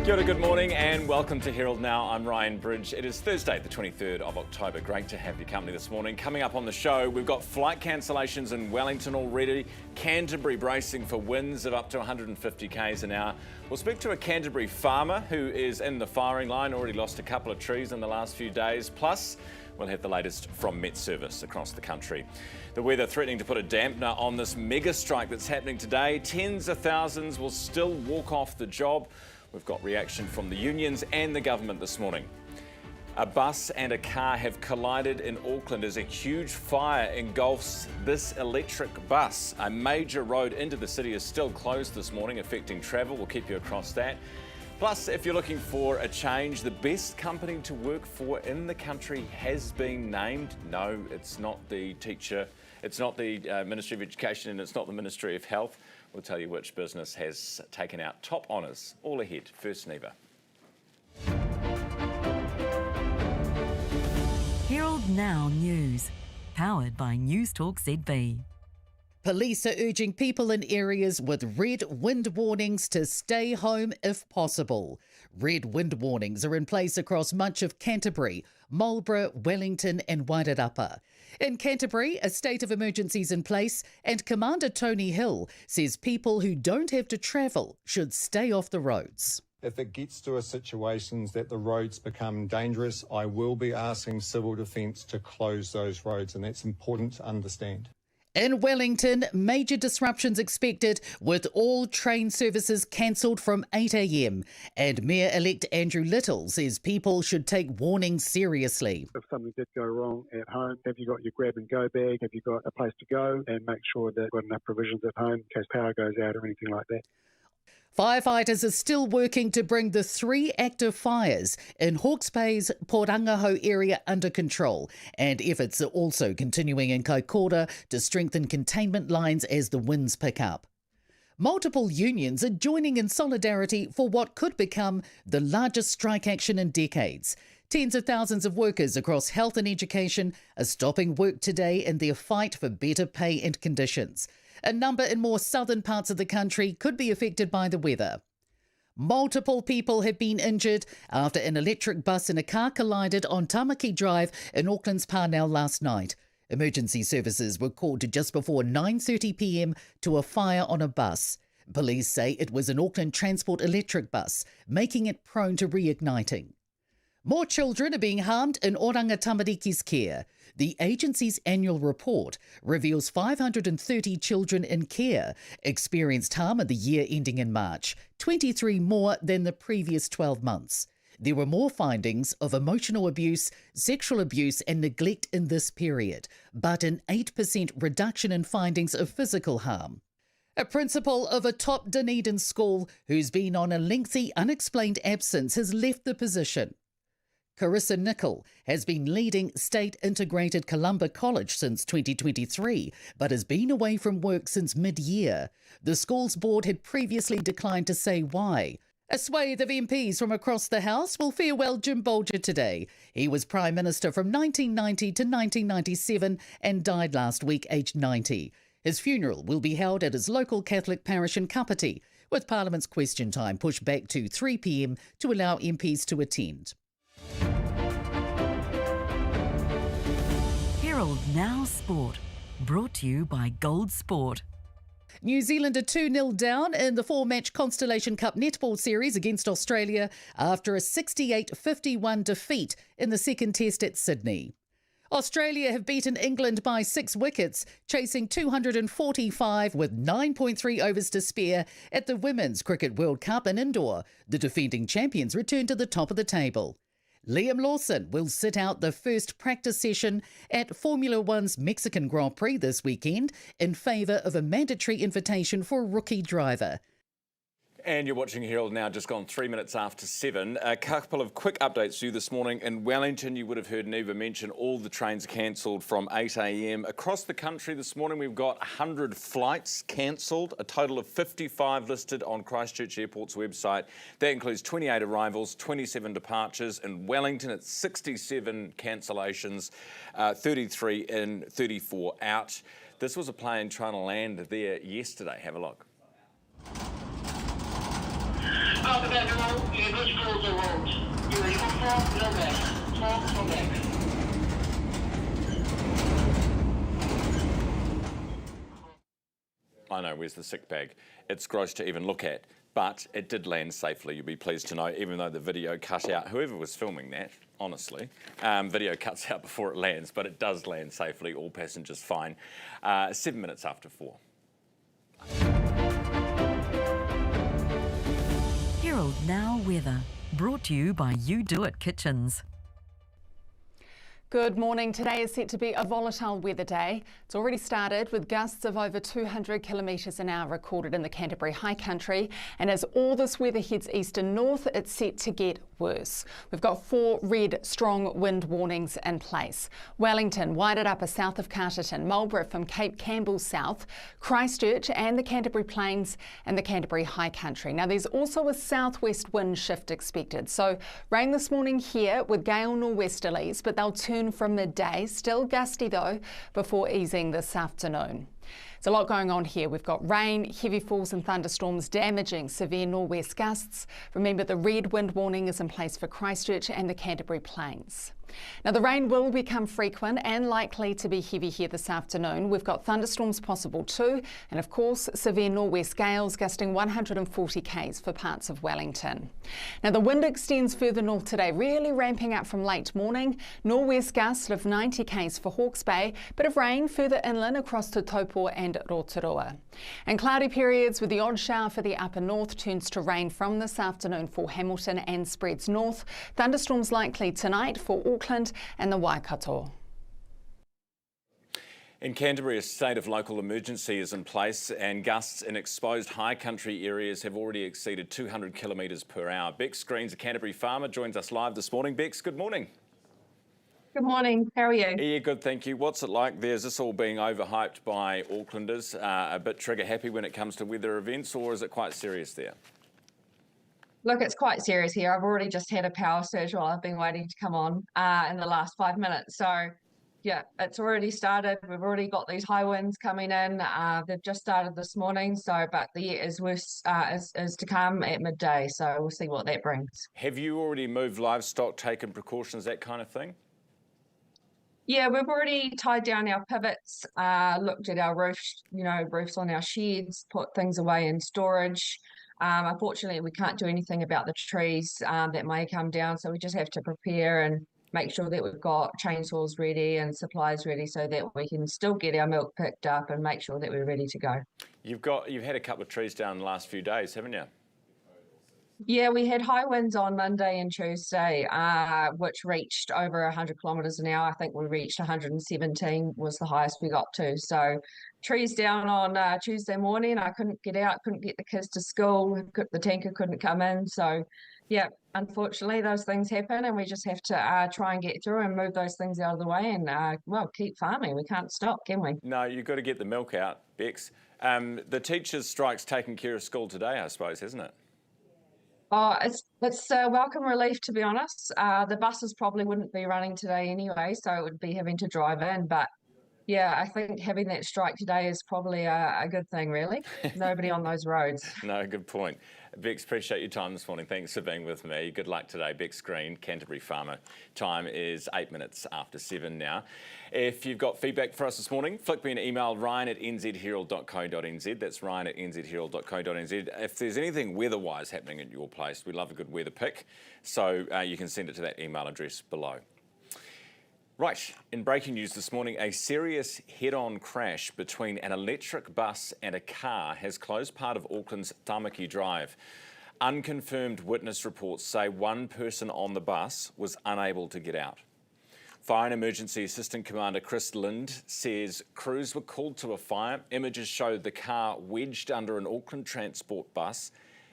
Kia ora, good morning and welcome to Herald Now. I'm Ryan Bridge. It is Thursday, the 23rd of October. Great to have your company this morning. Coming up on the show, we've got flight cancellations in Wellington already, Canterbury bracing for winds of up to 150 k's an hour. We'll speak to a Canterbury farmer who is in the firing line, already lost a couple of trees in the last few days. Plus, we'll have the latest from Met Service across the country. The weather threatening to put a dampener on this mega strike that's happening today. Tens of thousands will still walk off the job. We've got reaction from the unions and the government this morning. A bus and a car have collided in Auckland as a huge fire engulfs this electric bus. A major road into the city is still closed this morning, affecting travel. We'll keep you across that. Plus, if you're looking for a change, the best company to work for in the country has been named. No, it's not the teacher, it's not the Ministry of Education, and it's not the Ministry of Health. We'll tell you which business has taken out top honours. All ahead. First, Neva. Herald Now News, powered by Newstalk ZB. Police are urging people in areas with red wind warnings to stay home if possible. Red wind warnings are in place across much of Canterbury, Marlborough, Wellington and Wairarapa. In Canterbury, a state of emergency is in place, and Commander Tony Hill says people who don't have to travel should stay off the roads. If it gets to a situation that the roads become dangerous, I will be asking Civil Defence to close those roads, and that's important to understand. In Wellington, major disruptions expected with all train services cancelled from 8 a.m. And Mayor-elect Andrew Little says people should take warnings seriously. If something did go wrong at home, have you got your grab-and-go bag? Have you got a place to go? And make sure that you've got enough provisions at home in case power goes out or anything like that. Firefighters are still working to bring the 3 active fires in Hawke's Bay's Porangaho area under control, and efforts are also continuing in Kaikoura to strengthen containment lines as the winds pick up. Multiple unions are joining in solidarity for what could become the largest strike action in decades. Tens of thousands of workers across health and education are stopping work today in their fight for better pay and conditions. A number in more southern parts of the country could be affected by the weather. Multiple people have been injured after an electric bus and a car collided on Tamaki Drive in Auckland's Parnell last night. Emergency services were called to just before 9:30 p.m. to a fire on a bus. Police say it was an Auckland Transport electric bus, making it prone to reigniting. More children are being harmed in Oranga Tamariki's care. The agency's annual report reveals 530 children in care experienced harm in the year ending in March, 23 more than the previous 12 months. There were more findings of emotional abuse, sexual abuse and neglect in this period, but an 8% reduction in findings of physical harm. A principal of a top Dunedin school who's been on a lengthy unexplained absence has left the position. Carissa Nicol has been leading State Integrated Columba College since 2023, but has been away from work since mid-year. The school's board had previously declined to say why. A swathe of MPs from across the House will farewell Jim Bolger today. He was Prime Minister from 1990 to 1997 and died last week aged 90. His funeral will be held at his local Catholic parish in Kapiti, with Parliament's question time pushed back to 3 p.m. to allow MPs to attend. Herald Now Sport, brought to you by Gold Sport. New Zealand are 2-0 down in the 4-match Constellation Cup netball series against Australia after a 68-51 defeat in the second test at Sydney. Australia have beaten England by 6 wickets, chasing 245 with 9.3 overs to spare at the Women's Cricket World Cup in Indoor. The defending champions return to the top of the table. Liam Lawson will sit out the first practice session at Formula One's Mexican Grand Prix this weekend in favour of a mandatory invitation for a rookie driver. And you're watching Herald Now, just gone 3 minutes after 7. A couple of quick updates to you this morning. In Wellington, you would have heard Neva mention all the trains cancelled from 8 a.m. Across the country this morning, we've got 100 flights cancelled, a total of 55 listed on Christchurch Airport's website. That includes 28 arrivals, 27 departures. In Wellington, it's 67 cancellations, 33 in, 34 out. This was a plane trying to land there yesterday. Have a look. After that, you must close the roads. Your uniform, no back. Talk, no back. I know, where's the sick bag? It's gross to even look at, but it did land safely, you'll be pleased to know, even though the video cut out. Whoever was filming that, honestly, video cuts out before it lands, but it does land safely, all passengers fine. 7 minutes after 4. Herald Now weather, brought to you by You Do It Kitchens. Good morning. Today is set to be a volatile weather day. It's already started with gusts of over 200 kilometres an hour recorded in the Canterbury High Country. And as all this weather heads east and north, it's set to get worse. We've got 4 red strong wind warnings in place. Wellington, Wairarapa south of Carterton, Marlborough from Cape Campbell south, Christchurch and the Canterbury Plains and the Canterbury High Country. Now there's also a southwest wind shift expected. So rain this morning here with gale nor'westerlies, but they'll turn from midday, still gusty though, before easing this afternoon. There's a lot going on here. We've got rain, heavy falls and thunderstorms damaging severe nor'west gusts. Remember, the red wind warning is in place for Christchurch and the Canterbury Plains. Now the rain will become frequent and likely to be heavy here this afternoon. We've got thunderstorms possible too, and of course severe nor'west gales gusting 140 k's for parts of Wellington. Now the wind extends further north today, really ramping up from late morning. Nor'west gusts of 90 k's for Hawke's Bay, bit of rain further inland across to Taupo and Rotorua. And cloudy periods with the odd shower for the upper north turns to rain from this afternoon for Hamilton and spreads north. Thunderstorms likely tonight for Auckland and the Waikato. In Canterbury, a state of local emergency is in place and gusts in exposed high country areas have already exceeded 200 kilometres per hour. Bex Green's a Canterbury farmer, joins us live this morning. Bex, good morning. Good morning, how are you? Yeah, good, thank you. What's it like there? Is this all being overhyped by Aucklanders, a bit trigger happy when it comes to weather events, or is it quite serious there? Look, it's quite serious here. I've already just had a power surge while I've been waiting to come on in the last 5 minutes. So, yeah, it's already started. We've already got these high winds coming in. They've just started this morning. So, but the yet is worse is to come at midday. So we'll see what that brings. Have you already moved livestock, taken precautions, that kind of thing? Yeah, we've already tied down our pivots, looked at our roofs, roofs on our sheds, put things away in storage. Unfortunately, we can't do anything about the trees that may come down, so we just have to prepare and make sure that we've got chainsaws ready and supplies ready so that we can still get our milk picked up and make sure that we're ready to go. You've had a couple of trees down in the last few days, haven't you? Yeah, we had high winds on Monday and Tuesday, which reached over 100 kilometres an hour. I think we reached 117 was the highest we got to. So trees down on Tuesday morning. I couldn't get out, couldn't get the kids to school. The tanker couldn't come in. So, yeah, unfortunately, those things happen and we just have to try and get through and move those things out of the way and, keep farming. We can't stop, can we? No, you've got to get the milk out, Bex. The teachers' strike's taken care of school today, I suppose, hasn't it? Oh, it's a welcome relief, to be honest. The buses probably wouldn't be running today anyway, so it would be having to drive in. But yeah, I think having that strike today is probably a good thing, really. Nobody on those roads. No, good point. Bex, appreciate your time this morning. Thanks for being with me. Good luck today. Bex Green, Canterbury farmer. Time is 8 minutes after 7 now. If you've got feedback for us this morning, flick me an email, ryan@nzherald.co.nz. That's ryan@nzherald.co.nz. If there's anything weather-wise happening at your place, we love a good weather pick. So you can send it to that email address below. Right, in breaking news this morning, a serious head-on crash between an electric bus and a car has closed part of Auckland's Tamaki Drive. Unconfirmed witness reports say one person on the bus was unable to get out. Fire and Emergency Assistant Commander Chris Lind says crews were called to a fire. Images showed the car wedged under an Auckland Transport bus,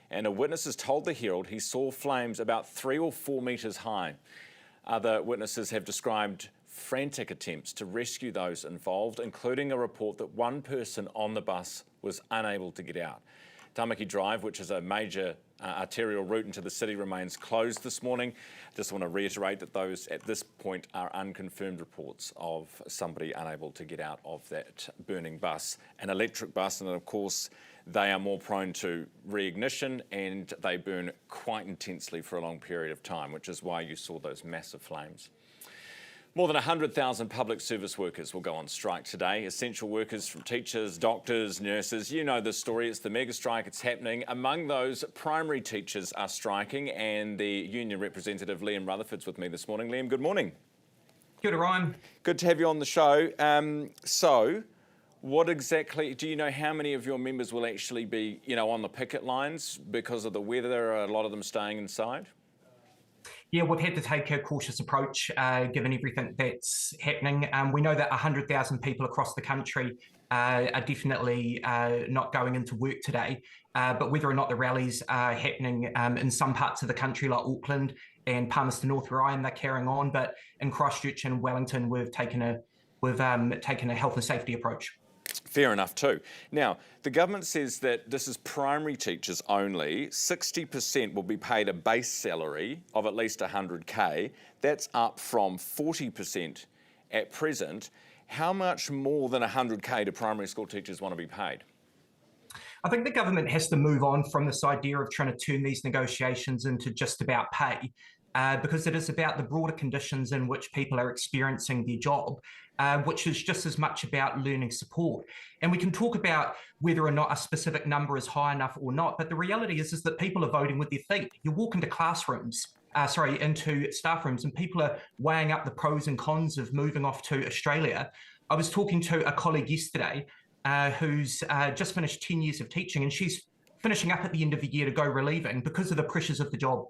and a witness has told the Herald he saw flames about 3 or 4 metres high. Other witnesses have described frantic attempts to rescue those involved, including a report that one person on the bus was unable to get out. Tamaki Drive, which is a major arterial route into the city, remains closed this morning. Just want to reiterate that those at this point are unconfirmed reports of somebody unable to get out of that burning bus. An electric bus, and of course they are more prone to reignition and they burn quite intensely for a long period of time, which is why you saw those massive flames. More than 100,000 public service workers will go on strike today. Essential workers from teachers, doctors, nurses. You know the story. It's the mega strike. It's happening. Among those, primary teachers are striking, and the union representative Liam Rutherford's with me this morning. Liam, good morning. Kia ora, Ryan. Good to have you on the show. So, what exactly, do you know how many of your members will actually be, on the picket lines because of the weather? Are a lot of them staying inside? Yeah, we've had to take a cautious approach given everything that's happening. We know that 100,000 people across the country are definitely not going into work today, but whether or not the rallies are happening in some parts of the country like Auckland and Palmerston North where I am, they're carrying on, but in Christchurch and Wellington we've taken a health and safety approach. Fair enough too. Now, the government says that this is primary teachers only. 60% will be paid a base salary of at least 100K. That's up from 40% at present. How much more than 100K do primary school teachers want to be paid? I think the government has to move on from this idea of trying to turn these negotiations into just about pay, because it is about the broader conditions in which people are experiencing their job, which is just as much about learning support. And we can talk about whether or not a specific number is high enough or not, but the reality is that people are voting with their feet. You walk into into staff rooms, and people are weighing up the pros and cons of moving off to Australia. I was talking to a colleague yesterday who's just finished 10 years of teaching, and she's finishing up at the end of the year to go relieving because of the pressures of the job.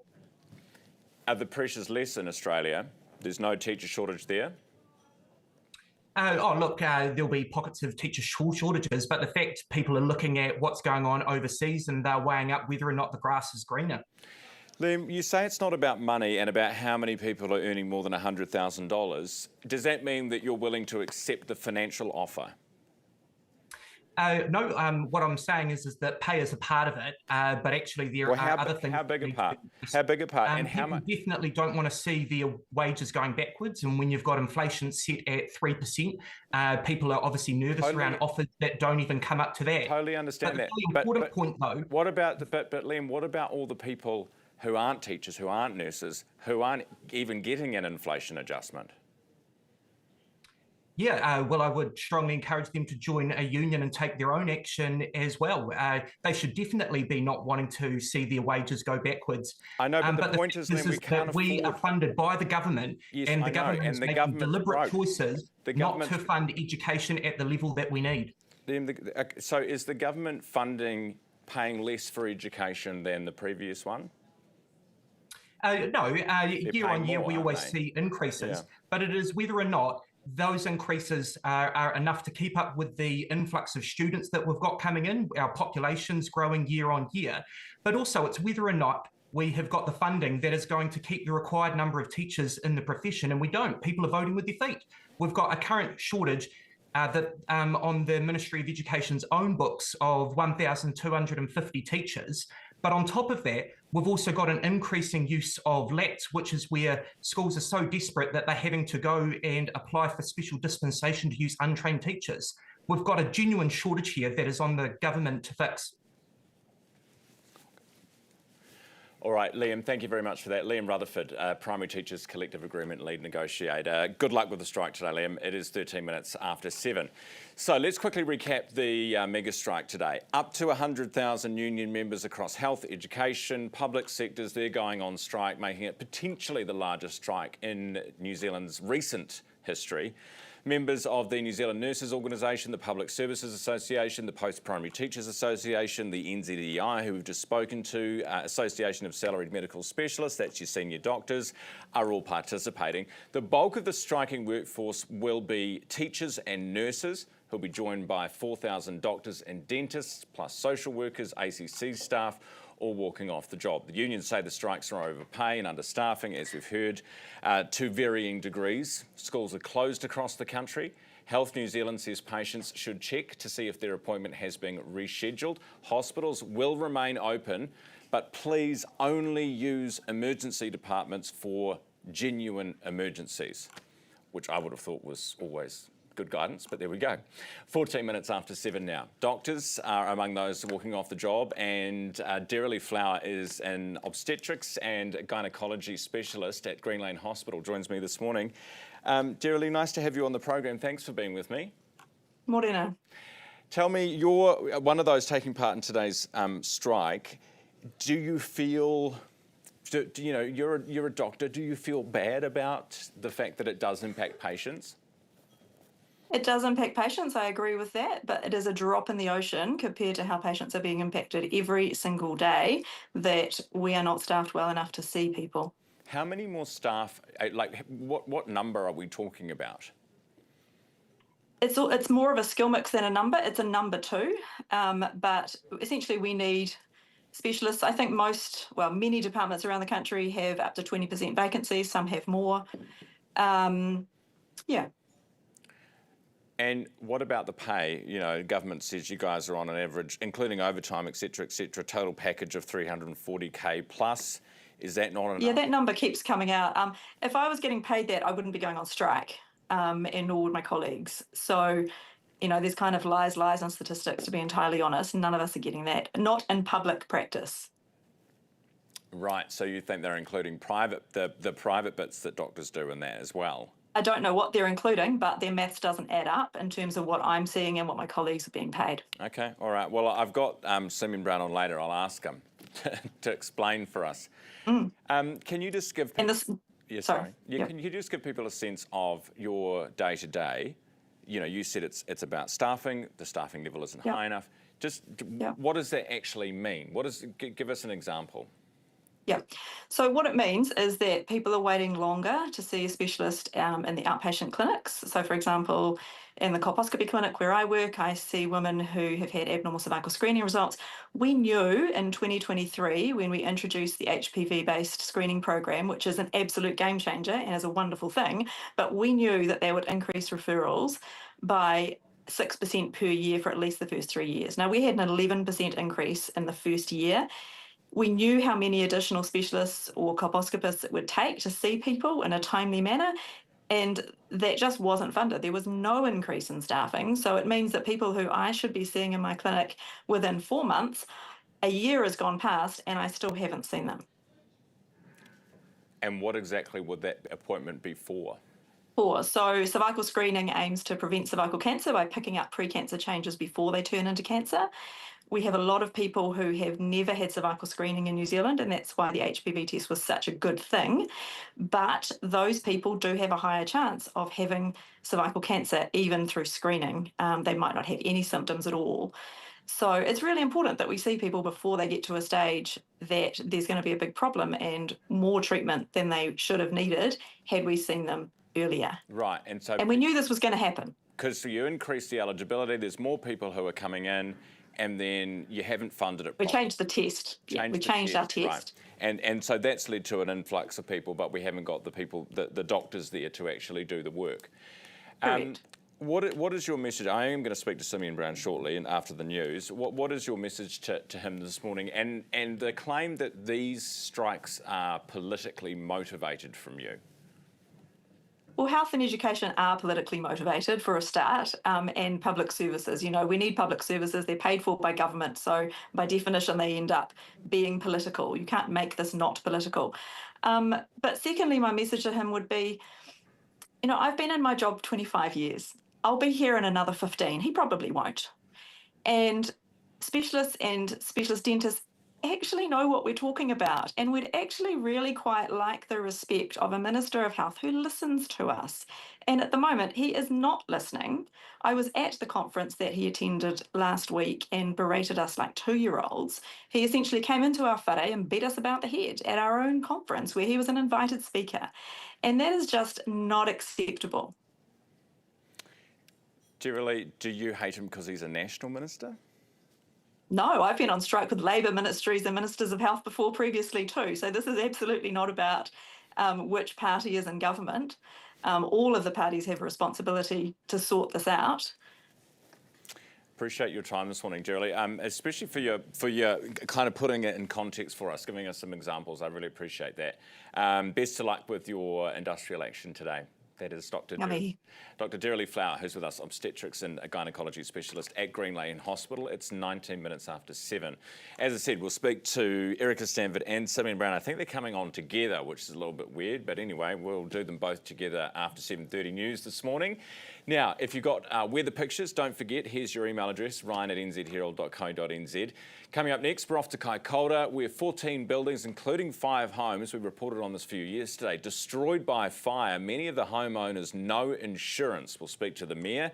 Are the pressures less in Australia? There's no teacher shortage there? There'll be pockets of teacher shortages, but the fact people are looking at what's going on overseas and they're weighing up whether or not the grass is greener. Liam, you say it's not about money and about how many people are earning more than $100,000. Does that mean that you're willing to accept the financial offer? No, what I'm saying is that pay is a part of it, but actually there are other things. How big a part? How big a part? And how much? Definitely don't want to see their wages going backwards. And when you've got inflation set at 3%, people are obviously nervous around offers that don't even come up to that. Totally understand that. The important point, though. What about Liam? What about all the people who aren't teachers, who aren't nurses, who aren't even getting an inflation adjustment? Yeah, well, I would strongly encourage them to join a union and take their own action as well. They should definitely be not wanting to see their wages go backwards. I know, but the point is that we are funded by the government, and the government is making deliberate choices not to fund education at the level that we need. So is the government funding paying less for education than the previous one? No, year on year we always see increases, but it is whether or not those increases are enough to keep up with the influx of students that we've got coming in. Our population's growing year on year, but also it's whether or not we have got the funding that is going to keep the required number of teachers in the profession, and we don't. People are voting with their feet. We've got a current shortage on the Ministry of Education's own books of 1,250 teachers. But on top of that, we've also got an increasing use of LATs, which is where schools are so desperate that they're having to go and apply for special dispensation to use untrained teachers. We've got a genuine shortage here that is on the government to fix. All right, Liam, thank you very much for that. Liam Rutherford, Primary Teachers Collective Agreement Lead Negotiator. Good luck with the strike today, Liam. It is 13 minutes after 7. So let's quickly recap the mega strike today. Up to 100,000 union members across health, education, public sectors, they're going on strike, making it potentially the largest strike in New Zealand's recent history. Members of the New Zealand Nurses Organisation, the Public Services Association, the Post-Primary Teachers Association, the NZEI, who we've just spoken to, Association of Salaried Medical Specialists, that's your senior doctors, are all participating. The bulk of the striking workforce will be teachers and nurses, who'll be joined by 4,000 doctors and dentists, plus social workers, ACC staff, all walking off the job. The unions say the strikes are over pay and understaffing, as we've heard, to varying degrees. Schools are closed across the country. Health New Zealand says patients should check to see if their appointment has been rescheduled. Hospitals will remain open, but please only use emergency departments for genuine emergencies, which I would have thought was always good guidance, but there we go. 14 minutes after 7 now. Doctors are among those walking off the job, and Derely Flower is an obstetrics and gynaecology specialist at Green Lane Hospital, joins me this morning. Derely, nice to have you on the program. Thanks for being with me. Morena. Tell me, you're one of those taking part in today's strike. Do you feel, you know, you're a doctor, do you feel bad about the fact that it does impact patients? It does impact patients, I agree with that, but it is a drop in the ocean compared to how patients are being impacted every single day, that we are not staffed well enough to see people. How many more staff, like what number are we talking about? It's more of a skill mix than a number. It's a number two, but essentially we need specialists. I think many departments around the country have up to 20% vacancies, some have more. Yeah. And what about the pay? You know, government says you guys are on an average, including overtime, et cetera, total package of 340K plus. Is that not enough? Yeah, that number keeps coming out. If I was getting paid that, I wouldn't be going on strike, and nor would my colleagues. So, you know, there's kind of lies and statistics, to be entirely honest. None of us are getting that, not in public practice. Right, so you think they're including the private bits that doctors do in that as well? I don't know what they're including, but their maths doesn't add up in terms of what I'm seeing and what my colleagues are being paid. Okay, all right. Well, I've got Simeon Brown on later. I'll ask him to explain for us. Can you just give... Can you just give people a sense of your day-to-day? You know, you said it's about staffing. The staffing level isn't high enough. Just what does that actually mean? Give us an example. Yeah. So what it means is that people are waiting longer to see a specialist in the outpatient clinics. So, for example, in the colposcopy clinic where I work, I see women who have had abnormal cervical screening results. We knew in 2023, when we introduced the HPV-based screening program, which is an absolute game changer and is a wonderful thing, but we knew that they would increase referrals by 6% per year for at least the first 3 years. Now, we had an 11% increase in the first year. We knew how many additional specialists or colposcopists it would take to see people in a timely manner, and that just wasn't funded. There was no increase in staffing. So it means that people who I should be seeing in my clinic within 4 months, a year has gone past and I still haven't seen them. And what exactly would that appointment be for? So cervical screening aims to prevent cervical cancer by picking up pre-cancer changes before they turn into cancer. We have a lot of people who have never had cervical screening in New Zealand, and that's why the HPV test was such a good thing. But those people do have a higher chance of having cervical cancer even through screening. They might not have any symptoms at all. So it's really important that we see people before they get to a stage that there's going to be a big problem and more treatment than they should have needed had we seen them earlier. Right. And we knew this was going to happen. Because you increase the eligibility, there's more people who are coming in, and then you haven't funded it properly. We changed the test. We changed our test. Right. And so that's led to an influx of people, but we haven't got the people, the doctors there to actually do the work. Correct. What is your message? I am going to speak to Simeon Brown shortly and after the news. What is your message to him this morning? And the claim that these strikes are politically motivated from you? Well, health and education are politically motivated for a start, and public services. You know, we need public services. They're paid for by government. So by definition, they end up being political. You can't make this not political. But secondly, my message to him would be, you know, I've been in my job 25 years. I'll be here in another 15. He probably won't. And specialists and specialist dentists actually know what we're talking about, and we'd actually really quite like the respect of a Minister of Health who listens to us. And at the moment, he is not listening. I was at the conference that he attended last week and berated us like 2-year-olds. He essentially came into our whare and beat us about the head at our own conference where he was an invited speaker. And that is just not acceptable. Do you hate him because he's a national minister? No, I've been on strike with Labour ministries and ministers of health before previously too. So this is absolutely not about which party is in government. All of the parties have a responsibility to sort this out. Appreciate your time this morning, Geraldine, especially for your kind of putting it in context for us, giving us some examples. I really appreciate that. Best of luck with your industrial action today. That is Dr. Geraldine Flower, who's with us, obstetrics and a gynaecology specialist at Green Lane Hospital. It's 19 minutes after 7. As I said, we'll speak to Erica Stanford and Simeon Brown. I think they're coming on together, which is a little bit weird, but anyway, we'll do them both together after 7:30 news this morning. Now, if you've got weather pictures, don't forget, here's your email address, ryan@nzherald.co.nz. Coming up next, we're off to Kaikoura, where 14 buildings, including 5 homes, we reported on this a few years today, destroyed by fire. Many of the homeowners, no insurance. We'll speak to the mayor.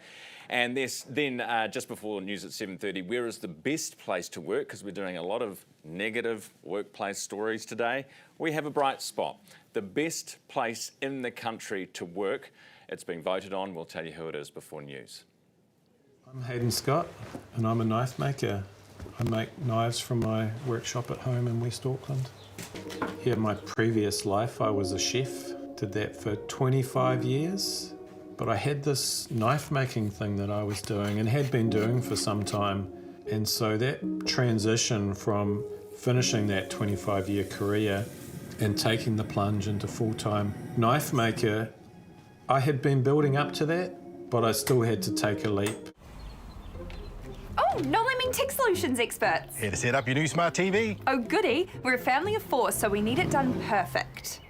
And then just before news at 7:30, where is the best place to work? Because we're doing a lot of negative workplace stories today. We have a bright spot. The best place in the country to work. It's being voted on. We'll tell you who it is before news. I'm Hayden Scott, and I'm a knife maker. I make knives from my workshop at home in West Auckland. Yeah, my previous life, I was a chef. Did that for 25 years. But I had this knife making thing that I was doing and had been doing for some time. And so that transition from finishing that 25-year career and taking the plunge into full-time knife maker, I had been building up to that, but I still had to take a leap. Oh, no lemming tech solutions experts. Here to set up your new smart TV. Oh, goody. We're a family of 4, so we need it done perfect.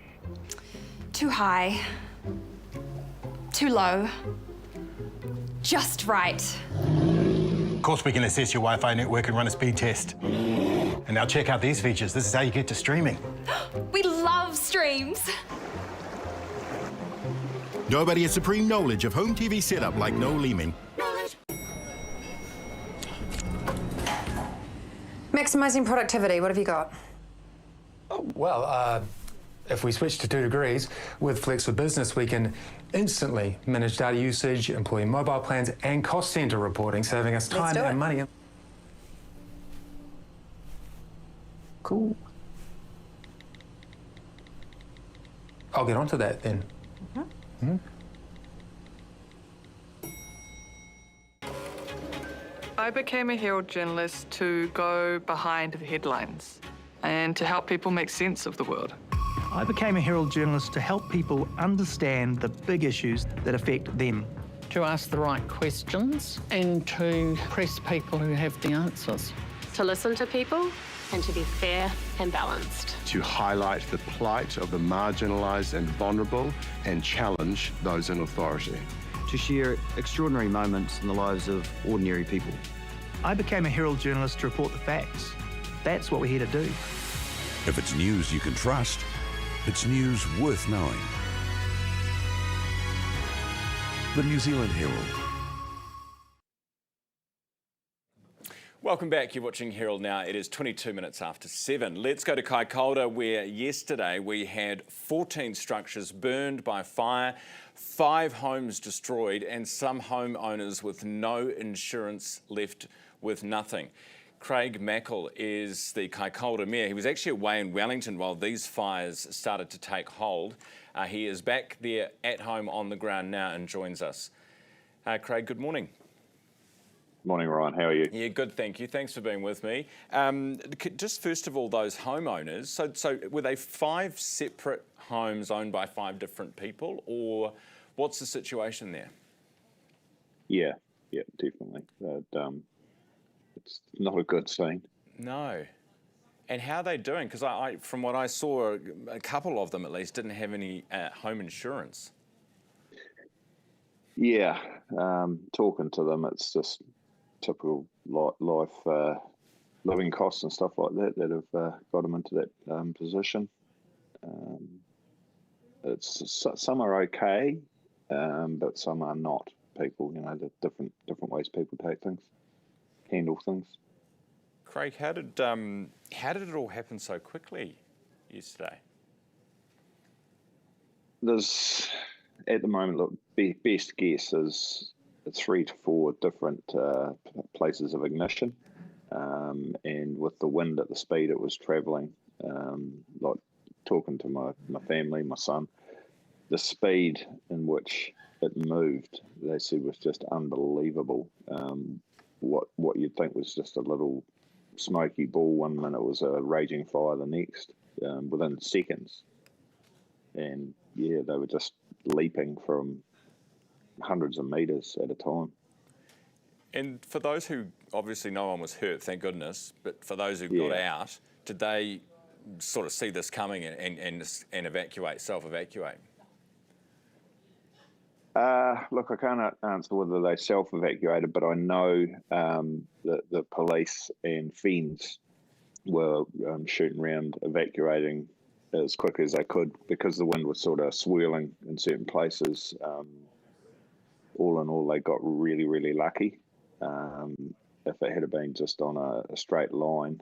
Too high. Too low. Just right. Of course, we can assess your Wi-Fi network and run a speed test. And now check out these features. This is how you get to streaming. We love streams. Nobody has supreme knowledge of home TV setup like Noel Leeming. Maximising productivity, what have you got? Oh, well, if we switch to 2 degrees, with Flex for Business, we can instantly manage data usage, employee mobile plans, and cost centre reporting, saving us time and money. Cool. I'll get onto that then. Mm-hmm. I became a Herald journalist to go behind the headlines and to help people make sense of the world. I became a Herald journalist to help people understand the big issues that affect them. To ask the right questions and to press people who have the answers. To listen to people and to be fair and balanced. To highlight the plight of the marginalised and vulnerable and challenge those in authority. To share extraordinary moments in the lives of ordinary people. I became a Herald journalist to report the facts. That's what we're here to do. If it's news you can trust, it's news worth knowing. The New Zealand Herald. Welcome back. You're watching Herald Now. It is 22 minutes after 7. Let's go to Kaikoura, where yesterday we had 14 structures burned by fire, 5 homes destroyed, and some homeowners with no insurance left with nothing. Craig Mackle is the Kaikoura mayor. He was actually away in Wellington while these fires started to take hold. He is back there at home on the ground now and joins us. Craig, good morning. Morning, Ryan. How are you? Yeah, good, thank you. Thanks for being with me. Just first of all, those homeowners, so were they 5 separate homes owned by 5 different people, or what's the situation there? Yeah, definitely. It's not a good scene. No. And how are they doing? Because I, from what I saw, a couple of them at least didn't have any home insurance. Yeah, talking to them, it's just typical life, living costs and stuff like that that have got them into that position. Some are okay, but some are not. People, the different ways people take things, handle things. Craig, how did it all happen so quickly yesterday? There's, at the moment, look, best guess is 3 to 4 different places of ignition, and with the wind at the speed it was travelling, like talking to my family, my son, the speed in which it moved, they said, was just unbelievable. What you'd think was just a little smoky ball 1 minute was a raging fire the next, within seconds. And yeah, they were just leaping from hundreds of meters at a time. And for those who, obviously no one was hurt, thank goodness, but for those who got out, did they sort of see this coming and self-evacuate? Look, I can't answer whether they self-evacuated, but I know that the police and FENS were shooting around, evacuating as quick as they could, because the wind was sort of swirling in certain places. All in all, they got really, really lucky. If it had been just on a straight line,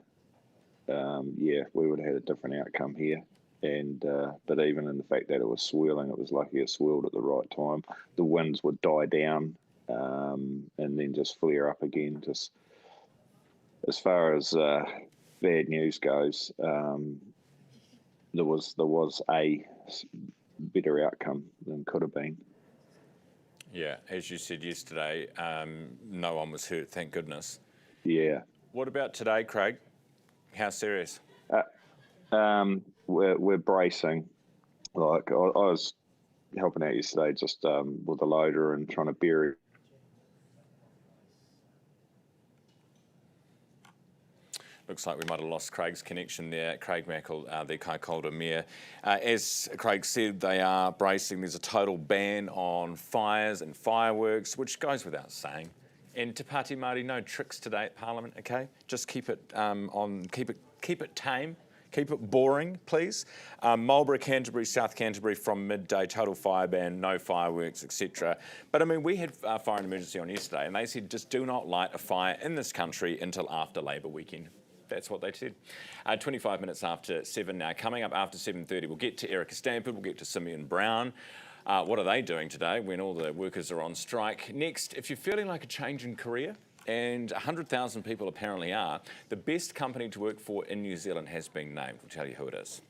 we would have had a different outcome here. And but even in the fact that it was swirling, it was lucky it swirled at the right time. The winds would die down and then just flare up again. Just as far as bad news goes, there was a better outcome than could have been. Yeah, as you said yesterday, no one was hurt, thank goodness. Yeah. What about today, Craig? How serious? We're bracing. Like I was helping out yesterday, just with a loader and trying to bury. Looks like we might have lost Craig's connection there. Craig Mackle, the Kaikoura Mayor. As Craig said, they are bracing. There's a total ban on fires and fireworks, which goes without saying. And Te Pāti Māori, no tricks today at Parliament, okay? Just keep it keep it tame. Keep it boring, please. Marlborough, Canterbury, South Canterbury from midday, total fire ban, no fireworks, etc. But I mean, we had fire and emergency on yesterday, and they said just do not light a fire in this country until after Labour weekend. That's what they said. 25 minutes after 7 now. Coming up after 7:30, we'll get to Erica Stampford, we'll get to Simeon Brown. What are they doing today when all the workers are on strike? Next, if you're feeling like a change in career, and 100,000 people apparently are, the best company to work for in New Zealand has been named. We'll tell you who it is.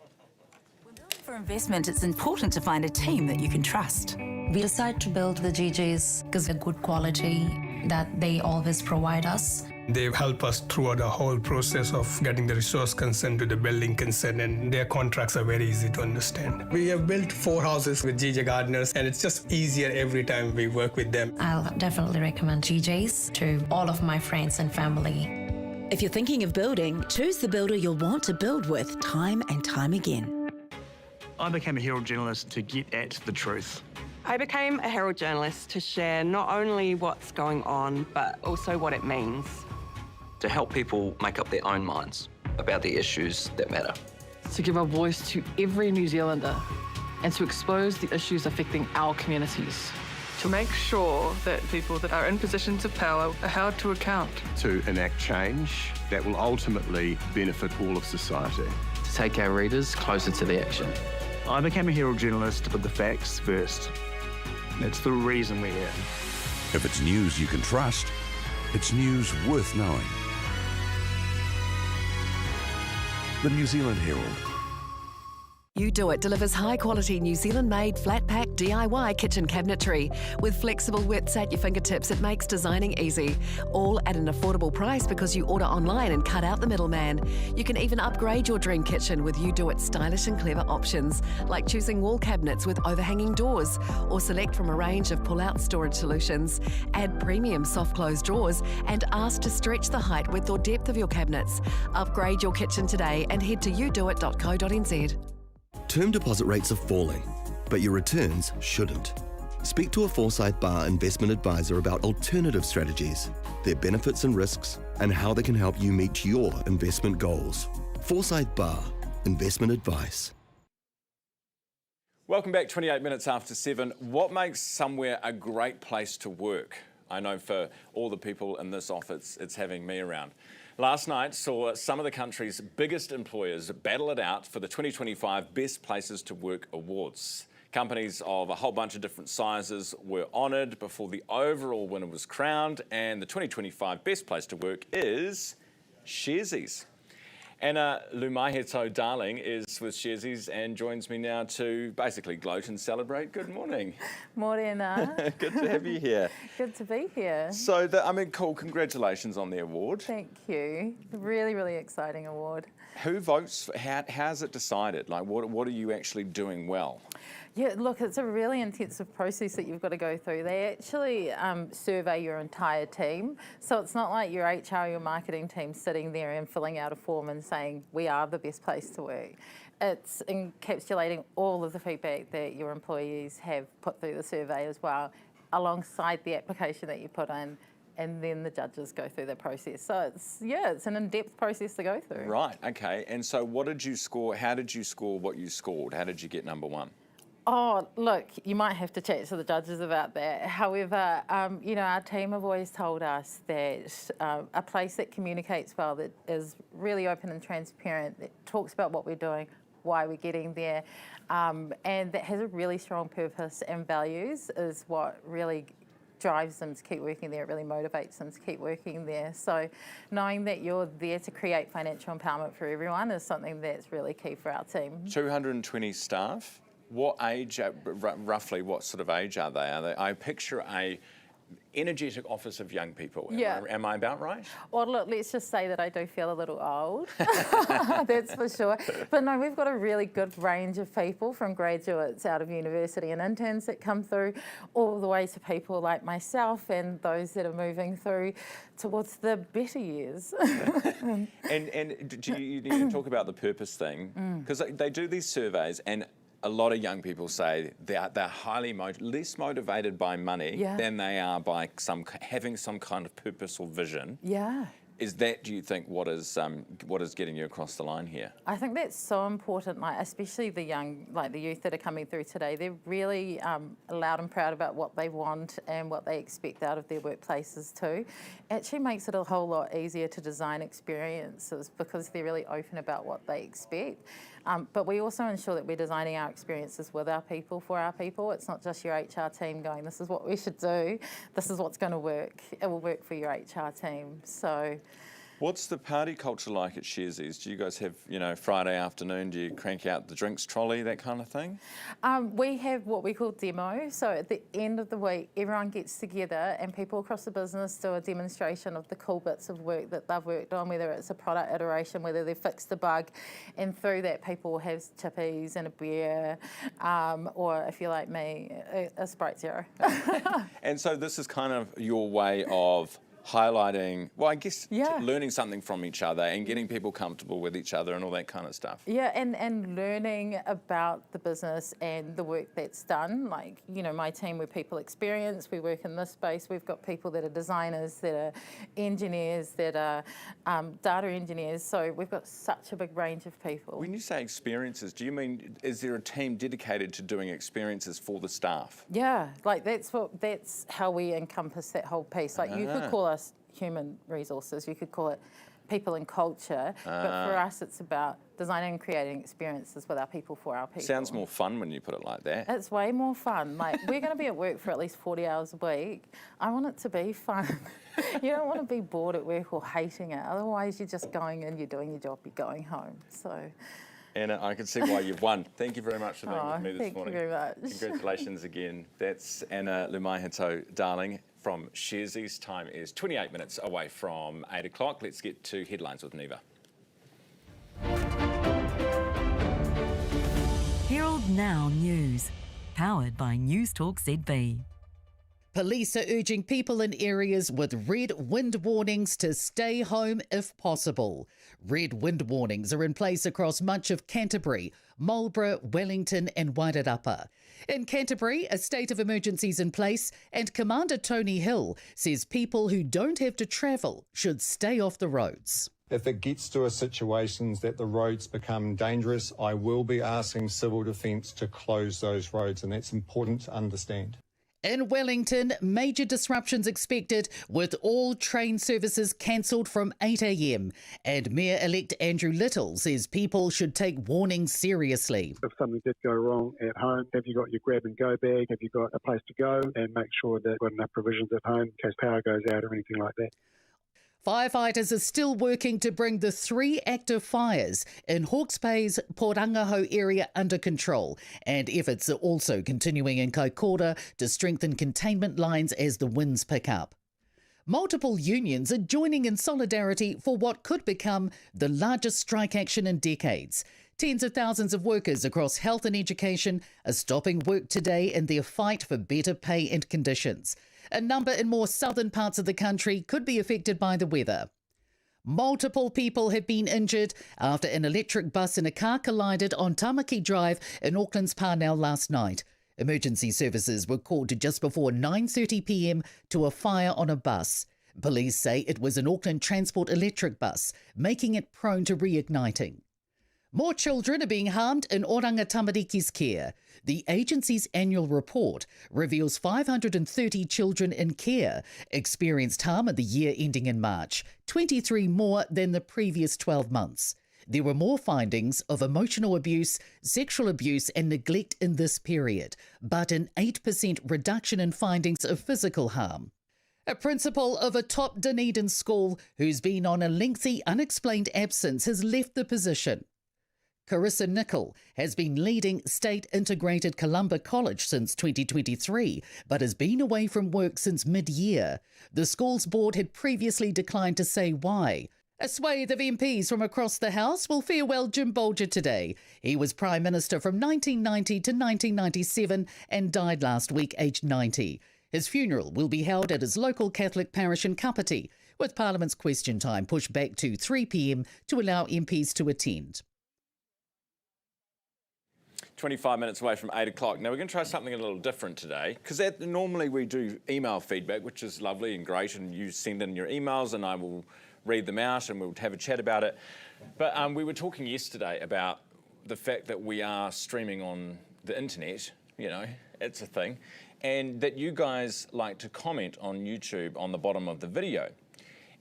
For investment, it's important to find a team that you can trust. We decided to build the GJs because they're good quality that they always provide us. They help us throughout the whole process of getting the resource consent to the building consent, and their contracts are very easy to understand. We have built 4 houses with GJ Gardeners, and it's just easier every time we work with them. I'll definitely recommend GJs to all of my friends and family. If you're thinking of building, choose the builder you'll want to build with time and time again. I became a Herald journalist to get at the truth. I became a Herald journalist to share not only what's going on, but also what it means. To help people make up their own minds about the issues that matter. To give a voice to every New Zealander and to expose the issues affecting our communities. To make sure that people that are in positions of power are held to account. To enact change that will ultimately benefit all of society. To take our readers closer to the action. I became a Herald journalist to put the facts first. That's the reason we're here. If it's news you can trust, it's news worth knowing. The New Zealand Herald. You Do It delivers high-quality New Zealand-made flat-pack DIY kitchen cabinetry. With flexible widths at your fingertips, it makes designing easy. All at an affordable price because you order online and cut out the middleman. You can even upgrade your dream kitchen with You Do It stylish and clever options, like choosing wall cabinets with overhanging doors, or select from a range of pull-out storage solutions. Add premium soft-close drawers and ask to stretch the height, width or depth of your cabinets. Upgrade your kitchen today and head to newsroom.co.nz. Term deposit rates are falling, but your returns shouldn't. Speak to a Forsyth Barr investment advisor about alternative strategies, their benefits and risks, and how they can help you meet your investment goals. Forsyth Barr, investment advice. Welcome back, 28 minutes after 7. What makes somewhere a great place to work? I know for all the people in this office, it's having me around. Last night saw some of the country's biggest employers battle it out for the 2025 Best Places to Work Awards. Companies of a whole bunch of different sizes were honoured before the overall winner was crowned, and the 2025 Best Place to Work is Sharesies. Anna Lumaiheto Darling is with Sharesies and joins me now to basically gloat and celebrate. Good morning. Morning, Good to have you here. Good to be here. So, cool. Congratulations on the award. Thank you. Really, really exciting award. Who votes? How's it decided? Like, what are you actually doing well? Yeah, look, it's a really intensive process that you've got to go through. They actually survey your entire team. So it's not like your HR, your marketing team sitting there and filling out a form and saying, we are the best place to work. It's encapsulating all of the feedback that your employees have put through the survey as well, alongside the application that you put in. And then the judges go through the process. So it's an in-depth process to go through. Right, okay. And so what did you score? How did you score what you scored? How did you get number one? Oh, look, you might have to chat to the judges about that. However, our team have always told us that a place that communicates well, that is really open and transparent, that talks about what we're doing, why we're getting there, and that has a really strong purpose and values is what really drives them to keep working there. It really motivates them to keep working there. So knowing that you're there to create financial empowerment for everyone is something that's really key for our team. 220 staff. What age, roughly, what sort of age are they? I picture a energetic office of young people. Am I about right? Well, look, let's just say that I do feel a little old. That's for sure. But no, we've got a really good range of people, from graduates out of university and interns that come through, all the way to people like myself and those that are moving through towards the better years. And do you need to talk about the purpose thing? Because they do these surveys, and a lot of young people say they're highly less motivated by money than they are by having some kind of purpose or vision. Yeah. Is that, do you think, what is getting you across the line here? I think that's so important, like especially the young, like the youth that are coming through today. They're really loud and proud about what they want and what they expect out of their workplaces too. It actually makes it a whole lot easier to design experiences because they're really open about what they expect. But we also ensure that we're designing our experiences with our people, for our people. It's not just your HR team going, this is what we should do, this is what's going to work. It will work for your HR team. So. What's the party culture like at Sharesies? Do you guys have, Friday afternoon, do you crank out the drinks trolley, that kind of thing? We have what we call demo. So at the end of the week, everyone gets together and people across the business do a demonstration of the cool bits of work that they've worked on, whether it's a product iteration, whether they've fixed a bug, and through that people will have chippies and a beer, or if you're like me, a Sprite Zero. And so this is kind of your way of highlighting, well, I guess learning something from each other and getting people comfortable with each other and all that kind of stuff. Yeah, and learning about the business and the work that's done. Like, my team, we're people experience, we work in this space. We've got people that are designers, that are engineers, that are data engineers. So we've got such a big range of people. When you say experiences, do you mean, is there a team dedicated to doing experiences for the staff? Yeah, like that's how we encompass that whole piece. Like you could call us human resources, you could call it people and culture, but for us it's about designing and creating experiences with our people, for our people. Sounds more fun when you put it like that. It's way more fun. Like, we're going to be at work for at least 40 hours a week. I want it to be fun. You don't want to be bored at work or hating it. Otherwise, you're just going in, you're doing your job, you're going home. So. Anna, I can see why you've won. Thank you very much for being with me this morning. Thank you very much. Congratulations again. That's Anna Lumaiheto Darling from Sharesies. Time is 28 minutes away from 8 o'clock. Let's get to headlines with Neva. Herald NOW News, powered by News Talk ZB. Police are urging people in areas with red wind warnings to stay home if possible. Red wind warnings are in place across much of Canterbury, Marlborough, Wellington and Wairarapa. In Canterbury, a state of emergency is in place, and Commander Tony Hill says people who don't have to travel should stay off the roads. If it gets to a situation that the roads become dangerous, I will be asking Civil Defence to close those roads, and that's important to understand. In Wellington, major disruptions expected with all train services cancelled from 8 a.m. And Mayor-elect Andrew Little says people should take warnings seriously. If something did go wrong at home, have you got your grab-and-go bag? Have you got a place to go? And make sure that you've got enough provisions at home in case power goes out or anything like that. Firefighters are still working to bring the 3 active fires in Hawke's Bay's Porangaho area under control, and efforts are also continuing in Kaikoura to strengthen containment lines as the winds pick up. Multiple unions are joining in solidarity for what could become the largest strike action in decades. Tens of thousands of workers across health and education are stopping work today in their fight for better pay and conditions. A number in more southern parts of the country could be affected by the weather. Multiple people have been injured after an electric bus and a car collided on Tamaki Drive in Auckland's Parnell last night. Emergency services were called to just before 9:30 p.m. to a fire on a bus. Police say it was an Auckland Transport electric bus, making it prone to reigniting. More children are being harmed in Oranga Tamariki's care. The agency's annual report reveals 530 children in care experienced harm in the year ending in March, 23 more than the previous 12 months. There were more findings of emotional abuse, sexual abuse and neglect in this period, but an 8% reduction in findings of physical harm. A principal of a top Dunedin school who's been on a lengthy unexplained absence has left the position. Carissa Nicol has been leading State Integrated Columba College since 2023, but has been away from work since mid-year. The school's board had previously declined to say why. A swathe of MPs from across the House will farewell Jim Bolger today. He was Prime Minister from 1990 to 1997 and died last week aged 90. His funeral will be held at his local Catholic parish in Kapiti, with Parliament's question time pushed back to 3 p.m. to allow MPs to attend. 25 minutes away from 8 o'clock. Now, we're going to try something a little different today, because normally we do email feedback, which is lovely and great, and you send in your emails and I will read them out and we'll have a chat about it. But we were talking yesterday about the fact that we are streaming on the internet, you know, it's a thing, and that you guys like to comment on YouTube on the bottom of the video.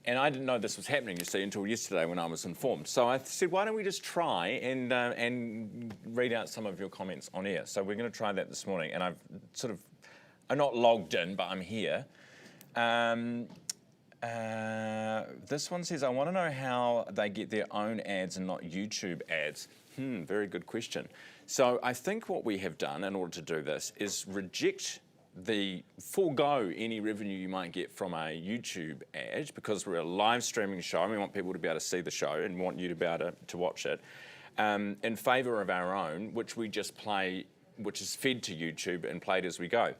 And I didn't know this was happening, you see, until yesterday when I was informed. So I said, why don't we just try and read out some of your comments on air? So we're going to try that this morning. And I'm not logged in, but I'm here. This one says, I want to know how they get their own ads and not YouTube ads. Very good question. So I think what we have done in order to do this is forego any revenue you might get from a YouTube ad, because we're a live streaming show and we want people to be able to see the show and want you to be able to watch it, in favour of our own, which we just play, which is fed to YouTube and played as we go.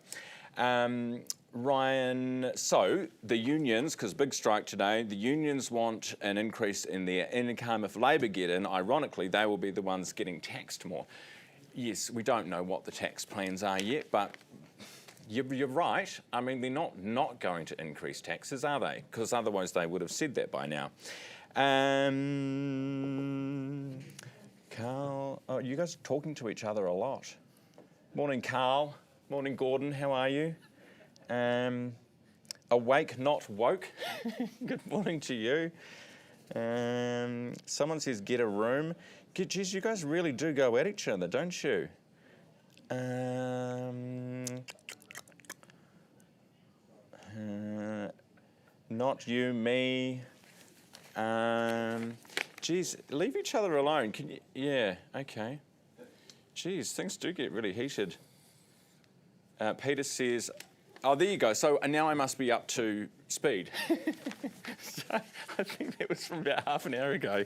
Ryan, so the unions, because big strike today, the unions want an increase in their income. If Labor get in, ironically, they will be the ones getting taxed more. Yes, we don't know what the tax plans are yet, but you're right. I mean, they're not going to increase taxes, are they? Because otherwise they would have said that by now. Carl, oh, you guys are talking to each other a lot. Morning, Carl. Morning, Gordon. How are you? Awake, not woke. Good morning to you. Someone says, get a room. Geez, you guys really do go at each other, don't you? Not you, me. Geez, leave each other alone. Can you? Yeah, okay. Geez, things do get really heated. Peter says, oh, there you go. So now I must be up to speed. So I think that was from about half an hour ago.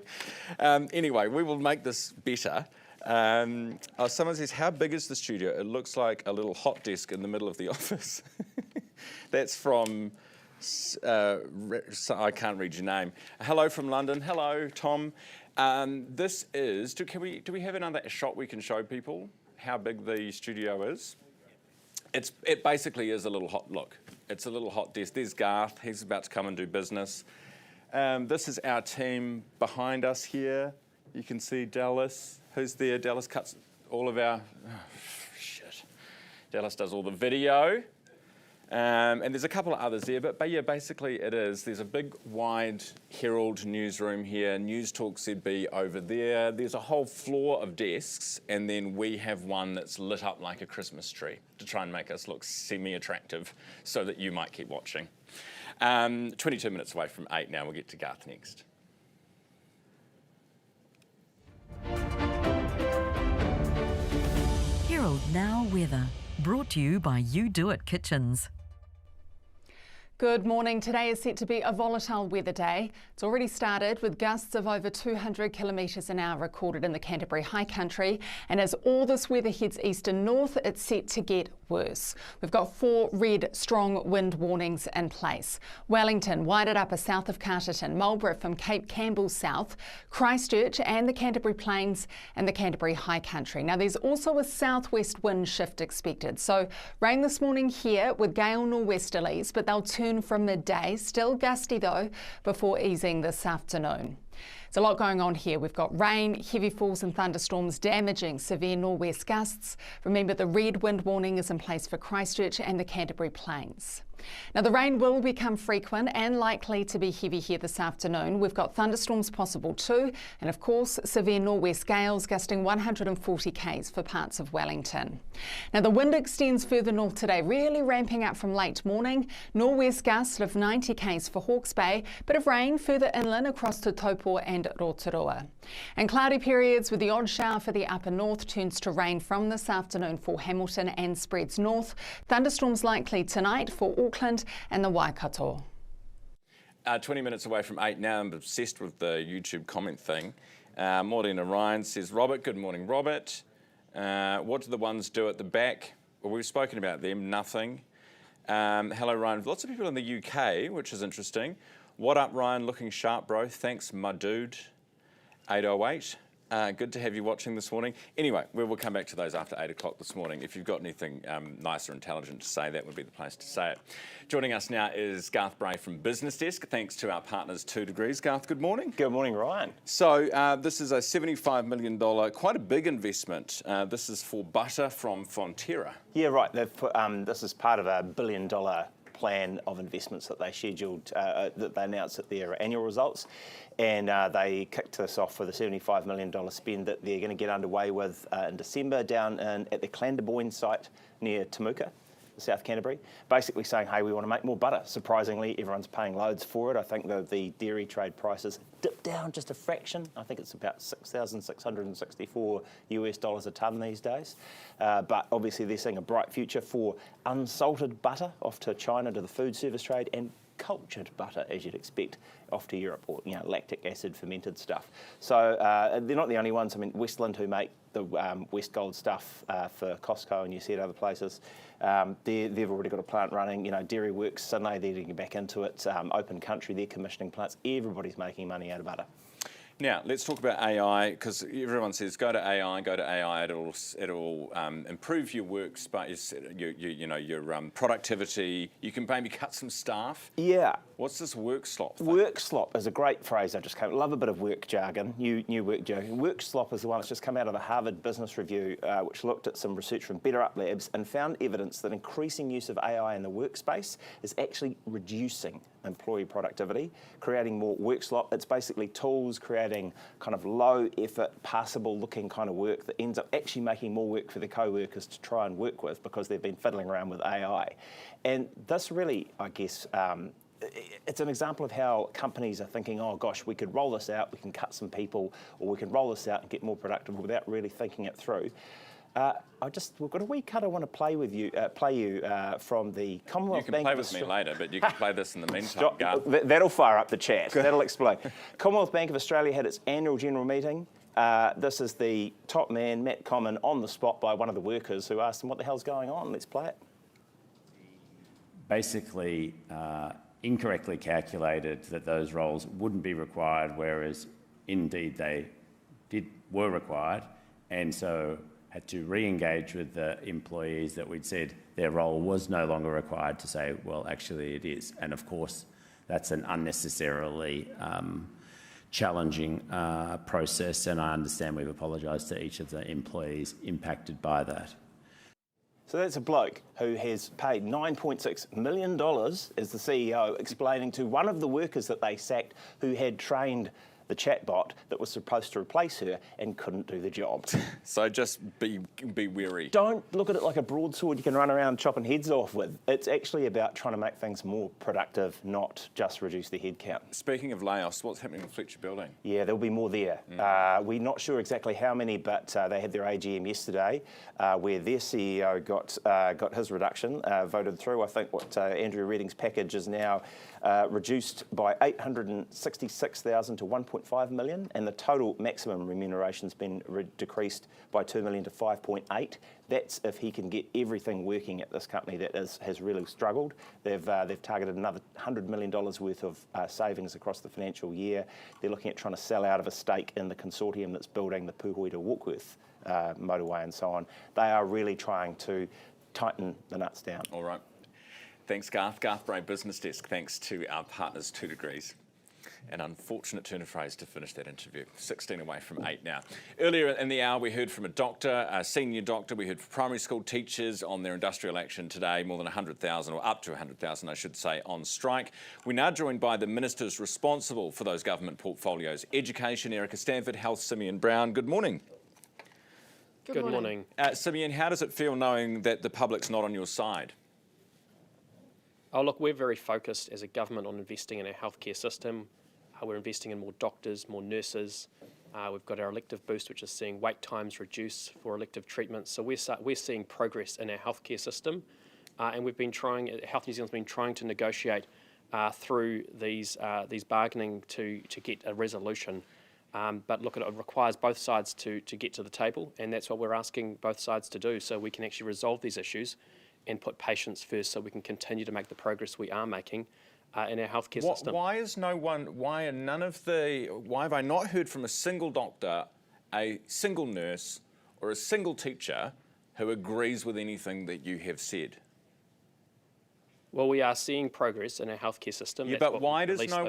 Anyway, we will make this better. Someone says, how big is the studio? It looks like a little hot desk in the middle of the office. That's from, I can't read your name. Hello from London. Hello, Tom. This is, do we have another shot we can show people how big the studio is? It basically is a little hot, look, it's a little hot desk. There's Garth, he's about to come and do business. This is our team behind us here. You can see Dallas, who's there? Dallas cuts all of our, Dallas does all the video. And there's a couple of others there, but yeah, basically it is. There's a big, wide Herald newsroom here, News Talk ZB over there. There's a whole floor of desks, and then we have one that's lit up like a Christmas tree to try and make us look semi-attractive so that you might keep watching. 22 minutes away from 8 now. We'll get to Garth next. Herald Now weather, brought to you by You Do It Kitchens. Good morning. Today is set to be a volatile weather day. It's already started with gusts of over 200 kilometres an hour recorded in the Canterbury high country. And as all this weather heads east and north, it's set to get worse. We've got 4 red strong wind warnings in place. Wellington, Wairarapa south of Carterton, Marlborough from Cape Campbell south, Christchurch and the Canterbury Plains and the Canterbury high country. Now there's also a southwest wind shift expected. So rain this morning here with gale nor'westerlies, but they'll turn from midday, still gusty though, before easing this afternoon. There's a lot going on here. We've got rain, heavy falls and thunderstorms damaging severe nor'west gusts. Remember, the red wind warning is in place for Christchurch and the Canterbury Plains. Now the rain will become frequent and likely to be heavy here this afternoon. We've got thunderstorms possible too, and of course severe nor'west gales gusting 140 k's for parts of Wellington. Now the wind extends further north today, really ramping up from late morning. Nor'west gusts of 90 k's for Hawke's Bay, bit of rain further inland across to Taupo and Rotorua. And cloudy periods with the odd shower for the upper north turns to rain from this afternoon for Hamilton and spreads north. Thunderstorms likely tonight for Auckland and the Waikato. 20 minutes away from 8 now. I'm obsessed with the YouTube comment thing. Morena Ryan says, Robert, good morning, Robert. What do the ones do at the back? Well, we've spoken about them, nothing. Hello, Ryan. Lots of people in the UK, which is interesting. What up, Ryan? Looking sharp, bro. Thanks, my dude. 808. Good to have you watching this morning. Anyway, we will come back to those after 8 o'clock this morning. If you've got anything nice or intelligent to say, that would be the place to say it. Joining us now is Garth Bray from Business Desk, thanks to our partners 2 Degrees. Garth, good morning. Good morning, Ryan. So this is a $75 million, quite a big investment. This is for butter from Fonterra. Yeah, right. They've put, this is part of a $1 billion plan of investments that they scheduled, that they announced at their annual results. And they kicked this off with a $75 million spend that they're going to get underway with in December down at the Clandeboine site near Temuka, South Canterbury, basically saying, hey, we want to make more butter. Surprisingly, everyone's paying loads for it. I think the dairy trade prices dipped down just a fraction. I think it's about $6,664 a tonne these days. But obviously they're seeing a bright future for unsalted butter off to China, to the food service trade, and cultured butter, as you'd expect, off to Europe, or lactic acid fermented stuff. So they're not the only ones. I mean, Westland, who make the West Gold stuff for Costco and you see it other places, they've already got a plant running. Dairy Works, Sydney, they're getting back into it. Open Country, they're commissioning plants. Everybody's making money out of butter. Now, let's talk about AI, because everyone says, go to AI, it'll improve your workspace, your productivity. You can maybe cut some staff. Yeah. What's this work slop thing? Work slop is a great phrase. I just love a bit of work jargon, new work jargon. Work slop is the one that's just come out of the Harvard Business Review, which looked at some research from Better Up Labs and found evidence that increasing use of AI in the workspace is actually reducing employee productivity, creating more work slop. It's basically tools creating kind of low effort, passable looking kind of work that ends up actually making more work for the co-workers to try and work with because they've been fiddling around with AI. And this really, I guess, it's an example of how companies are thinking, oh gosh, we could roll this out, we can cut some people, or we can roll this out and get more productive without really thinking it through. We've got a wee cut I want to play you from the Commonwealth Bank. You can play with me later, but you can play this in the meantime, Garth. That'll fire up the chat. That'll explain. Commonwealth Bank of Australia had its annual general meeting. This is the top man, Matt Common, on the spot by one of the workers who asked him what the hell's going on. Let's play it. Basically, incorrectly calculated that those roles wouldn't be required, whereas indeed they were required, and so had to re-engage with the employees that we'd said their role was no longer required to say, well, actually it is. And of course, that's an unnecessarily challenging process, and I understand we've apologised to each of the employees impacted by that. So that's a bloke who has paid $9.6 million as the CEO, explaining to one of the workers that they sacked who had trained the chatbot that was supposed to replace her and couldn't do the job. So just be wary. Don't look at it like a broadsword you can run around chopping heads off with. It's actually about trying to make things more productive, not just reduce the headcount. Speaking of layoffs, what's happening with Fletcher Building? Yeah, there'll be more there. We're not sure exactly how many, but they had their AGM yesterday where their CEO got his reduction voted through. I think what Andrew Reading's package is now reduced by $866,000 to $1.5 million, and the total maximum remuneration's been decreased by $2 million to $5.8. That's if he can get everything working at this company that has really struggled. They've targeted another $100 million worth of savings across the financial year. They're looking at trying to sell out of a stake in the consortium that's building the Puhoi to Warkworth motorway and so on. They are really trying to tighten the nuts down. All right. Thanks, Garth. Garth Bray, Business Desk. Thanks to our partners, 2 Degrees. An unfortunate turn of phrase to finish that interview. 16 away from 8 now. Earlier in the hour, we heard from a doctor, a senior doctor. We heard from primary school teachers on their industrial action today, more than 100,000, or up to 100,000, I should say, on strike. We're now joined by the ministers responsible for those government portfolios. Education, Erica Stanford. Health, Simeon Brown. Good morning. Good morning. Simeon, how does it feel knowing that the public's not on your side? Oh, look, we're very focused as a government on investing in our healthcare system. We're investing in more doctors, more nurses. We've got our elective boost, which is seeing wait times reduce for elective treatments. So we're seeing progress in our healthcare system, and we've been trying. Health New Zealand's been trying to negotiate through these bargaining to get a resolution. But look, it requires both sides to get to the table, and that's what we're asking both sides to do, so we can actually resolve these issues and put patients first, so we can continue to make the progress we are making in our healthcare system. Why have I not heard from a single doctor, a single nurse, or a single teacher who agrees with anything that you have said? Well, we are seeing progress in our healthcare system. Yeah, but why does no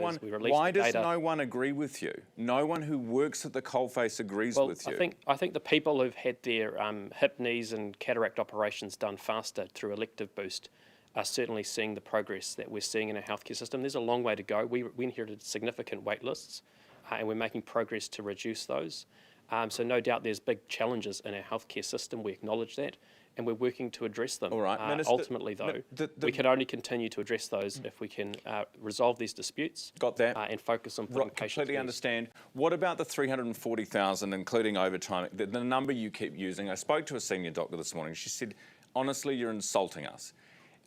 one agree with you? No one who works at the coalface agrees with you. I think the people who've had their hip, knees and cataract operations done faster through elective boost are certainly seeing the progress that we're seeing in our healthcare system. There's a long way to go. We inherited significant wait lists, and we're making progress to reduce those. So no doubt there's big challenges in our healthcare system. We acknowledge that, and we're working to address them. All right, Minister, ultimately, though, we can only continue to address those if we can resolve these disputes. Got that. And focus on putting patients completely first. Understand. What about the 340,000, including overtime? The number you keep using. I spoke to a senior doctor this morning. She said, honestly, you're insulting us.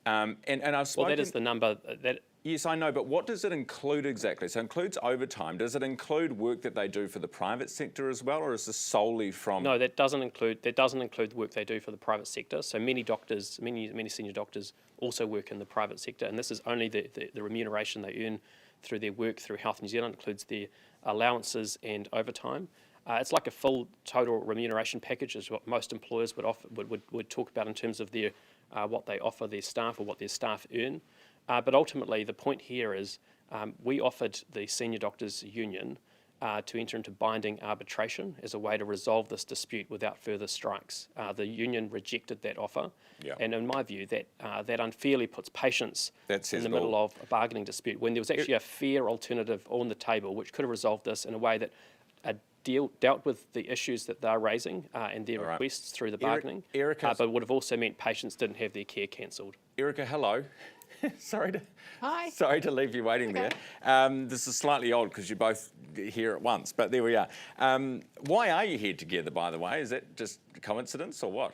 And I've spoken... Well, that is the number that... Yes, I know, but what does it include exactly? So it includes overtime. Does it include work that they do for the private sector as well, or is this solely from... No, that doesn't include the work they do for the private sector. So many doctors, many senior doctors also work in the private sector, and this is only the remuneration they earn through their work through Health New Zealand, includes their allowances and overtime. It's like a full total remuneration package, is what most employers would talk about in terms of their what they offer their staff or what their staff earn. But ultimately, the point here is we offered the Senior Doctors Union to enter into binding arbitration as a way to resolve this dispute without further strikes. The union rejected that offer, and in my view, that unfairly puts patients in the middle of a bargaining dispute when there was actually a fair alternative on the table which could have resolved this in a way that dealt with the issues that they're raising and their requests through the bargaining, but would have also meant patients didn't have their care cancelled. Erica, hello. Sorry to leave you waiting there. This is slightly odd because you're both here at once, but there we are. Why are you here together, by the way? Is that just a coincidence or what?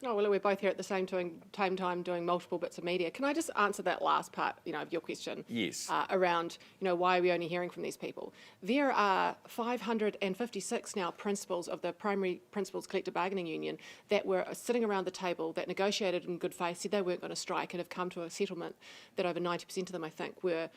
Oh, well, we're both here at the same time doing multiple bits of media. Can I just answer that last part, of your question? Yes. Around, why are we only hearing from these people? There are 556 now principals of the primary principals collective bargaining union that were sitting around the table that negotiated in good faith, said they weren't going to strike, and have come to a settlement that over 90% of them, I think, were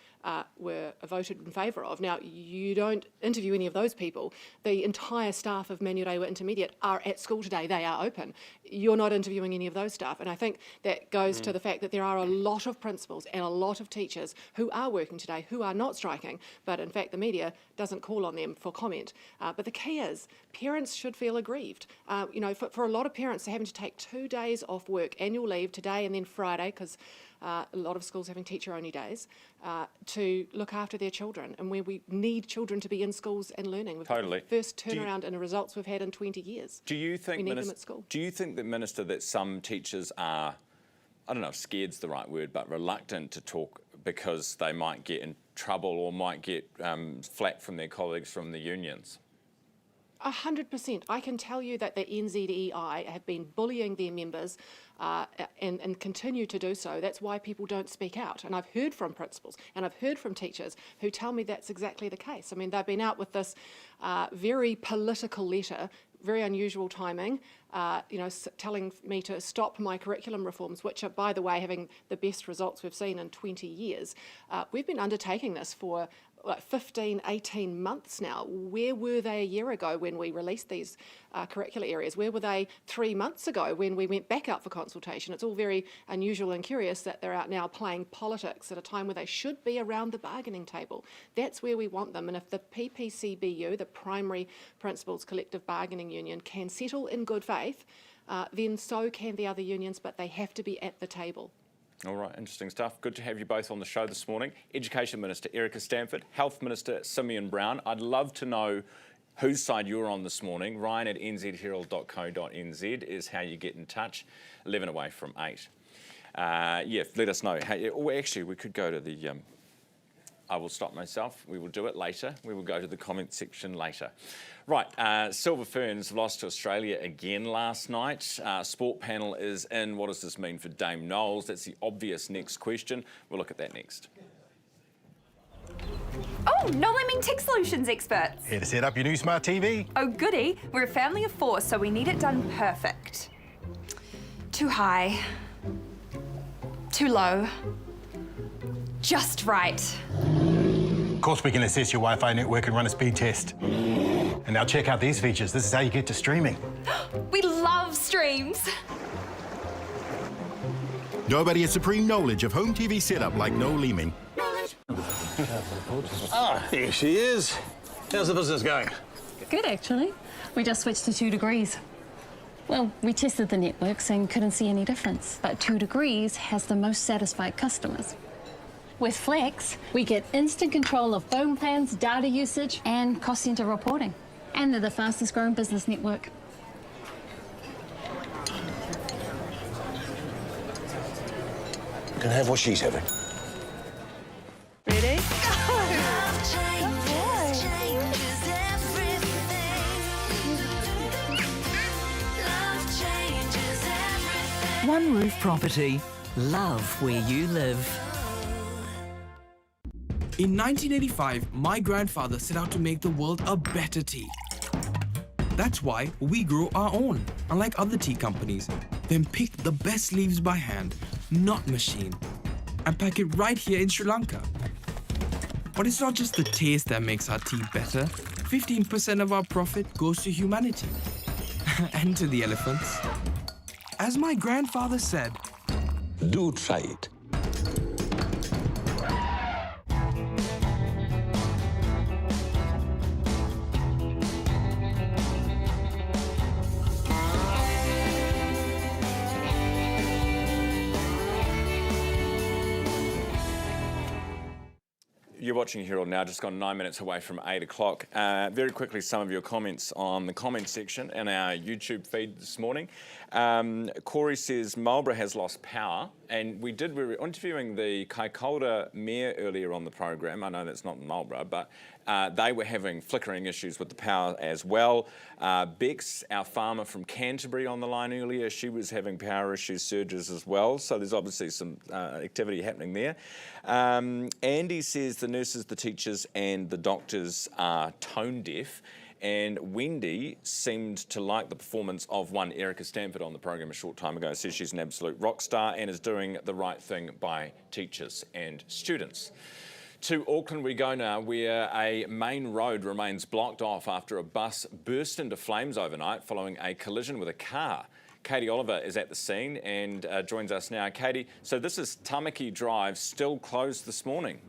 voted in favour of. Now, you don't interview any of those people. The entire staff of Manurewa Intermediate are at school today. They are open. You're not interviewing any of those staff. And I think that goes to the fact that there are a lot of principals and a lot of teachers who are working today, who are not striking, but in fact the media doesn't call on them for comment. But the key is parents should feel aggrieved. You know, for a lot of parents, they're having to take 2 days off work, annual leave today and then Friday, because a lot of schools having teacher-only days, to look after their children, and where we need children to be in schools and learning. We've got the first turnaround in the results we've had in 20 years. Do you think, we need them at school. Do you think, Minister, that some teachers are, I don't know if scared's the right word, but reluctant to talk because they might get in trouble or might get flack from their colleagues from the unions? 100%. I can tell you that the NZEI have been bullying their members and continue to do so. That's why people don't speak out. And I've heard from principals and I've heard from teachers who tell me that's exactly the case. I mean, they've been out with this very political letter, very unusual timing, you know, telling me to stop my curriculum reforms, which are, by the way, having the best results we've seen in 20 years. We've been undertaking this for like 15, 18 months now. Where were they a year ago when we released these curricular areas? Where were they 3 months ago when we went back out for consultation? It's all very unusual and curious that they're out now playing politics at a time where they should be around the bargaining table. That's where we want them. And if the PPCBU, the Primary Principals Collective Bargaining Union, can settle in good faith, then so can the other unions, but they have to be at the table. All right, interesting stuff. Good to have you both on the show this morning. Education Minister Erica Stanford, Health Minister Simeon Brown. I'd love to know whose side you're on this morning. Ryan at nzherald.co.nz is how you get in touch. 11 away from 8. Yeah, let us know. Well, actually, we could go to the... I will stop myself. We will do it later. We will go to the comment section later. Right, Silver Ferns lost to Australia again last night. Sport panel is in. What does this mean for Dame Knowles? That's the obvious next question. We'll look at that next. Oh, no lemming tech solutions experts. Here to set up your new smart TV. Oh, goody. We're a family of 4, so we need it done perfect. Too high. Too low. Just right. Of course, we can assess your Wi-Fi network and run a speed test. And now check out these features. This is how you get to streaming. We love streams. Nobody has supreme knowledge of home TV setup like Noel Leeming. Ah, here she is. How's the business going? Good, actually. We just switched to 2 degrees. Well, we tested the networks and couldn't see any difference. But 2 degrees has the most satisfied customers. With Flex, we get instant control of phone plans, data usage, and cost centre reporting. And they're the fastest growing business network. You can have what she's having. Ready? One Roof Property. Love where you live. In 1985, my grandfather set out to make the world a better tea. That's why we grow our own, unlike other tea companies. Then pick the best leaves by hand, not machine, and pack it right here in Sri Lanka. But it's not just the taste that makes our tea better. 15% of our profit goes to humanity and to the elephants. As my grandfather said, Do try it. You're watching Herald Now, just gone 9 minutes away from 8 o'clock. Very quickly, some of your comments on the comment section in our YouTube feed this morning. Corey says Marlborough has lost power, and we were interviewing the Kaikoura mayor earlier on the program. I know that's not Marlborough, but they were having flickering issues with the power as well. Bex, our farmer from Canterbury, on the line earlier, she was having power issues, surges as well. So there's obviously some activity happening there. Andy says the nurses, the teachers and the doctors are tone deaf. And Wendy seemed to like the performance of one Erica Stanford on the program a short time ago. Says she's an absolute rock star and is doing the right thing by teachers and students. To Auckland we go now, where a main road remains blocked off after a bus burst into flames overnight following a collision with a car. Katie Oliver is at the scene and joins us now. Katie, so this is Tamaki Drive, still closed this morning.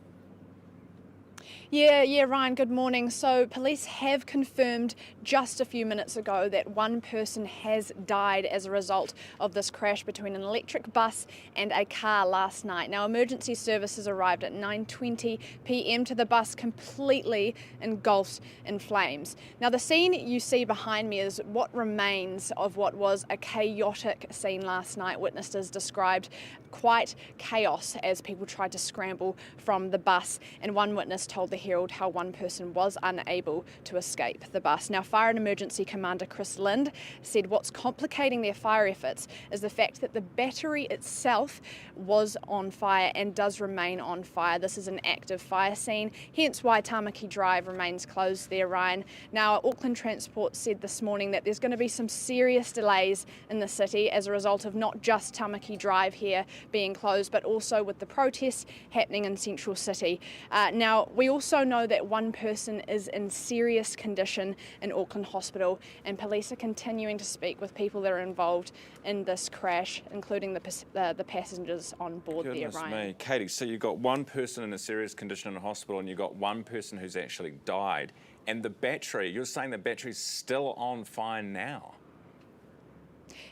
Yeah, Ryan, good morning. So police have confirmed just a few minutes ago that one person has died as a result of this crash between an electric bus and a car last night. Now, emergency services arrived at 9:20 p.m. to the bus completely engulfed in flames. Now, the scene you see behind me is what remains of what was a chaotic scene last night. Witnesses described quite chaos as people tried to scramble from the bus, and one witness told the Herald how one person was unable to escape the bus. Now, Fire and Emergency Commander Chris Lind said what's complicating their fire efforts is the fact that the battery itself was on fire and does remain on fire. This is an active fire scene, hence why Tamaki Drive remains closed there, Ryan. Now, Auckland Transport said this morning that there's going to be some serious delays in the city as a result of not just Tamaki Drive here being closed, but also with the protests happening in Central City. Now, we also know that one person is in serious condition in Auckland Hospital, and police are continuing to speak with people that are involved in this crash, including the passengers on board there, Ryan. Goodness me. Katie, so you've got one person in a serious condition in a hospital and you've got one person who's actually died, and the battery, you're saying the battery's still on fire now?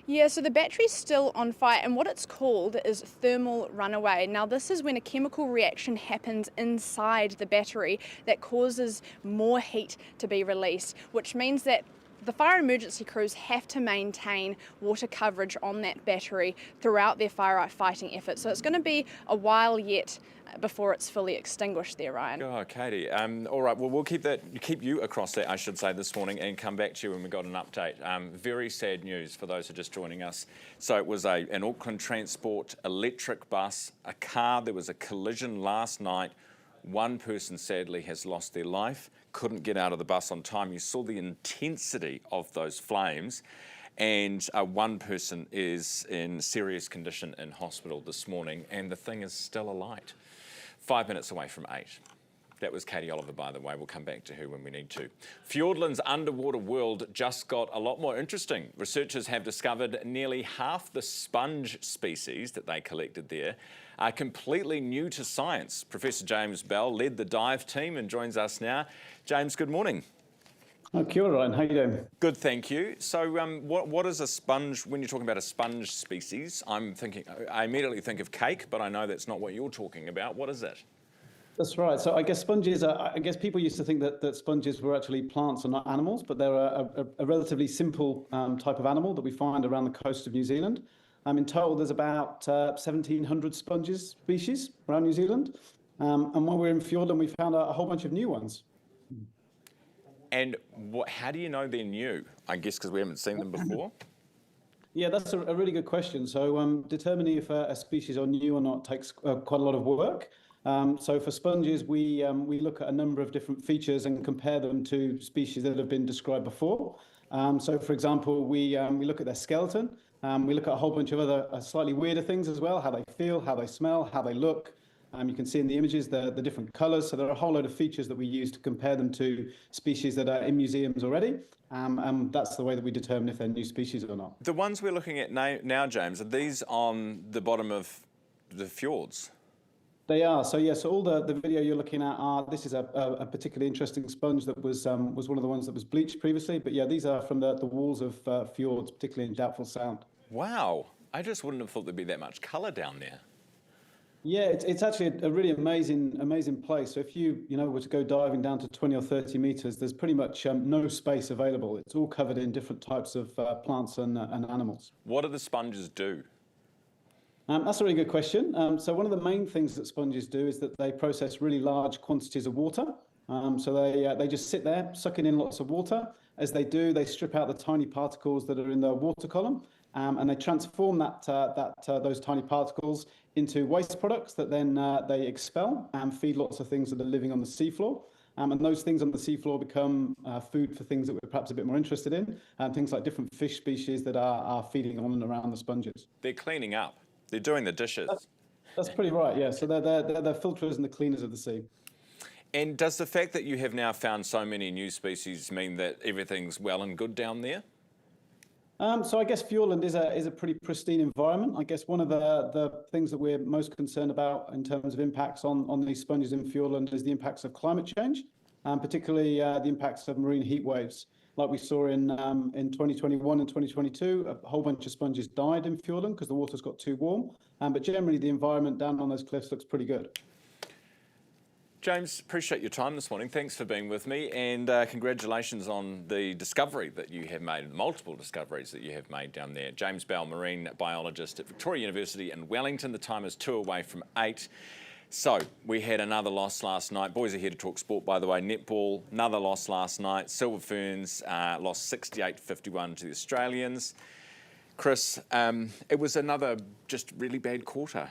Yeah, so the battery's still on fire, and what it's called is thermal runaway. Now, this is when a chemical reaction happens inside the battery that causes more heat to be released, which means that the fire and emergency crews have to maintain water coverage on that battery throughout their firefighting efforts. So it's going to be a while yet before it's fully extinguished there, Ryan. Oh, Katie. All right, well, we'll keep you across that, I should say, this morning and come back to you when we've got an update. Very sad news for those who are just joining us. So it was an Auckland Transport electric bus, a car. There was a collision last night. One person sadly has lost their life, couldn't get out of the bus on time. You saw the intensity of those flames. And one person is in serious condition in hospital this morning, and the thing is still alight. 5 minutes away from 8. That was Katie Oliver, by the way. We'll come back to her when we need to. Fiordland's underwater world just got a lot more interesting. Researchers have discovered nearly half the sponge species that they collected there are completely new to science. Professor James Bell led the dive team and joins us now. James, good morning. Oh, kia ora, Ryan. How you doing? Good, thank you. So what is a sponge, when you're talking about a sponge species? I immediately think of cake, but I know that's not what you're talking about. What is it? That's right. So I guess sponges are, I guess people used to think that sponges were actually plants and not animals, but they're a relatively simple type of animal that we find around the coast of New Zealand. In total, there's about 1,700 sponges species around New Zealand. And while we're in Fiordland, we found a whole bunch of new ones. And how do you know they're new? I guess because we haven't seen them before? Yeah, that's a really good question. So determining if a species are new or not takes quite a lot of work. So for sponges, we look at a number of different features and compare them to species that have been described before. So for example, we look at their skeleton. We look at a whole bunch of other slightly weirder things as well, how they feel, how they smell, how they look. You can see in the images the different colours. So there are a whole load of features that we use to compare them to species that are in museums already. And that's the way that we determine if they're new species or not. The ones we're looking at now, James, are these on the bottom of the fjords? They are. So yeah, so all the video you're looking at this is a particularly interesting sponge that was one of the ones that was bleached previously. But yeah, these are from the walls of fjords, particularly in Doubtful Sound. Wow. I just wouldn't have thought there'd be that much colour down there. Yeah, it's actually a really amazing place. So if you were to go diving down to 20 or 30 meters, there's pretty much no space available. It's all covered in different types of plants and animals. What do the sponges do? That's a really good question. So one of the main things that sponges do is that they process really large quantities of water. So they just sit there sucking in lots of water. As they do, they strip out the tiny particles that are in the water column, and they transform those tiny particles into waste products that then they expel and feed lots of things that are living on the seafloor. And those things on the seafloor become food for things that we're perhaps a bit more interested in, things like different fish species that are feeding on and around the sponges. They're cleaning up. They're doing the dishes. That's pretty right, yeah. So they're filterers and the cleaners of the sea. And does the fact that you have now found so many new species mean that everything's well and good down there? So I guess Fjordland is a pretty pristine environment. I guess one of the things that we're most concerned about in terms of impacts on these sponges in Fjordland is the impacts of climate change, particularly the impacts of marine heat waves. Like we saw in 2021 and 2022, a whole bunch of sponges died in Fjordland because the water's got too warm. But generally, the environment down on those cliffs looks pretty good. James, appreciate your time this morning. Thanks for being with me, and congratulations on the discovery that you have made, multiple discoveries that you have made down there. James Bell, marine biologist at Victoria University in Wellington. The time is 2 away from 8. So we had another loss last night. Boys are here to talk sport, by the way. Netball, another loss last night. Silver Ferns lost 68-51 to the Australians. Chris, it was another just really bad quarter,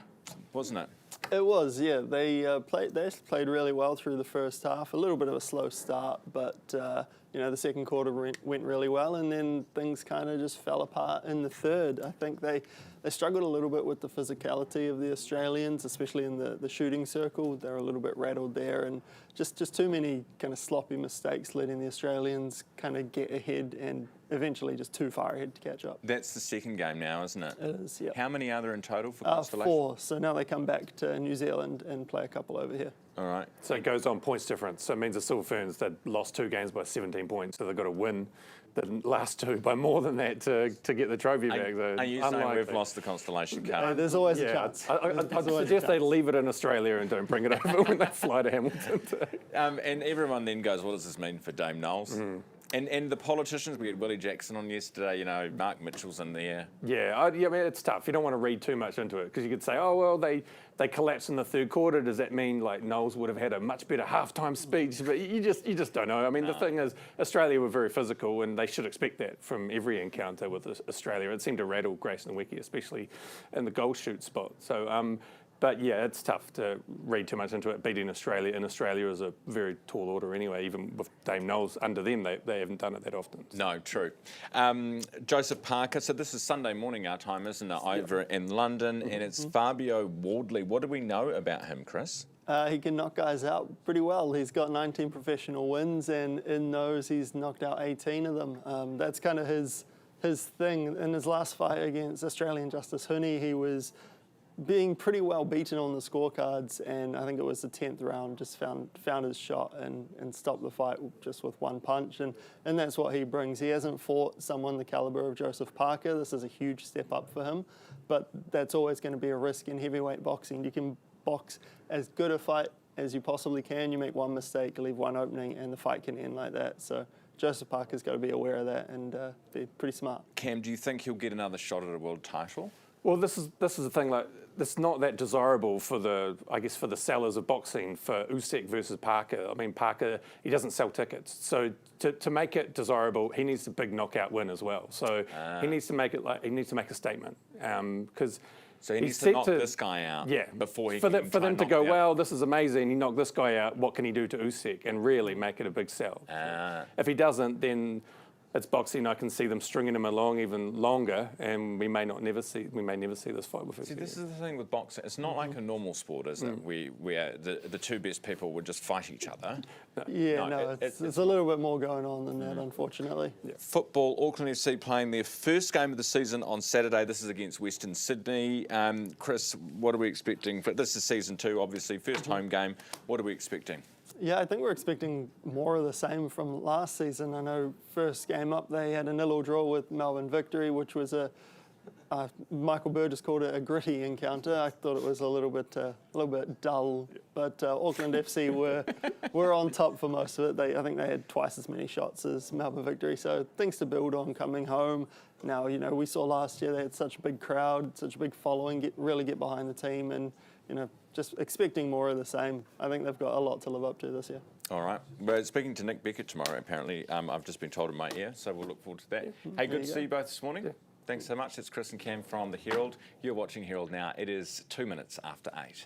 wasn't it? It was, yeah. They played really well through the first half. A little bit of a slow start, but the second quarter went really well, and then things kind of just fell apart in the third. I think they struggled a little bit with the physicality of the Australians, especially in the shooting circle. They're a little bit rattled there, and just too many kind of sloppy mistakes letting the Australians kind of get ahead and eventually just too far ahead to catch up. That's the second game now, isn't it? It is, yeah. How many are there in total for Constellation? 4. So now they come back to New Zealand and play a couple over here. All right. So it goes on points difference. So it means the Silver Ferns, they'd lost 2 games by 17 points, so they've got to win the last 2 by more than that to get the trophy back. Are you saying we've lost the Constellation Cup? There's always a chance. I'd suggest they leave it in Australia and don't bring it over when they fly to Hamilton. And everyone then goes, what does this mean for Dame Knowles? And the politicians, we had Willie Jackson on yesterday, Mark Mitchell's in there. Yeah, I mean, it's tough. You don't want to read too much into it because you could say, oh, well, they collapsed in the third quarter. Does that mean like Knowles would have had a much better halftime speech? But you just don't know. I mean, the thing is, Australia were very physical and they should expect that from every encounter with Australia. It seemed to rattle Grayson Wiki, especially in the goal shoot spot. So, but yeah, it's tough to read too much into it. Beating Australia in Australia is a very tall order anyway. Even with Dame Knowles under them, they haven't done it that often. No, true. Joseph Parker, so this is Sunday morning our time, isn't it, over in London, and it's Fabio Wardley. What do we know about him, Chris? He can knock guys out pretty well. He's got 19 professional wins, and in those he's knocked out 18 of them. That's kind of his thing. In his last fight against Australian Justice Huni, he was being pretty well beaten on the scorecards, and I think it was the 10th round, just found his shot and stopped the fight just with one punch, and that's what he brings. He hasn't fought someone the caliber of Joseph Parker. This is a huge step up for him, but that's always going to be a risk in heavyweight boxing. You can box as good a fight as you possibly can. You make one mistake, leave one opening, and the fight can end like that. So Joseph Parker's got to be aware of that and be pretty smart. Cam, do you think he'll get another shot at a world title? Well, this is the thing. Like, it's not that desirable for the sellers of boxing for Usyk versus Parker. I mean, Parker, he doesn't sell tickets, so to make it desirable, he needs a big knockout win as well. So he needs to make a statement because. So he needs to knock this guy out before he for them to go, well, this is amazing. He knocked this guy out. What can he do to Usyk and really make it a big sell? If he doesn't, then it's boxing. I can see them stringing him along even longer, and we may never see this fight with Usyk. See, this is the thing with boxing. It's not like a normal sport, is it? Where the 2 best people would just fight each other. It's a little bit more going on than that, unfortunately. Football, Auckland FC playing their first game of the season on Saturday. This is against Western Sydney. Chris, what are we expecting? This is season 2, obviously, first home game. What are we expecting? Yeah, I think we're expecting more of the same from last season. I know first game up they had a 0-0 draw with Melbourne Victory, which was Michael Burgess called it a gritty encounter. I thought it was a little bit dull, but Auckland FC were on top for most of it. I think they had twice as many shots as Melbourne Victory, so things to build on coming home. Now, we saw last year they had such a big crowd, such a big following, really get behind the team, and just expecting more of the same. I think they've got a lot to live up to this year. All right. We're speaking to Nick Beckett tomorrow, apparently. I've just been told in my ear, so we'll look forward to that. Hey, good to see you both this morning. Thanks so much. It's Chris and Cam from the Herald. You're watching Herald Now. It is 2 minutes after 8.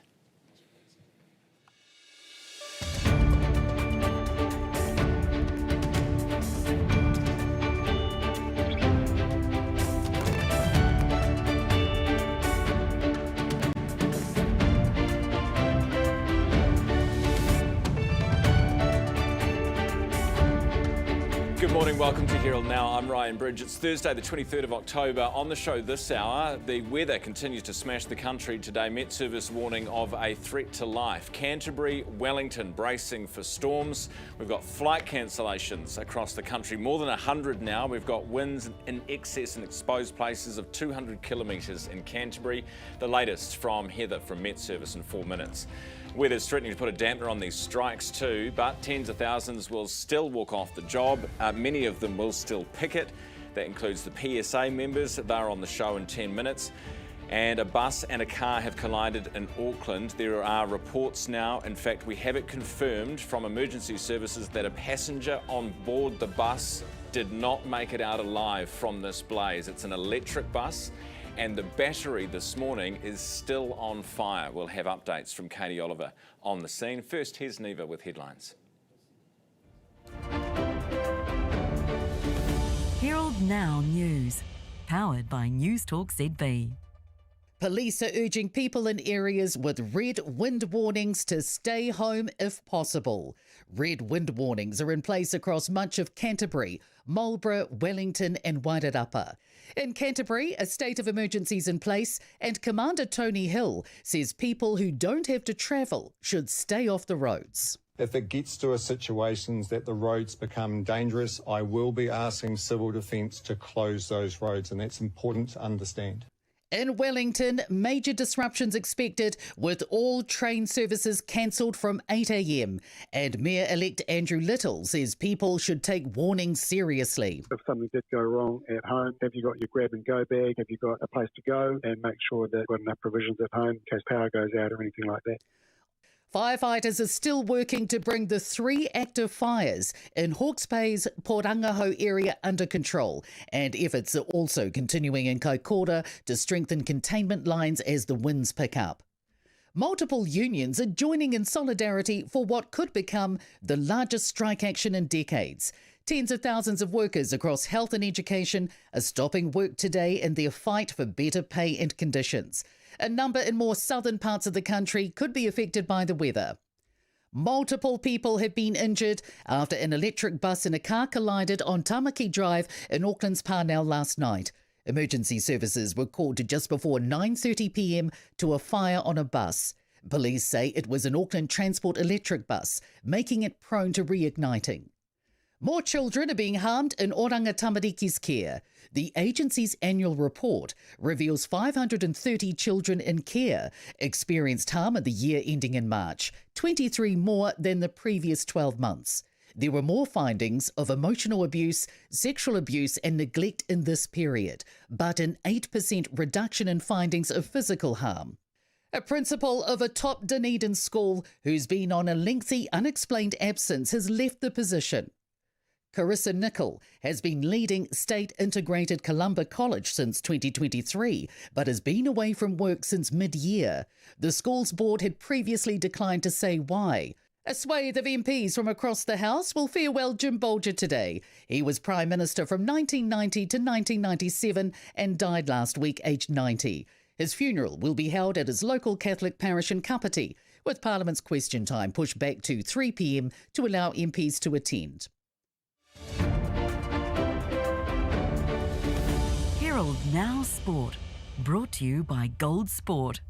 Good Good morning, welcome to Herald Now. I'm Ryan Bridge. It's Thursday, the 23rd of October. On the show this hour, the weather continues to smash the country today. Met Service warning of a threat to life. Canterbury, Wellington bracing for storms. We've got flight cancellations across the country, more than 100 now. We've got winds in excess in exposed places of 200 kilometres in Canterbury. The latest from Heather from Met Service in 4 minutes. Weather's threatening to put a dampener on these strikes too, but tens of thousands will still walk off the job. Many of them will still picket. That includes the PSA members. They're on the show in 10 minutes. And a bus and a car have collided in Auckland. There are reports now, in fact we have it confirmed from emergency services, that a passenger on board the bus did not make it out alive from this blaze. It's an electric bus, and the battery this morning is still on fire. We'll have updates from Katie Oliver on the scene. First, here's Neva with headlines. Herald Now News, powered by Newstalk ZB. Police are urging people in areas with red wind warnings to stay home if possible. Red wind warnings are in place across much of Canterbury, Marlborough, Wellington and Wairarapa. In Canterbury, a state of emergency is in place, and Commander Tony Hill says people who don't have to travel should stay off the roads. If it gets to a situation that the roads become dangerous, I will be asking Civil Defence to close those roads, and that's important to understand. In Wellington, major disruptions expected with all train services cancelled from 8 a.m. And Mayor-elect Andrew Little says people should take warnings seriously. If something did go wrong at home, have you got your grab-and-go bag? Have you got a place to go? And make sure that you've got enough provisions at home in case power goes out or anything like that. Firefighters are still working to bring the 3 active fires in Hawke's Bay's Porangaho area under control, and efforts are also continuing in Kaikoura to strengthen containment lines as the winds pick up. Multiple unions are joining in solidarity for what could become the largest strike action in decades. Tens of thousands of workers across health and education are stopping work today in their fight for better pay and conditions. A number in more southern parts of the country could be affected by the weather. Multiple people have been injured after an electric bus and a car collided on Tamaki Drive in Auckland's Parnell last night. Emergency services were called to just before 9:30 p.m. to a fire on a bus. Police say it was an Auckland Transport electric bus, making it prone to reigniting. More children are being harmed in Oranga Tamariki's care. The agency's annual report reveals 530 children in care experienced harm in the year ending in March, 23 more than the previous 12 months. There were more findings of emotional abuse, sexual abuse and neglect in this period, but an 8% reduction in findings of physical harm. A principal of a top Dunedin school who's been on a lengthy unexplained absence has left the position. Carissa Nicol has been leading State Integrated Columba College since 2023, but has been away from work since mid-year. The school's board had previously declined to say why. A swathe of MPs from across the House will farewell Jim Bolger today. He was Prime Minister from 1990 to 1997 and died last week aged 90. His funeral will be held at his local Catholic parish in Kapiti, with Parliament's question time pushed back to 3 p.m. to allow MPs to attend. Herald Now Sport, brought to you by Gold Sport.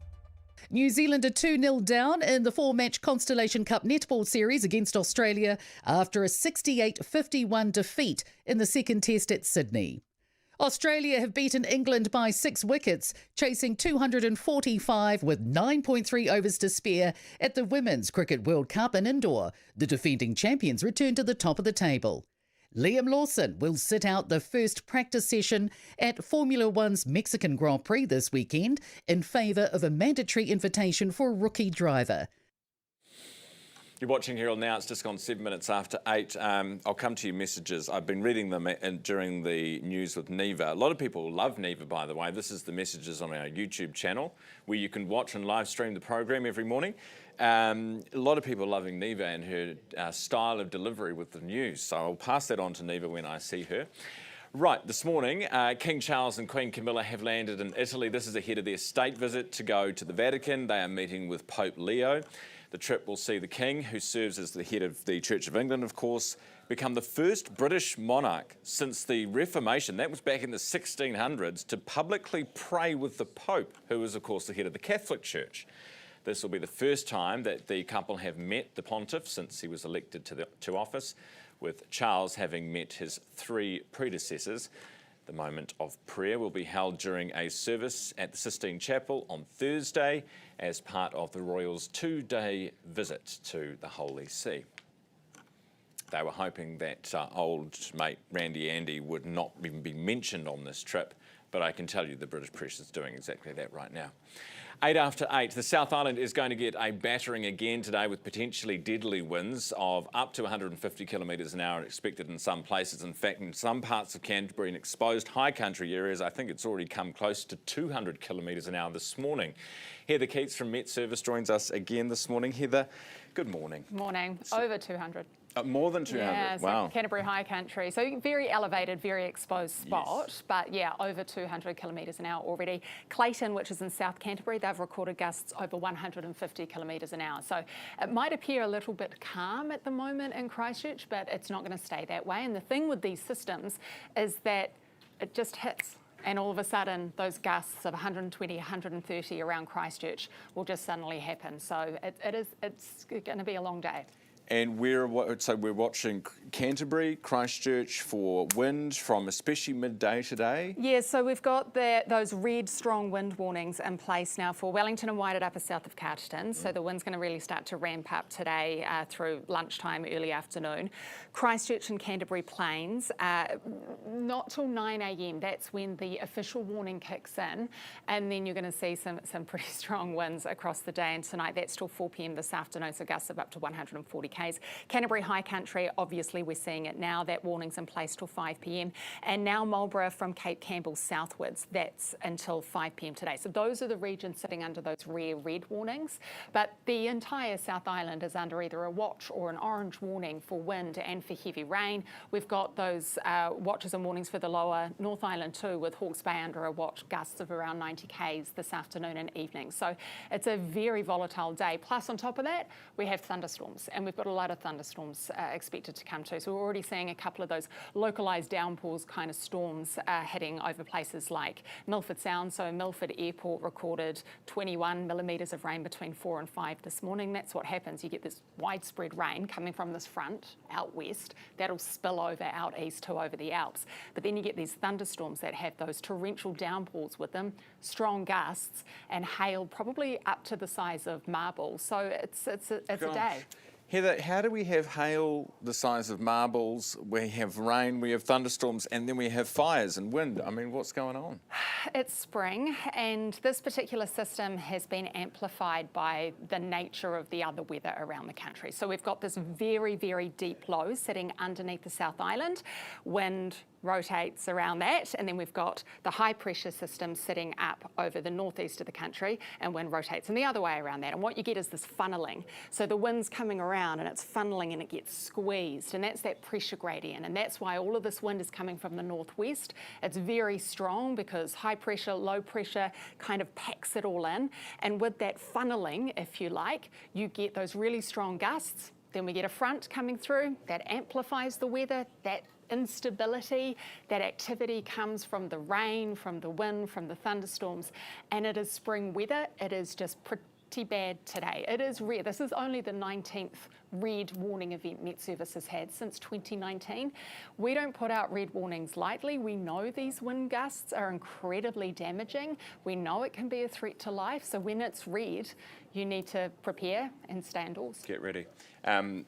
New Zealand are 2-0 down in the 4-match Constellation Cup netball series against Australia after a 68-51 defeat in the second test at Sydney. Australia have beaten England by 6 wickets, chasing 245 with 9.3 overs to spare at the Women's Cricket World Cup in indoor. The defending champions return to the top of the table. Liam Lawson will sit out the first practice session at Formula One's Mexican Grand Prix this weekend in favour of a mandatory invitation for a rookie driver. You're watching Herald Now. It's just gone 7 minutes after 8. I'll come to your messages. I've been reading them during the news with Neva. A lot of people love Neva, by the way. This is the messages on our YouTube channel, where you can watch and live stream the program every morning. A lot of people loving Neva and her style of delivery with the news. So I'll pass that on to Neva when I see her. Right, this morning, King Charles and Queen Camilla have landed in Italy. This is ahead of their state visit to go to the Vatican. They are meeting with Pope Leo. The trip will see the King, who serves as the head of the Church of England, of course, become the first British monarch since the Reformation, that was back in the 1600s, to publicly pray with the Pope, who is, of course, the head of the Catholic Church. This will be the first time that the couple have met the pontiff since he was elected to office, with Charles having met his 3 predecessors. The moment of prayer will be held during a service at the Sistine Chapel on Thursday as part of the royals' 2-day visit to the Holy See. They were hoping that old mate Randy Andy would not even be mentioned on this trip, but I can tell you the British press is doing exactly that right now. 8 after 8, the South Island is going to get a battering again today with potentially deadly winds of up to 150 kilometres an hour expected in some places. In fact, in some parts of Canterbury and exposed high country areas, I think it's already come close to 200 kilometres an hour this morning. Heather Keats from Met Service joins us again this morning. Heather, good morning. Morning. Over 200. More than 200, yeah, so wow. Canterbury high country, so very elevated, very exposed spot, yes. But yeah, over 200 kilometres an hour already. Clayton, which is in South Canterbury, they've recorded gusts over 150 kilometres an hour. So it might appear a little bit calm at the moment in Christchurch, but it's not going to stay that way. And the thing with these systems is that it just hits. And all of a sudden, those gusts of 120, 130 around Christchurch will just suddenly happen. So it's going to be a long day. And we're watching Canterbury, Christchurch for wind from especially midday today. Yeah, so we've got those red strong wind warnings in place now for Wellington and Wairarapa south of Carterton. So the wind's going to really start to ramp up today through lunchtime, early afternoon. Christchurch and Canterbury Plains, not till 9 a.m. That's when the official warning kicks in. And then you're going to see some pretty strong winds across the day and tonight. That's till 4 p.m. this afternoon, so gusts of up to 140 km. Canterbury High Country, obviously we're seeing it now. That warning's in place till 5 p.m. And now Marlborough from Cape Campbell southwards, that's until 5 p.m. today. So those are the regions sitting under those rare red warnings. But the entire South Island is under either a watch or an orange warning for wind and for heavy rain. We've got those watches and warnings for the lower North Island too, with Hawke's Bay under a watch, gusts of around 90 k's this afternoon and evening. So it's a very volatile day. Plus on top of that, we have thunderstorms, and we've got a lot of thunderstorms expected to come too. So we're already seeing a couple of those localised downpours kind of storms heading over places like Milford Sound. So Milford Airport recorded 21 millimetres of rain between 4 and 5 this morning. That's what happens. You get this widespread rain coming from this front out west. That'll spill over out east to over the Alps. But then you get these thunderstorms that have those torrential downpours with them, strong gusts and hail probably up to the size of marbles. So it's a day. Heather, how do we have hail the size of marbles, we have rain, we have thunderstorms, and then we have fires and wind? I mean, what's going on? It's spring, and this particular system has been amplified by the nature of the other weather around the country. So we've got this very, very deep low sitting underneath the South Island. Wind rotates around that, and then we've got the high pressure system sitting up over the northeast of the country, and wind rotates in the other way around that. And what you get is this funneling. So the wind's coming around and it's funneling and it gets squeezed, and that's that pressure gradient, and that's why all of this wind is coming from the northwest. It's very strong because high pressure, low pressure kind of packs it all in, and with that funneling, if you like, you get those really strong gusts. Then we get a front coming through that amplifies the weather. That instability, that activity comes from the rain, from the wind, from the thunderstorms, and it is spring weather. It is just pretty bad today. It is rare. This is only the 19th red warning event Met Service has had since 2019. We don't put out red warnings lightly. We know these wind gusts are incredibly damaging. We know it can be a threat to life. So when it's red, you need to prepare and stay indoors. Get ready.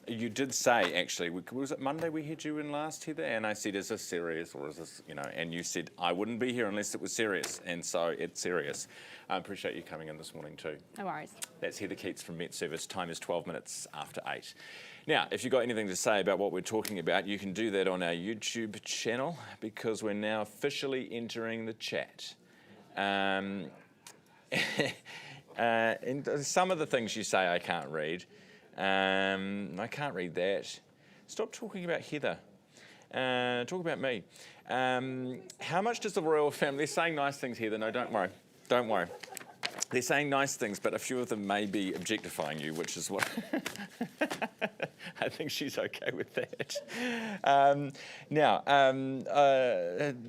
You did say, actually, was it Monday we had you in last, Heather? And I said, is this serious or is this, and you said, I wouldn't be here unless it was serious. And so it's serious. I appreciate you coming in this morning too. No worries. That's Heather Keats from Met Service. Time is 12 minutes after 8. Now, if you've got anything to say about what we're talking about, you can do that on our YouTube channel, because we're now officially entering the chat. And some of the things you say I can't read. I can't read that. Stop talking about Heather. Talk about me. How much does the royal family... They're saying nice things here, no, don't worry. Don't worry. They're saying nice things, but a few of them may be objectifying you, which is what... I think she's okay with that.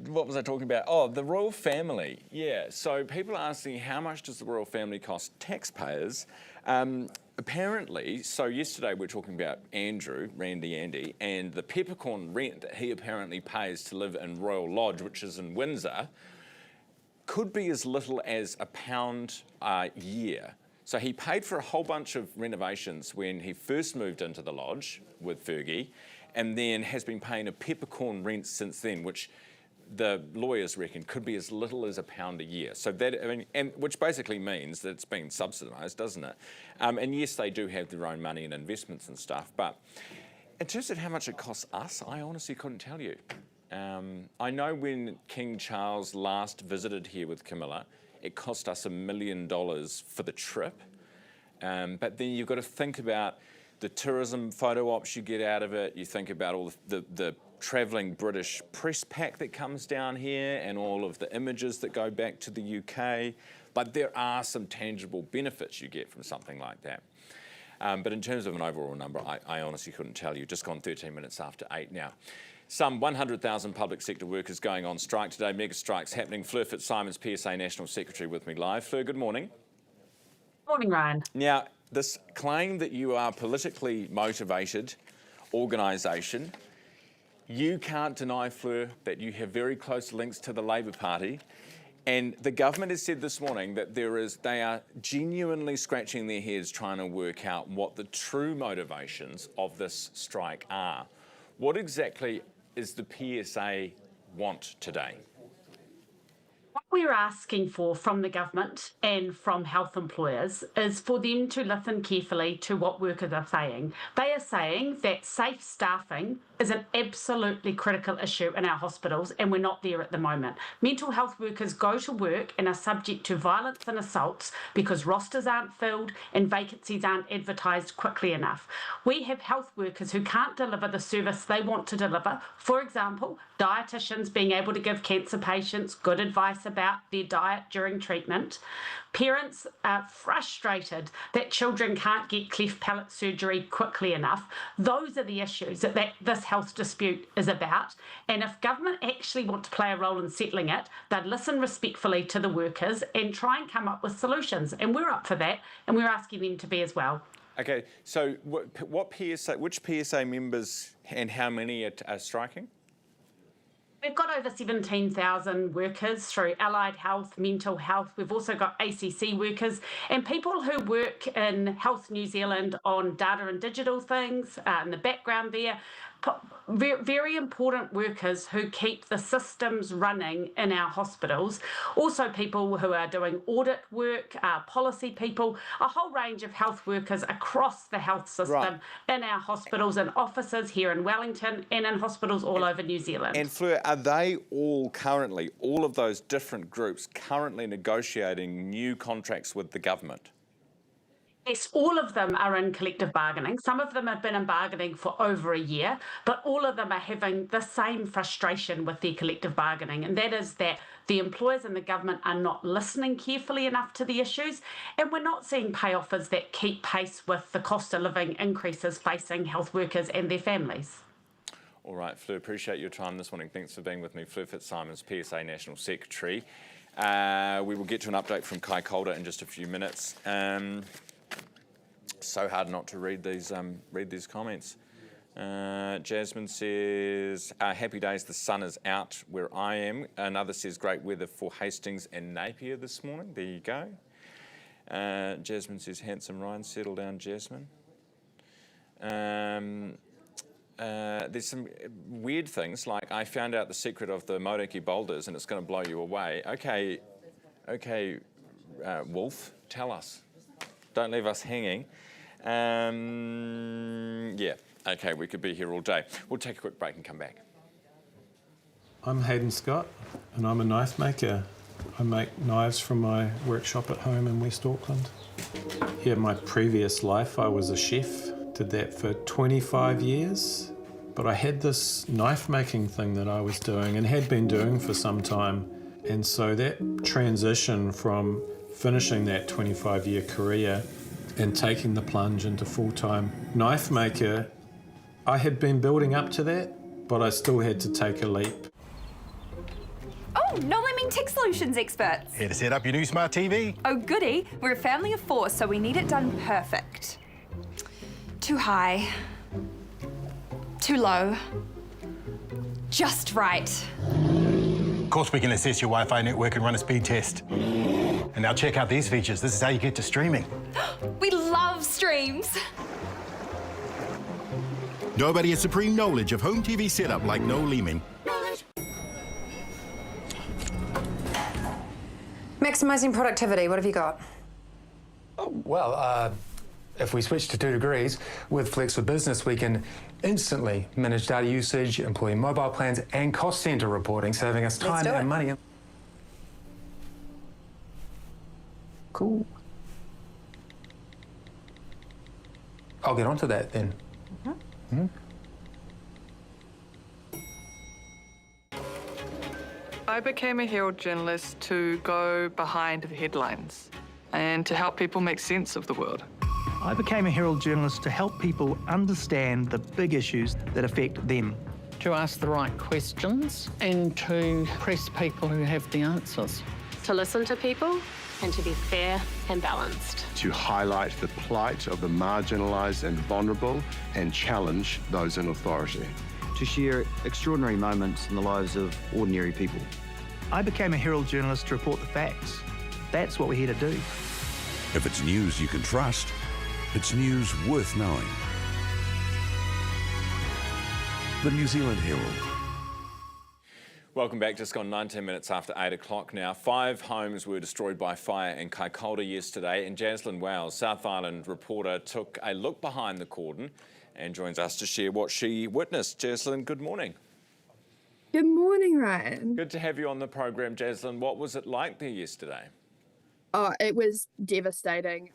What was I talking about? Oh, the royal family. Yeah, so people are asking how much does the royal family cost taxpayers? Apparently, so yesterday we were talking about Randy Andy, and the peppercorn rent that he apparently pays to live in Royal Lodge, which is in Windsor, could be as little as £1 a year. So he paid for a whole bunch of renovations when he first moved into the lodge with Fergie, and then has been paying a peppercorn rent since then, which the lawyers reckon could be as little as £1 a year. So that, I mean, and which basically means that it's been subsidised, doesn't it? And yes, they do have their own money and investments and stuff, but in terms of how much it costs us, I honestly couldn't tell you. I know when King Charles last visited here with Camilla, it cost us $1 million for the trip. But then you've got to think about the tourism photo ops you get out of it. You think about all the travelling British press pack that comes down here and all of the images that go back to the UK. But there are some tangible benefits you get from something like that. But in terms of an overall number, I honestly couldn't tell you. Just gone 13 minutes after 8 now. Some 100,000 public sector workers going on strike today. Mega strikes happening. Fleur Fitzsimons, PSA National Secretary, with me live. Fleur, good morning. Morning, Ryan. Now, this claim that you are a politically motivated organisation, you can't deny, Fleur, that you have very close links to the Labor Party. And the government has said this morning that they are genuinely scratching their heads trying to work out what the true motivations of this strike are. What exactly is the PSA want today? What we're asking for from the government and from health employers is for them to listen carefully to what workers are saying. They are saying that safe staffing is an absolutely critical issue in our hospitals, and we're not there at the moment. Mental health workers go to work and are subject to violence and assaults because rosters aren't filled and vacancies aren't advertised quickly enough. We have health workers who can't deliver the service they want to deliver. For example, dietitians being able to give cancer patients good advice about their diet during treatment. Parents are frustrated that children can't get cleft palate surgery quickly enough. Those are the issues that this health dispute is about. And if government actually want to play a role in settling it, they'd listen respectfully to the workers and try and come up with solutions. And we're up for that, and we're asking them to be as well. Okay, so which PSA members and how many are striking? We've got over 17,000 workers through allied health, mental health. We've also got ACC workers and people who work in Health New Zealand on data and digital things in the background there. Very important workers who keep the systems running in our hospitals. Also people who are doing audit work, policy people, a whole range of health workers across the health system in our hospitals and offices here in Wellington and in hospitals all over New Zealand. And Fleur, are they all currently, all of those different groups currently negotiating new contracts with the government? Yes, all of them are in collective bargaining. Some of them have been in bargaining for over a year, but all of them are having the same frustration with their collective bargaining, and that is that the employers and the government are not listening carefully enough to the issues, and we're not seeing pay offers that keep pace with the cost of living increases facing health workers and their families. All right, Fleur, appreciate your time this morning. Thanks for being with me. Fleur Fitzsimons, PSA National Secretary. We will get to an update from Kaikoura in just a few minutes. So hard not to read these comments. Jasmine says, happy days, the sun is out where I am. Another says, great weather for Hastings and Napier this morning. There you go. Jasmine says, handsome Ryan, settle down, Jasmine. There's some weird things, like I found out the secret of the Mauriki boulders and it's going to blow you away. Okay, Wolf, tell us. Don't leave us hanging. Yeah, okay, we could be here all day. We'll take a quick break and come back. I'm Hayden Scott, and I'm a knife maker. I make knives from my workshop at home in West Auckland. Yeah, my previous life, I was a chef. Did that for 25 years. But I had this knife making thing that I was doing and had been doing for some time. And so that transition from finishing that 25-year career and taking the plunge into full-time knife maker, I had been building up to that, but I still had to take a leap. Oh, no lemming tech solutions experts. Here to set up your new smart TV. Oh, goody. We're a family of 4, so we need it done perfect. Too high. Too low. Just right. Of course, we can assess your Wi-Fi network and run a speed test. And now check out these features. This is how you get to streaming. We love streams. Nobody has supreme knowledge of home TV setup like Noel Leeming. Maximising productivity, what have you got? Well, if we switch to 2 degrees, with Flex for Business, we can instantly manage data usage, employee mobile plans, and cost centre reporting, saving us time and money. Cool. I'll get onto that then. I became a Herald journalist to go behind the headlines and to help people make sense of the world. I became a Herald journalist to help people understand the big issues that affect them. To ask the right questions and to press people who have the answers. To listen to people and to be fair and balanced. To highlight the plight of the marginalised and vulnerable and challenge those in authority. To share extraordinary moments in the lives of ordinary people. I became a Herald journalist to report the facts. That's what we're here to do. If it's news you can trust, it's news worth knowing. The New Zealand Herald. Welcome back. Just gone 19 minutes after 8 o'clock now. 5 homes were destroyed by fire in Kaikoura yesterday, and Jaslyn Wells, South Island reporter, took a look behind the cordon and joins us to share what she witnessed. Jaslyn, good morning. Good morning, Ryan. Good to have you on the program, Jaslyn. What was it like there yesterday? Oh, it was devastating.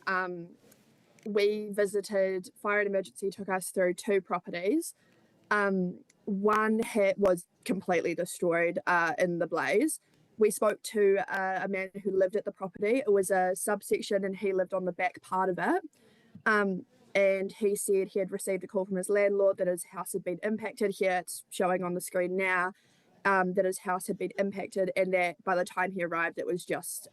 We visited, Fire and Emergency took us through 2 properties. One was completely destroyed in the blaze. We spoke to a man who lived at the property. It was a subsection and he lived on the back part of it. And he said he had received a call from his landlord that his house had been impacted. Here it's showing on the screen now that his house had been impacted, and that by the time he arrived, it was just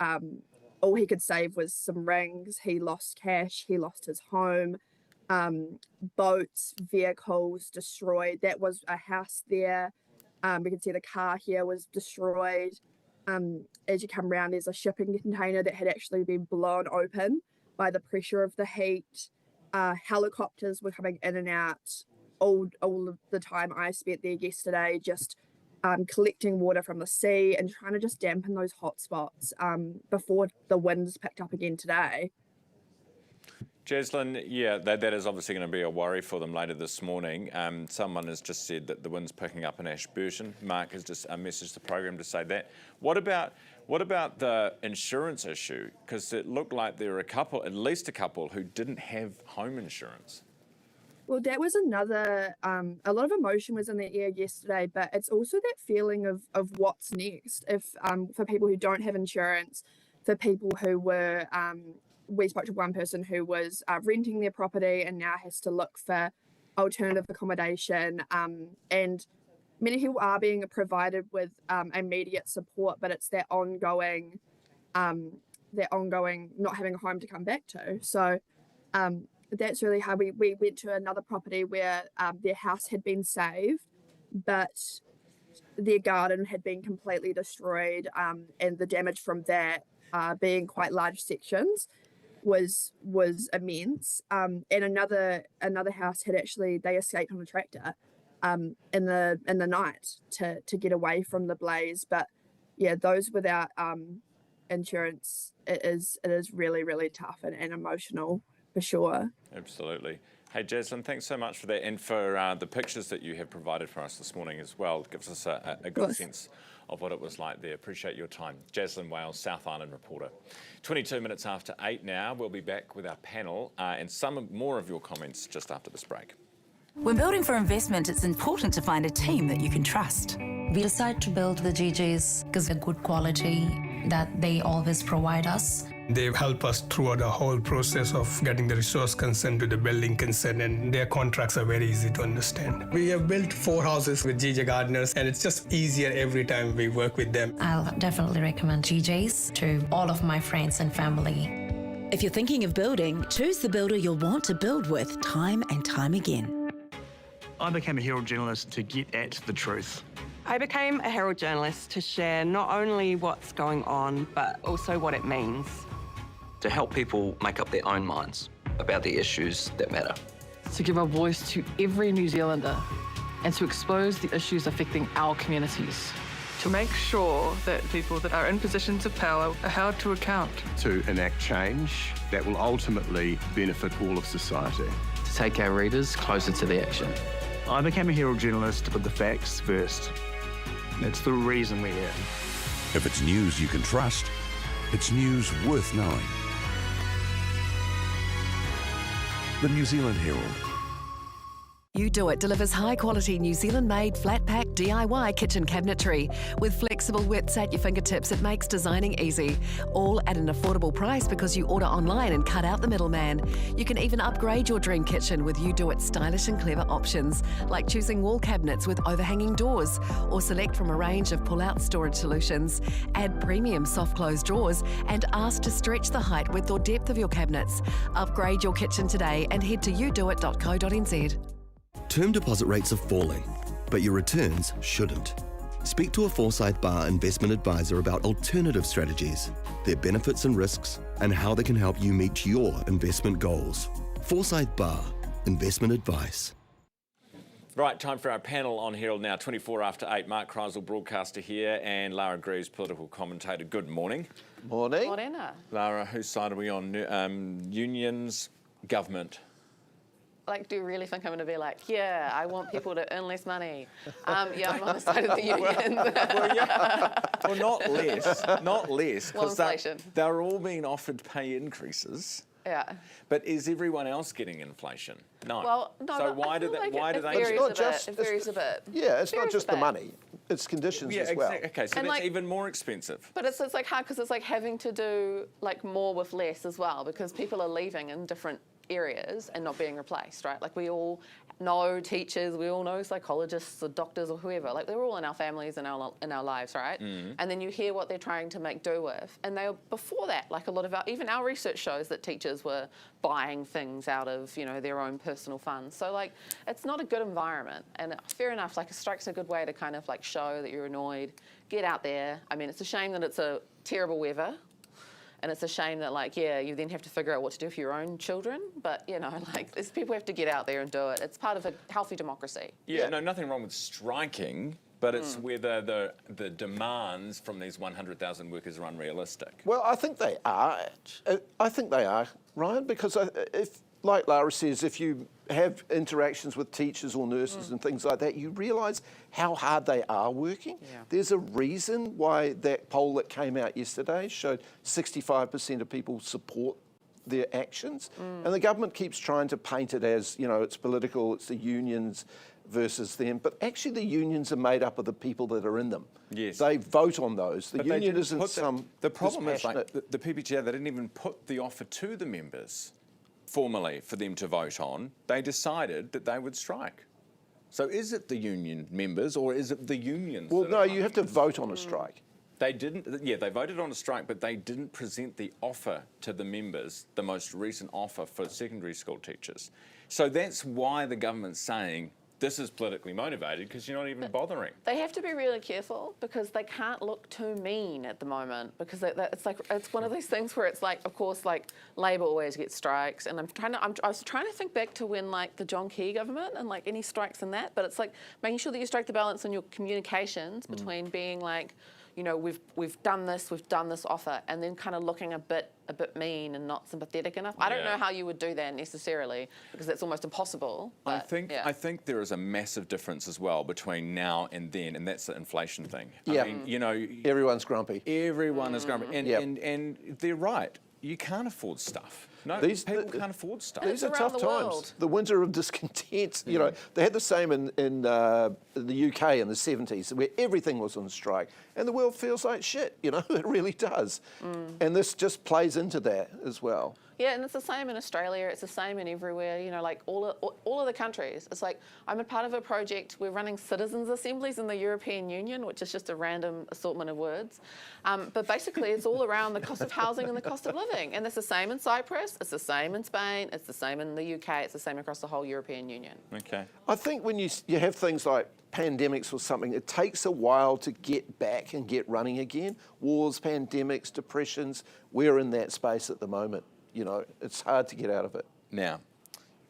all he could save was some rings. He lost cash, he lost his home, boats, vehicles destroyed. That was a house there. We can see the car here was destroyed. As you come around, there's a shipping container that had actually been blown open by the pressure of the heat. Helicopters were coming in and out all of the time I spent there yesterday, just collecting water from the sea and trying to just dampen those hot spots before the winds picked up again today. Jaslyn, yeah, that is obviously going to be a worry for them later this morning. Someone has just said that the wind's picking up in Ashburton. Mark has just messaged the program to say that. What about the insurance issue? Because it looked like there were at least a couple who didn't have home insurance. Well, that was another, a lot of emotion was in the air yesterday, but it's also that feeling of what's next. If for people who don't have insurance, for people who were, we spoke to one person who was renting their property and now has to look for alternative accommodation, and many people are being provided with immediate support, but it's that ongoing not having a home to come back to. So that's really how we went to another property where their house had been saved, but their garden had been completely destroyed, and the damage from that being quite large sections was immense. And another house had actually, they escaped on a tractor in the night to get away from the blaze. But yeah, those without insurance, it is really, really tough and emotional for sure. Absolutely. Hey, Jaslyn, thanks so much for that and for the pictures that you have provided for us this morning as well. It gives us a good sense of what it was like there. Appreciate your time. Jaslyn Wales, South Island reporter. 22 minutes after 8 now. We'll be back with our panel and some more of your comments just after this break. When building for investment, it's important to find a team that you can trust. We decided to build the GGs because of the good quality that they always provide us. They help us throughout the whole process of getting the resource consent to the building consent, and their contracts are very easy to understand. We have built 4 houses with GJ Gardeners, and it's just easier every time we work with them. I'll definitely recommend GJs to all of my friends and family. If you're thinking of building, choose the builder you'll want to build with time and time again. I became a Herald journalist to get at the truth. I became a Herald journalist to share not only what's going on, but also what it means. To help people make up their own minds about the issues that matter. To give a voice to every New Zealander and to expose the issues affecting our communities. To make sure that people that are in positions of power are held to account. To enact change that will ultimately benefit all of society. To take our readers closer to the action. I became a Herald journalist with the facts first. That's the reason we're here. If it's news you can trust, it's news worth knowing. The New Zealand Herald. You Do It delivers high-quality New Zealand-made flat-pack DIY kitchen cabinetry. With flexible widths at your fingertips, it makes designing easy. All at an affordable price because you order online and cut out the middleman. You can even upgrade your dream kitchen with You Do It stylish and clever options, like choosing wall cabinets with overhanging doors, or select from a range of pull-out storage solutions. Add premium soft-close drawers and ask to stretch the height, width or depth of your cabinets. Upgrade your kitchen today and head to newsroom.co.nz. Term deposit rates are falling, but your returns shouldn't. Speak to a Forsyth Barr investment advisor about alternative strategies, their benefits and risks, and how they can help you meet your investment goals. Forsyth Barr, investment advice. Right, time for our panel on Herald Now, 24 after 8. Mark Kreisel, broadcaster here, and Lara Greaves, political commentator. Good morning. Morning. Morena. Lara, whose side are we on? Unions, government? Like, do you really think I'm going to be like, yeah, I want people to earn less money? Yeah, I'm on the side of the unions. Well, not less, Well, because inflation. they're all being offered pay increases. Yeah. But is everyone else getting inflation? No. Well, no. So but why I do feel they? like Why do it they? varies It's not a just- bit. It varies a bit. Yeah, it's not Varies just a the bit. money, it's conditions as well. Okay, so And that's like- even more expensive. But it's like hard because it's like having to do like more with less as well, because people are leaving in different areas and not being replaced, right? Like we all know teachers, we all know psychologists or doctors or whoever. Like they're all in our families and in our lives, right? And then you hear what they're trying to make do with. And they before that, like a lot of even our research shows that teachers were buying things out of their own personal funds. So like it's not a good environment. And fair enough, like a strike's a good way to kind of like show that you're annoyed. Get out there. I mean, it's a shame that it's a terrible weather. And it's a shame that, like, yeah, you then have to figure out what to do for your own children. But, like, people have to get out there and do it. It's part of a healthy democracy. Yeah, no, nothing wrong with striking, but it's whether the demands from these 100,000 workers are unrealistic. Well, I think they are. I think they are, Ryan, because if, like Lara says, if you have interactions with teachers or nurses and things like that, you realise how hard they are working. Yeah. There's a reason why that poll that came out yesterday showed 65% of people support their actions. And the government keeps trying to paint it as, it's political, it's the unions versus them. But actually the unions are made up of the people that are in them. Yes. They vote on those. The But they union didn't isn't put some the problem is, like, dispassionate- the PPTA, they didn't even put the offer to the members formally for them to vote on. They decided that they would strike. So is it the union members or is it the unions? Well, that no, are you have to vote on a strike. They didn't, yeah, they voted on a strike, but they didn't present the offer to the members, the most recent offer for secondary school teachers. So that's why the government's saying this is politically motivated, because you're not even bothering. They have to be really careful because they can't look too mean at the moment, because it's one of these things where it's like, of course, like Labor always gets strikes, and I was trying to think back to when like the John Key government and like any strikes in that, but it's like making sure that you strike the balance in your communications between being like, we've done this offer, and then kind of looking a bit mean and not sympathetic enough. I don't know how you would do that necessarily, because that's almost impossible. I But, think yeah. I think there is a massive difference as well between now and then, and that's the inflation thing. Yeah. I mean, everyone's grumpy. Everyone is grumpy, and they're right. You can't afford stuff. No, people can't afford stuff. These are tough times. The winter of discontent. You know, they had the same in the UK in the 70s, where everything was on strike, and the world feels like shit. You know, it really does. And this just plays into that as well. Yeah, and it's the same in Australia. It's the same in everywhere. You know, like all of the countries. It's like I'm a part of a project. We're running citizens' assemblies in the European Union, which is just a random assortment of words. But basically, it's all around the cost of housing and the cost of living. And it's the same in Cyprus. It's the same in Spain. It's the same in the UK. It's the same across the whole European Union. Okay. I think when you have things like pandemics or something, it takes a while to get back and get running again. Wars, pandemics, depressions. We're in that space at the moment. You know, it's hard to get out of it. Now,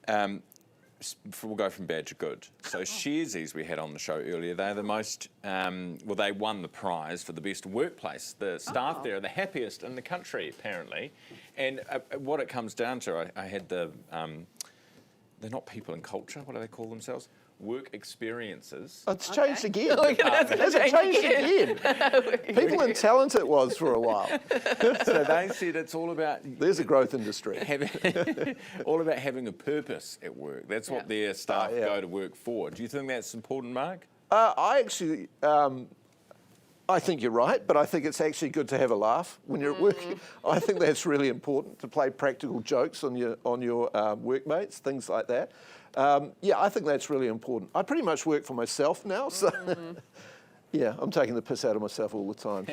we'll go from bad to good. So Sharesies we had on the show earlier, they're the most, well, they won the prize for the best workplace. The staff there are the happiest in the country, apparently. And what it comes down to, I had they're not people and culture, what do they call themselves? Work experiences. It's changed again. Has it changed again? People and talent it was for a while. So they said it's all about... There's a growth industry. All about having a purpose at work. That's what their staff go to work for. Do you think that's important, Mark? I actually... I think you're right, but I think it's actually good to have a laugh when you're at work. I think that's really important, to play practical jokes on your workmates, things like that. Yeah, I think that's really important. I pretty much work for myself now, so yeah, I'm taking the piss out of myself all the time.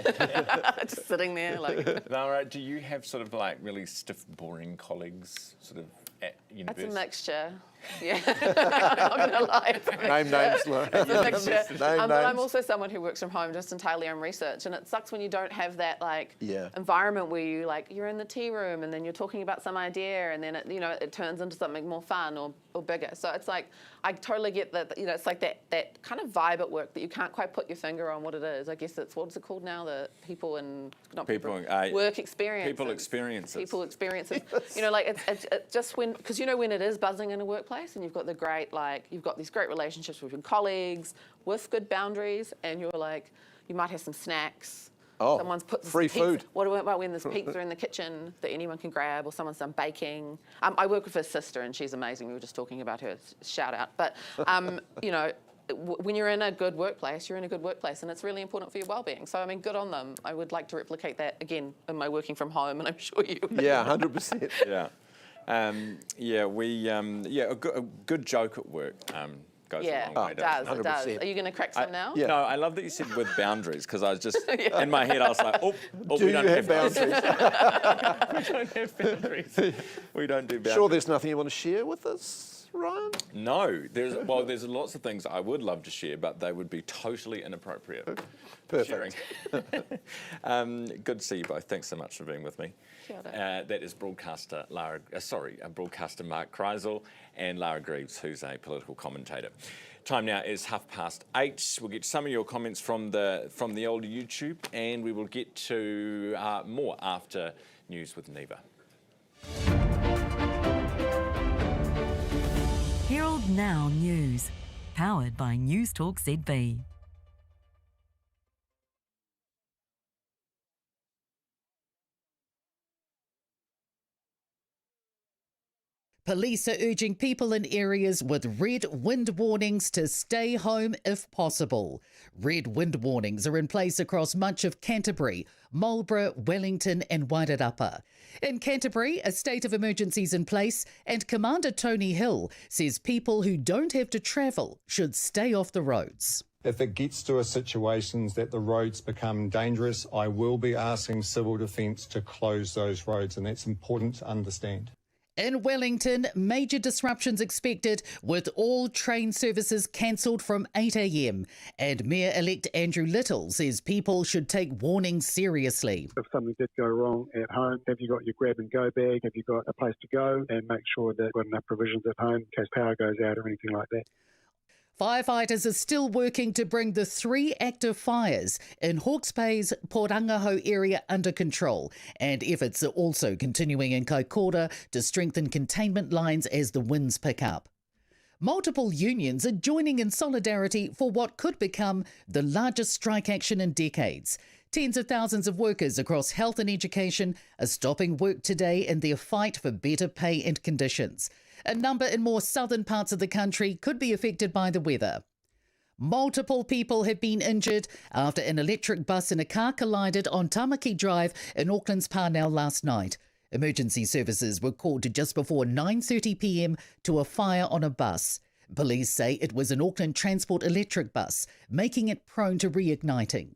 Just sitting there like... Laura, do you have sort of like really stiff, boring colleagues sort of at university? It's a mixture. Yeah, I'm not going to lie. Name names, Laura. It's a mixture. But I'm also someone who works from home just entirely on research, and it sucks when you don't have that like environment where you you're in the tea room and then you're talking about some idea, and then it turns into something more fun or bigger. So it's like I totally get that. You know, it's like that kind of vibe at work that you can't quite put your finger on what it is. I guess it's what's it called now? The people and work experience. People experiences. People experiences. Yes. You know, like it's just when when it is buzzing in a workplace and you've got you've got these great relationships with your colleagues with good boundaries, and you're like, you might have some snacks. Oh, someone's put free food. What about when there's pizza in the kitchen that anyone can grab, or someone's done baking? I work with her sister, and she's amazing. We were just talking about her. Shout out. But when you're in a good workplace, you're in a good workplace, and it's really important for your well-being. So I mean, good on them. I would like to replicate that again in my working from home, and I'm sure you. Yeah, 100%. Yeah. A good joke at work goes a long way. It does. Are you going to crack some now? Yeah. No, I love that you said with boundaries, because I was just, in my head, I was like, do we don't have boundaries? We don't have boundaries. We don't do boundaries. Sure there's nothing you want to share with us, Ryan? No. There's lots of things I would love to share, but they would be totally inappropriate. Perfect. Good to see you both. Thanks so much for being with me. That is broadcaster broadcaster Mark Kreisel and Lara Greaves, who's a political commentator. Time now is 8:30. We'll get some of your comments from the older YouTube, and we will get to more after news with Neva. Herald Now News, powered by News Talk ZB. Police are urging people in areas with red wind warnings to stay home if possible. Red wind warnings are in place across much of Canterbury, Marlborough, Wellington and Wairarapa. In Canterbury, a state of emergency is in place, and Commander Tony Hill says people who don't have to travel should stay off the roads. If it gets to a situation that the roads become dangerous, I will be asking Civil Defence to close those roads, and that's important to understand. In Wellington, major disruptions expected with all train services cancelled from 8 a.m. And Mayor-elect Andrew Little says people should take warnings seriously. If something did go wrong at home, have you got your grab-and-go bag? Have you got a place to go? And make sure that you've got enough provisions at home in case power goes out or anything like that. Firefighters are still working to bring the 3 active fires in Hawke's Bay's Porangaho area under control, and efforts are also continuing in Kaikoura to strengthen containment lines as the winds pick up. Multiple unions are joining in solidarity for what could become the largest strike action in decades. Tens of thousands of workers across health and education are stopping work today in their fight for better pay and conditions. A number in more southern parts of the country could be affected by the weather. Multiple people have been injured after an electric bus and a car collided on Tamaki Drive in Auckland's Parnell last night. Emergency services were called to just before 9:30 p.m. to a fire on a bus. Police say it was an Auckland Transport electric bus, making it prone to reigniting.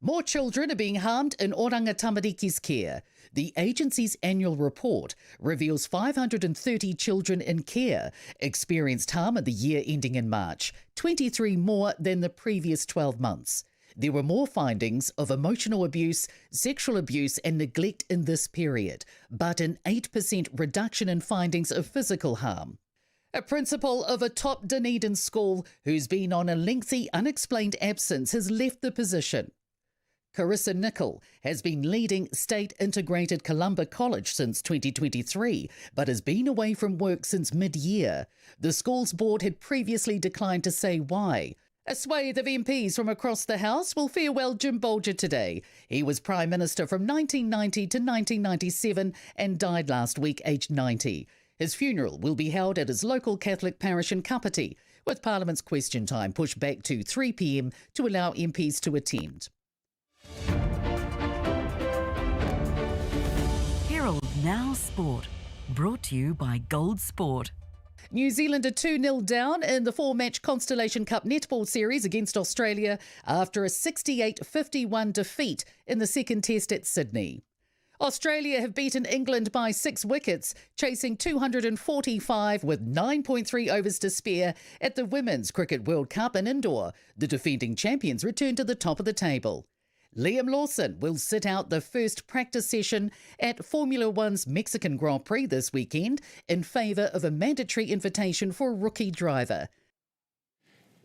More children are being harmed in Oranga Tamariki's care. The agency's annual report reveals 530 children in care experienced harm in the year ending in March, 23 more than the previous 12 months. There were more findings of emotional abuse, sexual abuse and neglect in this period, but an 8% reduction in findings of physical harm. A principal of a top Dunedin school who's been on a lengthy unexplained absence has left the position. Carissa Nicol has been leading State Integrated Columba College since 2023, but has been away from work since mid-year. The school's board had previously declined to say why. A swathe of MPs from across the House will farewell Jim Bolger today. He was Prime Minister from 1990 to 1997 and died last week aged 90. His funeral will be held at his local Catholic parish in Kapiti, with Parliament's question time pushed back to 3 p.m. to allow MPs to attend. Herald Now Sport, brought to you by Gold Sport. New Zealand are 2-0 down in the 4-match Constellation Cup netball series against Australia after a 68-51 defeat in the second test at Sydney. Australia have beaten England by 6 wickets, chasing 245 with 9.3 overs to spare at the Women's Cricket World Cup in indoor. The defending champions return to the top of the table. Liam Lawson will sit out the first practice session at Formula One's Mexican Grand Prix this weekend in favour of a mandatory invitation for a rookie driver.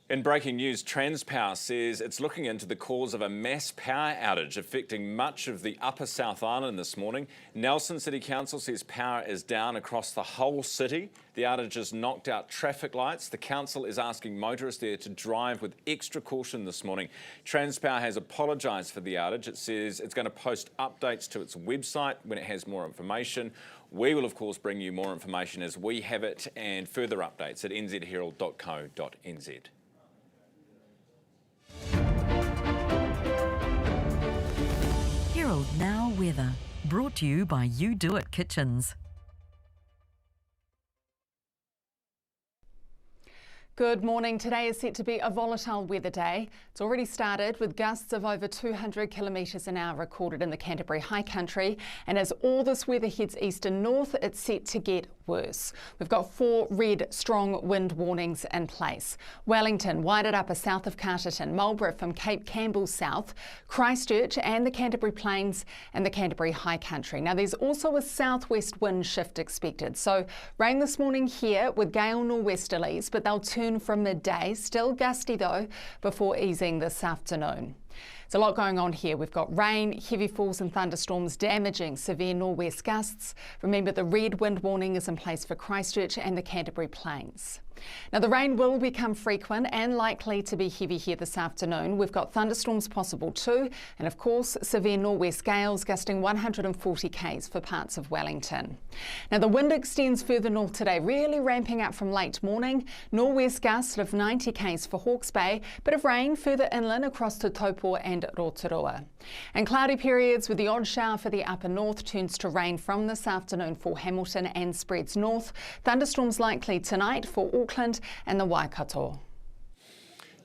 In breaking news, Transpower says it's looking into the cause of a mass power outage affecting much of the Upper South Island this morning. Nelson City Council says power is down across the whole city. The outage has knocked out traffic lights. The council is asking motorists there to drive with extra caution this morning. Transpower has apologised for the outage. It says it's going to post updates to its website when it has more information. We will, of course, bring you more information as we have it and further updates at nzherald.co.nz. Herald Now Weather, brought to you by You Do It Kitchens. Good morning. Today is set to be a volatile weather day. It's already started with gusts of over 200 kilometres an hour recorded in the Canterbury High Country. And as all this weather heads east and north, it's set to get worse. We've got 4 red strong wind warnings in place. Wellington, Wairarapa south of Carterton, Marlborough from Cape Campbell south, Christchurch and the Canterbury Plains and the Canterbury High Country. Now there's also a southwest wind shift expected. So rain this morning here with gale nor'westerlies, but they'll turn from midday, still gusty though, before easing this afternoon. There's a lot going on here. We've got rain, heavy falls and thunderstorms damaging severe nor'west gusts. Remember, the red wind warning is in place for Christchurch and the Canterbury Plains. Now the rain will become frequent and likely to be heavy here this afternoon. We've got thunderstorms possible too, and of course severe nor'west gales gusting 140 k's for parts of Wellington. Now the wind extends further north today, really ramping up from late morning. Nor'west gusts of 90 k's for Hawke's Bay, bit of rain further inland across to Taupo and Rotorua. And cloudy periods with the odd shower for the upper north turns to rain from this afternoon for Hamilton and spreads north. Thunderstorms likely tonight for Auckland and the Waikato.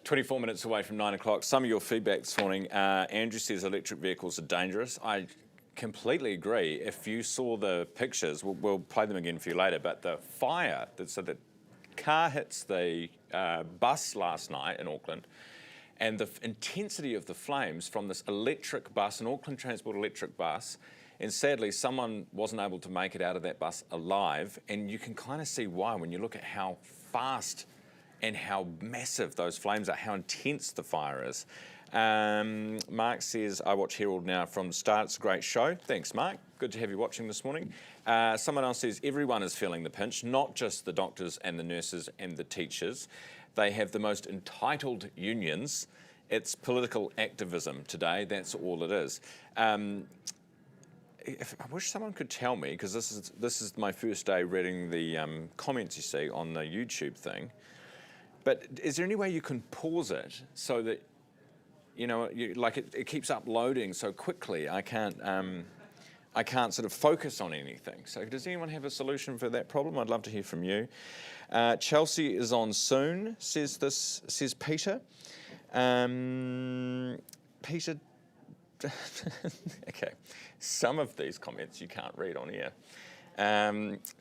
24 minutes away from 9 o'clock. Some of your feedback this morning. Andrew says electric vehicles are dangerous. I completely agree. If you saw the pictures, we'll play them again for you later, but the fire, so the car hits the bus last night in Auckland, and the intensity of the flames from this electric bus, an Auckland Transport electric bus, and sadly someone wasn't able to make it out of that bus alive, and you can kind of see why when you look at how fast and how massive those flames are, how intense the fire is. Mark says, I watch Herald Now from the start. It's a great show. Thanks, Mark. Good to have you watching this morning. Someone else says, everyone is feeling the pinch, not just the doctors and the nurses and the teachers. They have the most entitled unions It's political activism today. That's all it is. I wish someone could tell me, because this is my first day reading the comments you see on the YouTube thing. But is there any way you can pause it so that, you know, it keeps uploading so quickly? I can't sort of focus on anything. So does anyone have a solution for that problem? I'd love to hear from you. Chelsea is on soon, says Peter. Peter, okay, some of these comments you can't read on here.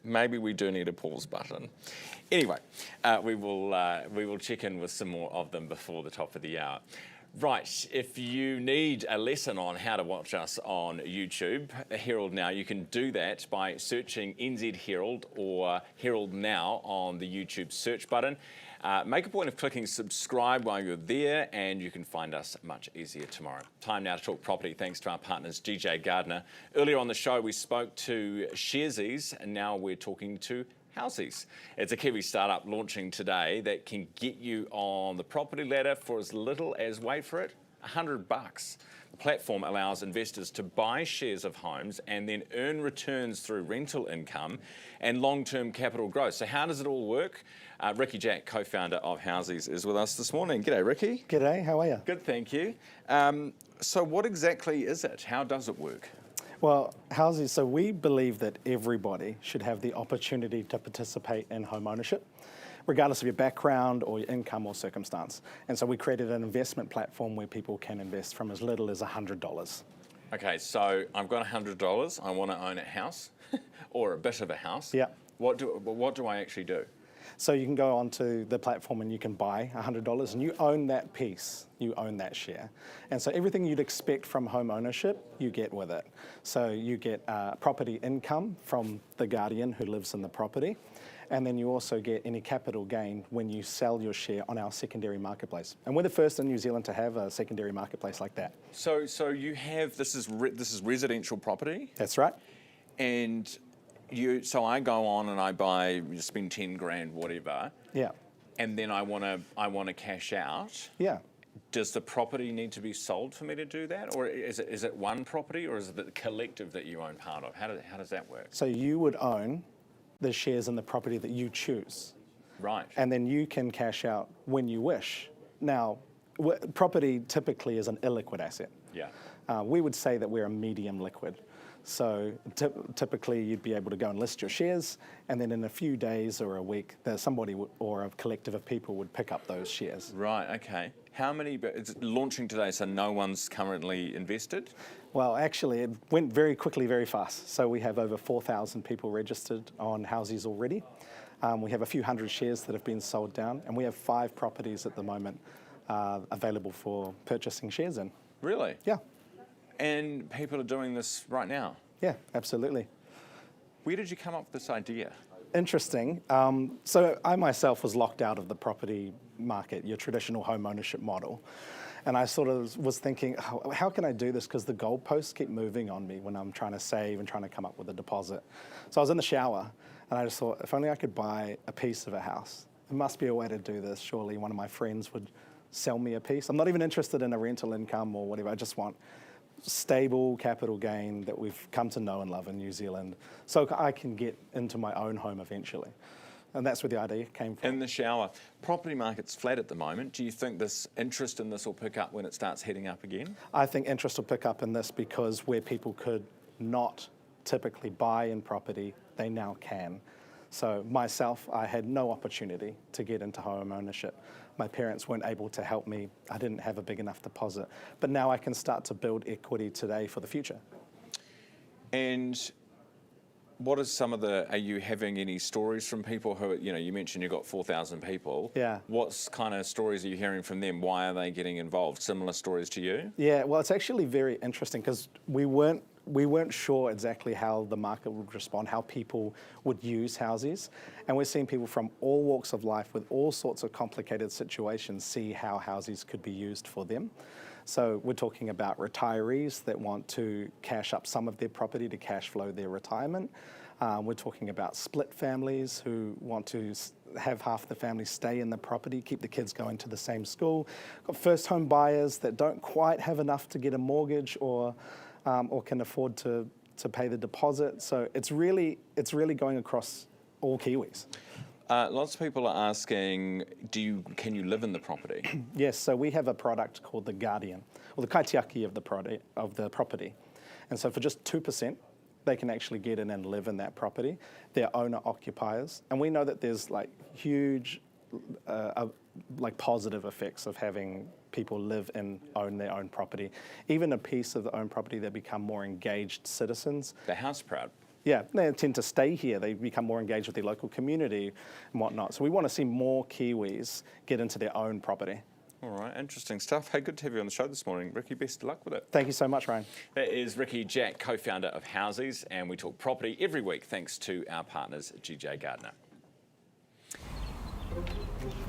Maybe we do need a pause button. Anyway, we will check in with some more of them before the top of the hour. Right, if you need a lesson on how to watch us on YouTube, Herald Now, you can do that by searching NZ Herald or Herald Now on the YouTube search button. Make a point of clicking subscribe while you're there, and you can find us much easier tomorrow. Time now to talk property, thanks to our partners GJ Gardner. Earlier on the show, we spoke to Sharesies, and now we're talking to Housies. It's a Kiwi startup launching today that can get you on the property ladder for as little as, wait for it, $100. The platform allows investors to buy shares of homes and then earn returns through rental income and long-term capital growth. So how does it all work? Ricky Jack, co-founder of Housies, is with us this morning. G'day, Ricky. G'day, how are you? Good, thank you. So what exactly is it? How does it work? Well, Housies, so we believe that everybody should have the opportunity to participate in home ownership, regardless of your background or your income or circumstance. And so we created an investment platform where people can invest from as little as $100. Okay, so I've got $100. I want to own a house or a bit of a house. Yeah. What do I actually do? So you can go onto the platform and you can buy $100 and you own that piece, you own that share. And so everything you'd expect from home ownership, you get with it. So you get property income from the guardian who lives in the property. And then you also get any capital gain when you sell your share on our secondary marketplace. And we're the first in New Zealand to have a secondary marketplace like that. So you have, this is residential property? That's right. And so I go on and I buy, spend 10 grand, whatever. Yeah. And then I want to cash out. Yeah. Does the property need to be sold for me to do that, or is it one property, or is it the collective that you own part of? How does that work? So you would own the shares in the property that you choose. Right. And then you can cash out when you wish. Now, property typically is an illiquid asset. Yeah. We would say that we're a medium liquid. So typically you'd be able to go and list your shares, and then in a few days or a week, somebody or a collective of people would pick up those shares. Right, okay. How many, it's launching today, so no one's currently invested? Well, actually, it went very quickly, very fast. So we have over 4,000 people registered on Housies already. We have a few hundred shares that have been sold down, and we have 5 properties at the moment available for purchasing shares in. Really? Yeah. And people are doing this right now? Yeah, absolutely. Where did you come up with this idea? Interesting. So I myself was locked out of the property market, your traditional home ownership model. And I sort of was thinking, how can I do this? Because the goalposts keep moving on me when I'm trying to save and trying to come up with a deposit. So I was in the shower and I just thought, if only I could buy a piece of a house. There must be a way to do this. Surely one of my friends would sell me a piece. I'm not even interested in a rental income or whatever. I just want stable capital gain that we've come to know and love in New Zealand, so I can get into my own home eventually. And that's where the idea came from. In the shower. Property market's flat at the moment. Do you think this interest in this will pick up when it starts heading up again? I think interest will pick up in this because where people could not typically buy in property, they now can. So myself, I had no opportunity to get into home ownership. My parents weren't able to help me. I didn't have a big enough deposit. But now I can start to build equity today for the future. And what is are you having any stories from people who, you mentioned you've got 4,000 people. Yeah. What kind of stories are you hearing from them? Why are they getting involved? Similar stories to you? Yeah, well, it's actually very interesting because we weren't sure exactly how the market would respond, how people would use Housies. And we're seeing people from all walks of life with all sorts of complicated situations see how Housies could be used for them. So we're talking about retirees that want to cash up some of their property to cash flow their retirement. We're talking about split families who want to have half the family stay in the property, keep the kids going to the same school. Got first home buyers that don't quite have enough to get a mortgage or can afford to pay the deposit. So it's really going across all Kiwis. Lots of people are asking, can you live in the property? Yes, so we have a product called the Guardian, or the kaitiaki of the property. And so for just 2%, they can actually get in and live in that property. They're owner-occupiers. And we know that there's like huge like positive effects of having people live and own their own property. Even a piece of their own property, they become more engaged citizens. They're house proud. Yeah, they tend to stay here. They become more engaged with their local community and whatnot. So we want to see more Kiwis get into their own property. All right, interesting stuff. Hey, good to have you on the show this morning. Ricky, best of luck with it. Thank you so much, Ryan. That is Ricky Jack, co-founder of Housies, and we talk property every week thanks to our partners, GJ Gardner.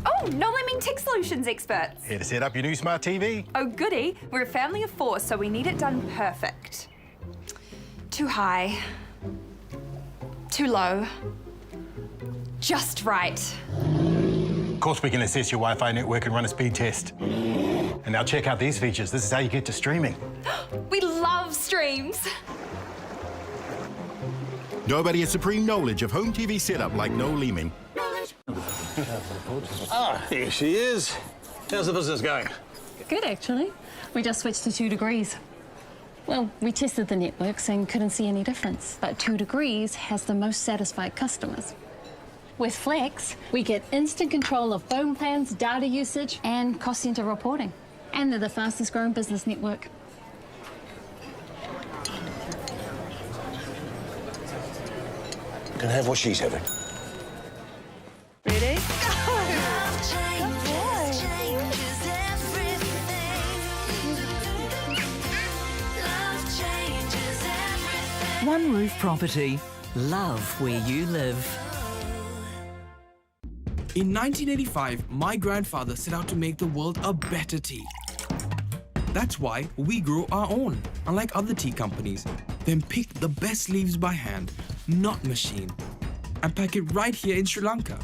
Oh, no lemming tech solutions experts. Here to set up your new smart TV. Oh, goody. We're a family of 4, so we need it done perfect. Too high. Too low. Just right. Of course, we can assess your Wi-Fi network and run a speed test. And now check out these features. This is how you get to streaming. We love streams. Nobody has supreme knowledge of home TV setup like Noel Leeming. Here she is. How's the business going? Good, actually. We just switched to 2 degrees. Well, we tested the networks and couldn't see any difference. But 2 degrees has the most satisfied customers. With Flex, we get instant control of phone plans, data usage, and cost centre reporting. And they're the fastest growing business network. You can have what she's having. Ready? One Roof Property. Love where you live. In 1985, my grandfather set out to make the world a better tea. That's why we grow our own, unlike other tea companies. Then pick the best leaves by hand, not machine, and pack it right here in Sri Lanka.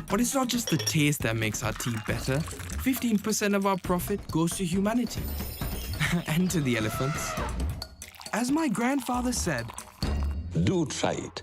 But it's not just the taste that makes our tea better. 15% of our profit goes to humanity and to the elephants. As my grandfather said, Do try it.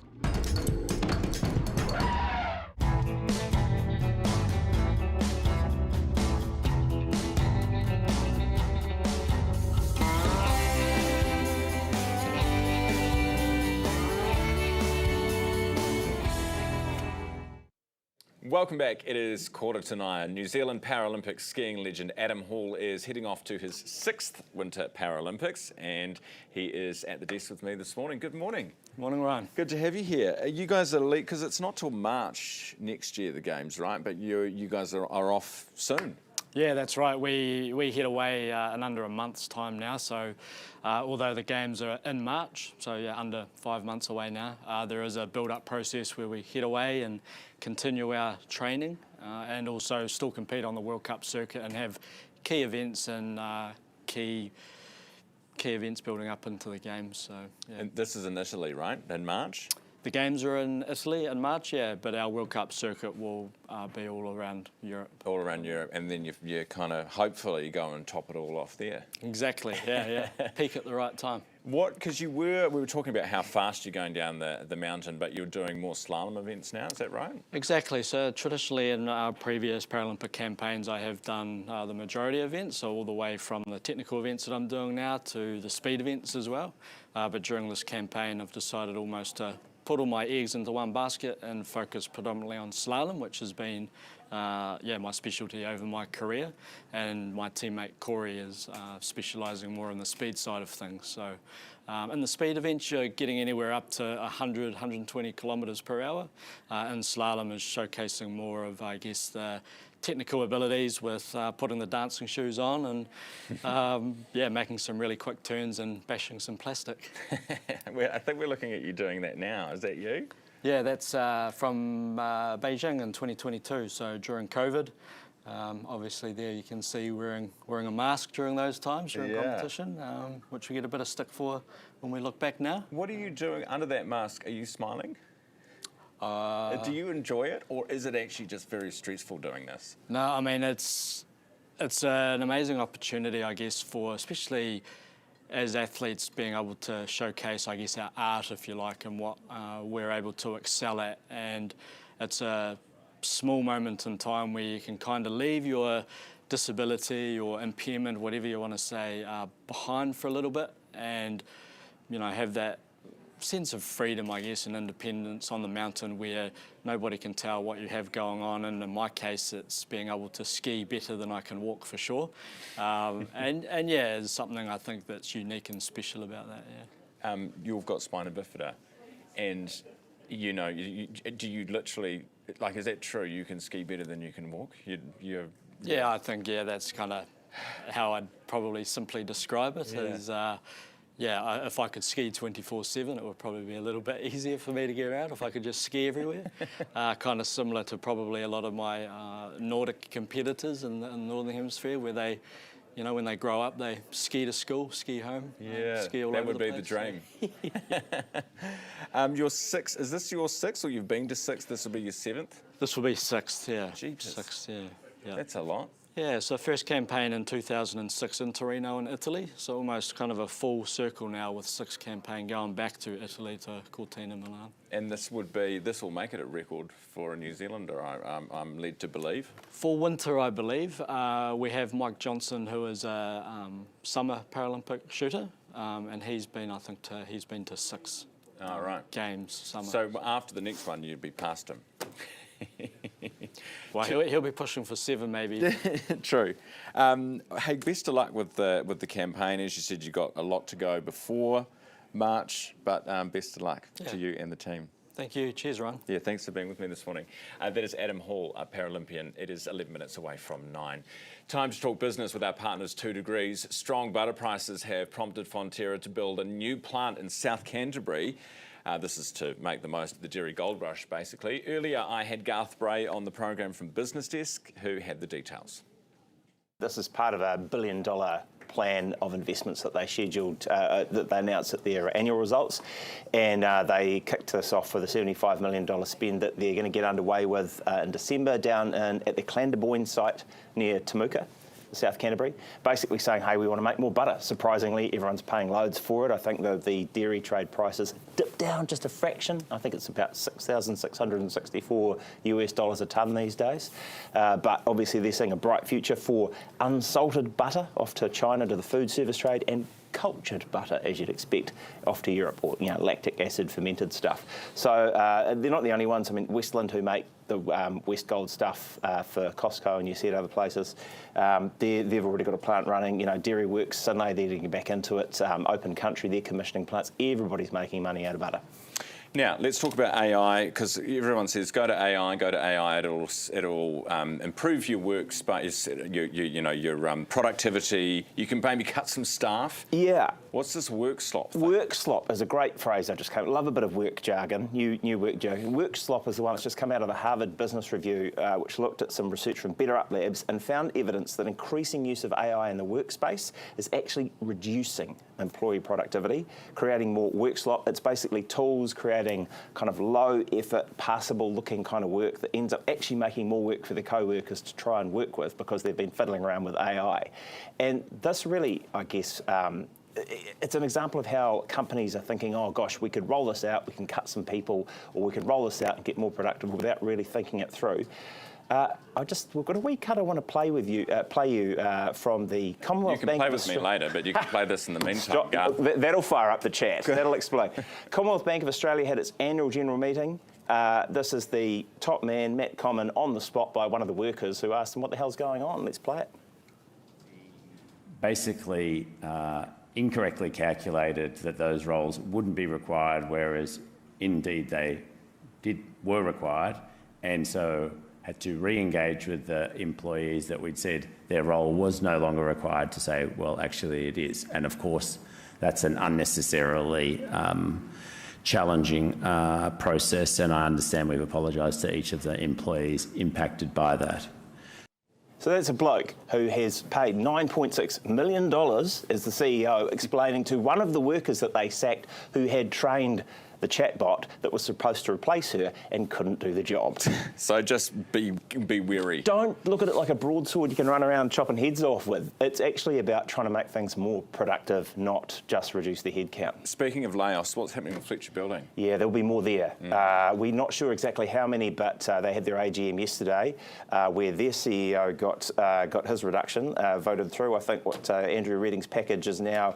Welcome back. It is 9:15. New Zealand Paralympic skiing legend Adam Hall is heading off to his 6th Winter Paralympics, and he is at the desk with me this morning. Good morning. Morning, Ryan. Good to have you here. You guys are elite because it's not till March next year, the games, right? But you guys are off soon. Yeah, that's right. We head away in under a month's time now. So although the games are in March, so yeah, under 5 months away now, there is a build-up process where we head away and continue our training and also still compete on the World Cup circuit and have key events and key events building up into the games. So yeah. And this is in Italy, right? In March? The games are in Italy in March, yeah, but our World Cup circuit will be all around Europe. All around Europe, and then you kind of hopefully go and top it all off there. Exactly, yeah. Peak at the right time. Because we were talking about how fast you're going down the mountain, but you're doing more slalom events now, is that right? Exactly. So traditionally in our previous Paralympic campaigns, I have done the majority of events, so all the way from the technical events that I'm doing now to the speed events as well. But during this campaign, I've decided almost to put all my eggs into one basket and focus predominantly on slalom, which has been my specialty over my career, and my teammate Corey is specialising more in the speed side of things. So in the speed events, you're getting anywhere up to 100, 120 kilometres per hour, and slalom is showcasing more of, I guess, the technical abilities with putting the dancing shoes on and making some really quick turns and bashing some plastic. I think we're looking at you doing that now. Is that you? Yeah, that's from Beijing in 2022. So during COVID, Obviously there you can see wearing a mask during those times, during competition, which we get a bit of stick for when we look back now. What are you doing under that mask? Are you smiling? Do you enjoy it, or is it actually just very stressful doing this? No, I mean, it's an amazing opportunity, I guess, for especially as athletes being able to showcase, I guess, our art, if you like, and what we're able to excel at. And it's a small moment in time where you can kind of leave your disability or impairment, whatever you want to say, behind for a little bit, and have that sense of freedom, I guess, and independence on the mountain where nobody can tell what you have going on. And in my case, it's being able to ski better than I can walk, for sure. And yeah, it's something I think that's unique and special about that. Yeah. You've got spina bifida, and do you literally, like, is that true? You can ski better than you can walk? Yeah, I think that's kind of how I'd probably simply describe it. If I could ski 24/7, it would probably be a little bit easier for me to get around if I could just ski everywhere. Kind of similar to probably a lot of my Nordic competitors in the Northern Hemisphere, where they, when they grow up, they ski to school, ski home, ski all over the place. That would be the dream. You're 6. Is this your 6th, or you've been to 6? This will be your 7th? This will be 6th, yeah. Jeepers. 6th, yeah. That's a lot. Yeah, so first campaign in 2006 in Torino in Italy, so almost kind of a full circle now with 6 campaign going back to Italy, to Cortina, Milan. And this will make it a record for a New Zealander, I'm led to believe. For winter, I believe. We have Mike Johnson, who is a summer Paralympic shooter, and he's been, I think, he's been to 6 games summer. So after the next one, you'd be past him. Well, he'll be pushing for 7 maybe. True. Hey, best of luck with the campaign. As you said, you've got a lot to go before March, but best of luck to you and the team. Thank you. Cheers, Ron. Yeah, thanks for being with me this morning. That is Adam Hall, a Paralympian. It is 11 minutes away from 9. Time to talk business with our partners 2 Degrees. Strong butter prices have prompted Fonterra to build a new plant in South Canterbury. This is to make the most of the dairy gold rush, basically. Earlier, I had Garth Bray on the program from Business Desk, who had the details. This is part of a $1 billion plan of investments that they scheduled, that they announced at their annual results, and they kicked this off with a $75 million spend that they're going to get underway with in December down at the Clanderboyne site near Temuka, South Canterbury, basically saying, hey, we want to make more butter. Surprisingly, everyone's paying loads for it. I think the dairy trade prices dipped down just a fraction. I think it's about $6,664 US a tonne these days. But obviously they're seeing a bright future for unsalted butter off to China, to the food service trade, and cultured butter, as you'd expect, off to Europe, or lactic acid fermented stuff. So they're not the only ones. I mean, Westland, who make the West Gold stuff for Costco and you see it other places, they've already got a plant running. Dairy Works, suddenly they're getting back into it. Open Country, they're commissioning plants. Everybody's making money out of butter. Now, let's talk about AI, because everyone says go to AI, it'll improve your workspace, your productivity. You can maybe cut some staff. Yeah. What's this work slop thing? Work slop is a great phrase. I just love a bit of work jargon, new work jargon. Work slop is the one that's just come out of the Harvard Business Review, which looked at some research from Better Up Labs and found evidence that increasing use of AI in the workspace is actually reducing employee productivity, creating more work slop. It's basically tools creating kind of low effort, passable looking kind of work that ends up actually making more work for the co-workers to try and work with because they've been fiddling around with AI. And this really, I guess, it's an example of how companies are thinking, oh gosh, we could roll this out, we can cut some people, or we could roll this out and get more productive without really thinking it through. We've got a wee cut I want to play with you, from the Commonwealth Bank. You can play with me later, but you can play this in the meantime. That'll fire up the chat. That'll explain. Commonwealth Bank of Australia had its annual general meeting. This is the top man, Matt Common, on the spot by one of the workers who asked him what the hell's going on. Let's play it. Basically, incorrectly calculated that those roles wouldn't be required, whereas indeed they were required, and so had to re-engage with the employees that we'd said their role was no longer required to say, well, actually it is. And of course, that's an unnecessarily challenging process, and I understand we've apologised to each of the employees impacted by that. So that's a bloke who has paid $9.6 million as the CEO, explaining to one of the workers that they sacked who had trained the chatbot that was supposed to replace her and couldn't do the job. So just be wary. Don't look at it like a broadsword you can run around chopping heads off with. It's actually about trying to make things more productive, not just reduce the headcount. Speaking of layoffs, what's happening with Fletcher Building? Yeah, there'll be more there. We're not sure exactly how many, but they had their AGM yesterday where their CEO got his reduction voted through. I think what Andrew Reading's package is now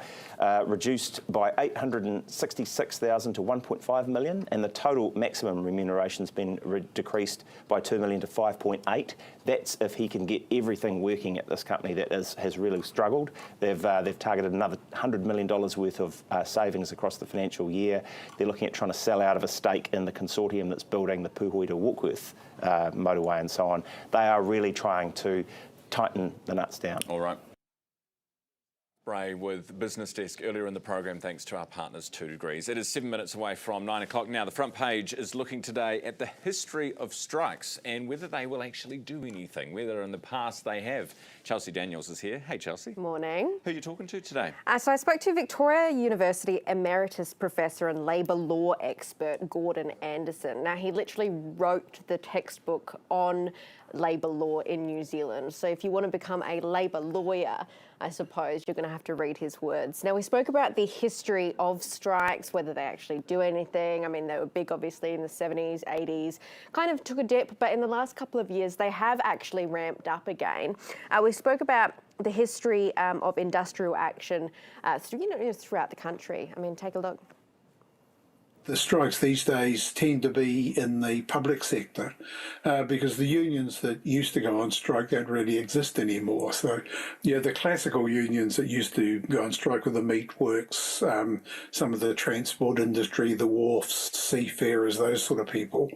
reduced by $866,000 to $1.5 million, and the total maximum remuneration's been decreased by $2 million to $5.8. That's if he can get everything working at this company that has really struggled. They've targeted another $100 million worth of savings across the financial year. They're looking at trying to sell out of a stake in the consortium that's building the Puhoi to Warkworth motorway and so on. They are really trying to tighten the nuts down. All right. Bray with Business Desk earlier in the program, thanks to our partners 2 Degrees. It is 7 minutes away from 9 o'clock. Now, the front page is looking today at the history of strikes and whether they will actually do anything, whether in the past they have. Chelsea Daniels is here. Hey, Chelsea. Morning. Who are you talking to today? So I spoke to Victoria University Emeritus Professor and Labour Law expert Gordon Anderson. Now, he literally wrote the textbook on labour law in New Zealand. So if you want to become a labour lawyer, I suppose you're going to have to read his words. Now, we spoke about the history of strikes, whether they actually do anything. I mean, they were big, obviously, in the 70s, 80s, kind of took a dip, but in the last couple of years, they have actually ramped up again. We spoke about the history of industrial action throughout the country. I mean, take a look. The strikes these days tend to be in the public sector because the unions that used to go on strike don't really exist anymore. So, yeah, the classical unions that used to go on strike were the meat works, some of the transport industry, the wharfs, seafarers, those sort of people.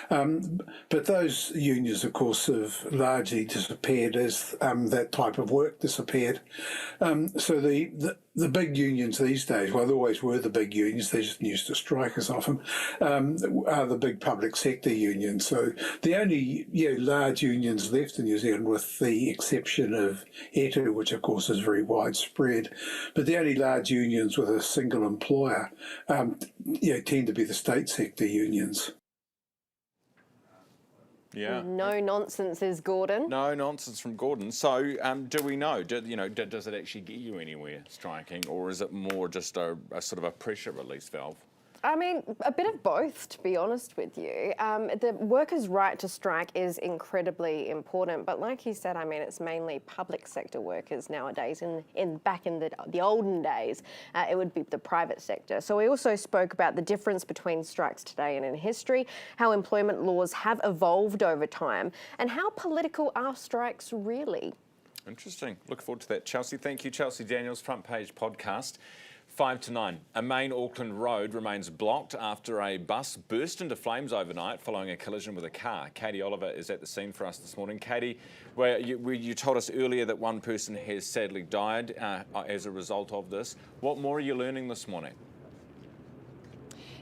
But those unions, of course, have largely disappeared as that type of work disappeared. So the big unions these days, well, there always were the big unions, they just used to strike as often, are the big public sector unions. So the only large unions left in New Zealand, with the exception of ETU, which of course is very widespread, but the only large unions with a single employer tend to be the state sector unions. Yeah. No nonsense is Gordon. No nonsense from Gordon. So, do we know? Does it actually get you anywhere, striking, or is it more just a sort of a pressure release valve? I mean, a bit of both, to be honest with you. The workers' right to strike is incredibly important, but like you said, I mean, it's mainly public sector workers nowadays. Back in the olden days, it would be the private sector. So we also spoke about the difference between strikes today and in history, how employment laws have evolved over time, and how political are strikes really? Interesting. Look forward to that. Chelsea, thank you. Chelsea Daniels, Front Page Podcast. 5 to 9. A main Auckland road remains blocked after a bus burst into flames overnight following a collision with a car. Katie Oliver is at the scene for us this morning. Katie, you told us earlier that one person has sadly died as a result of this. What more are you learning this morning?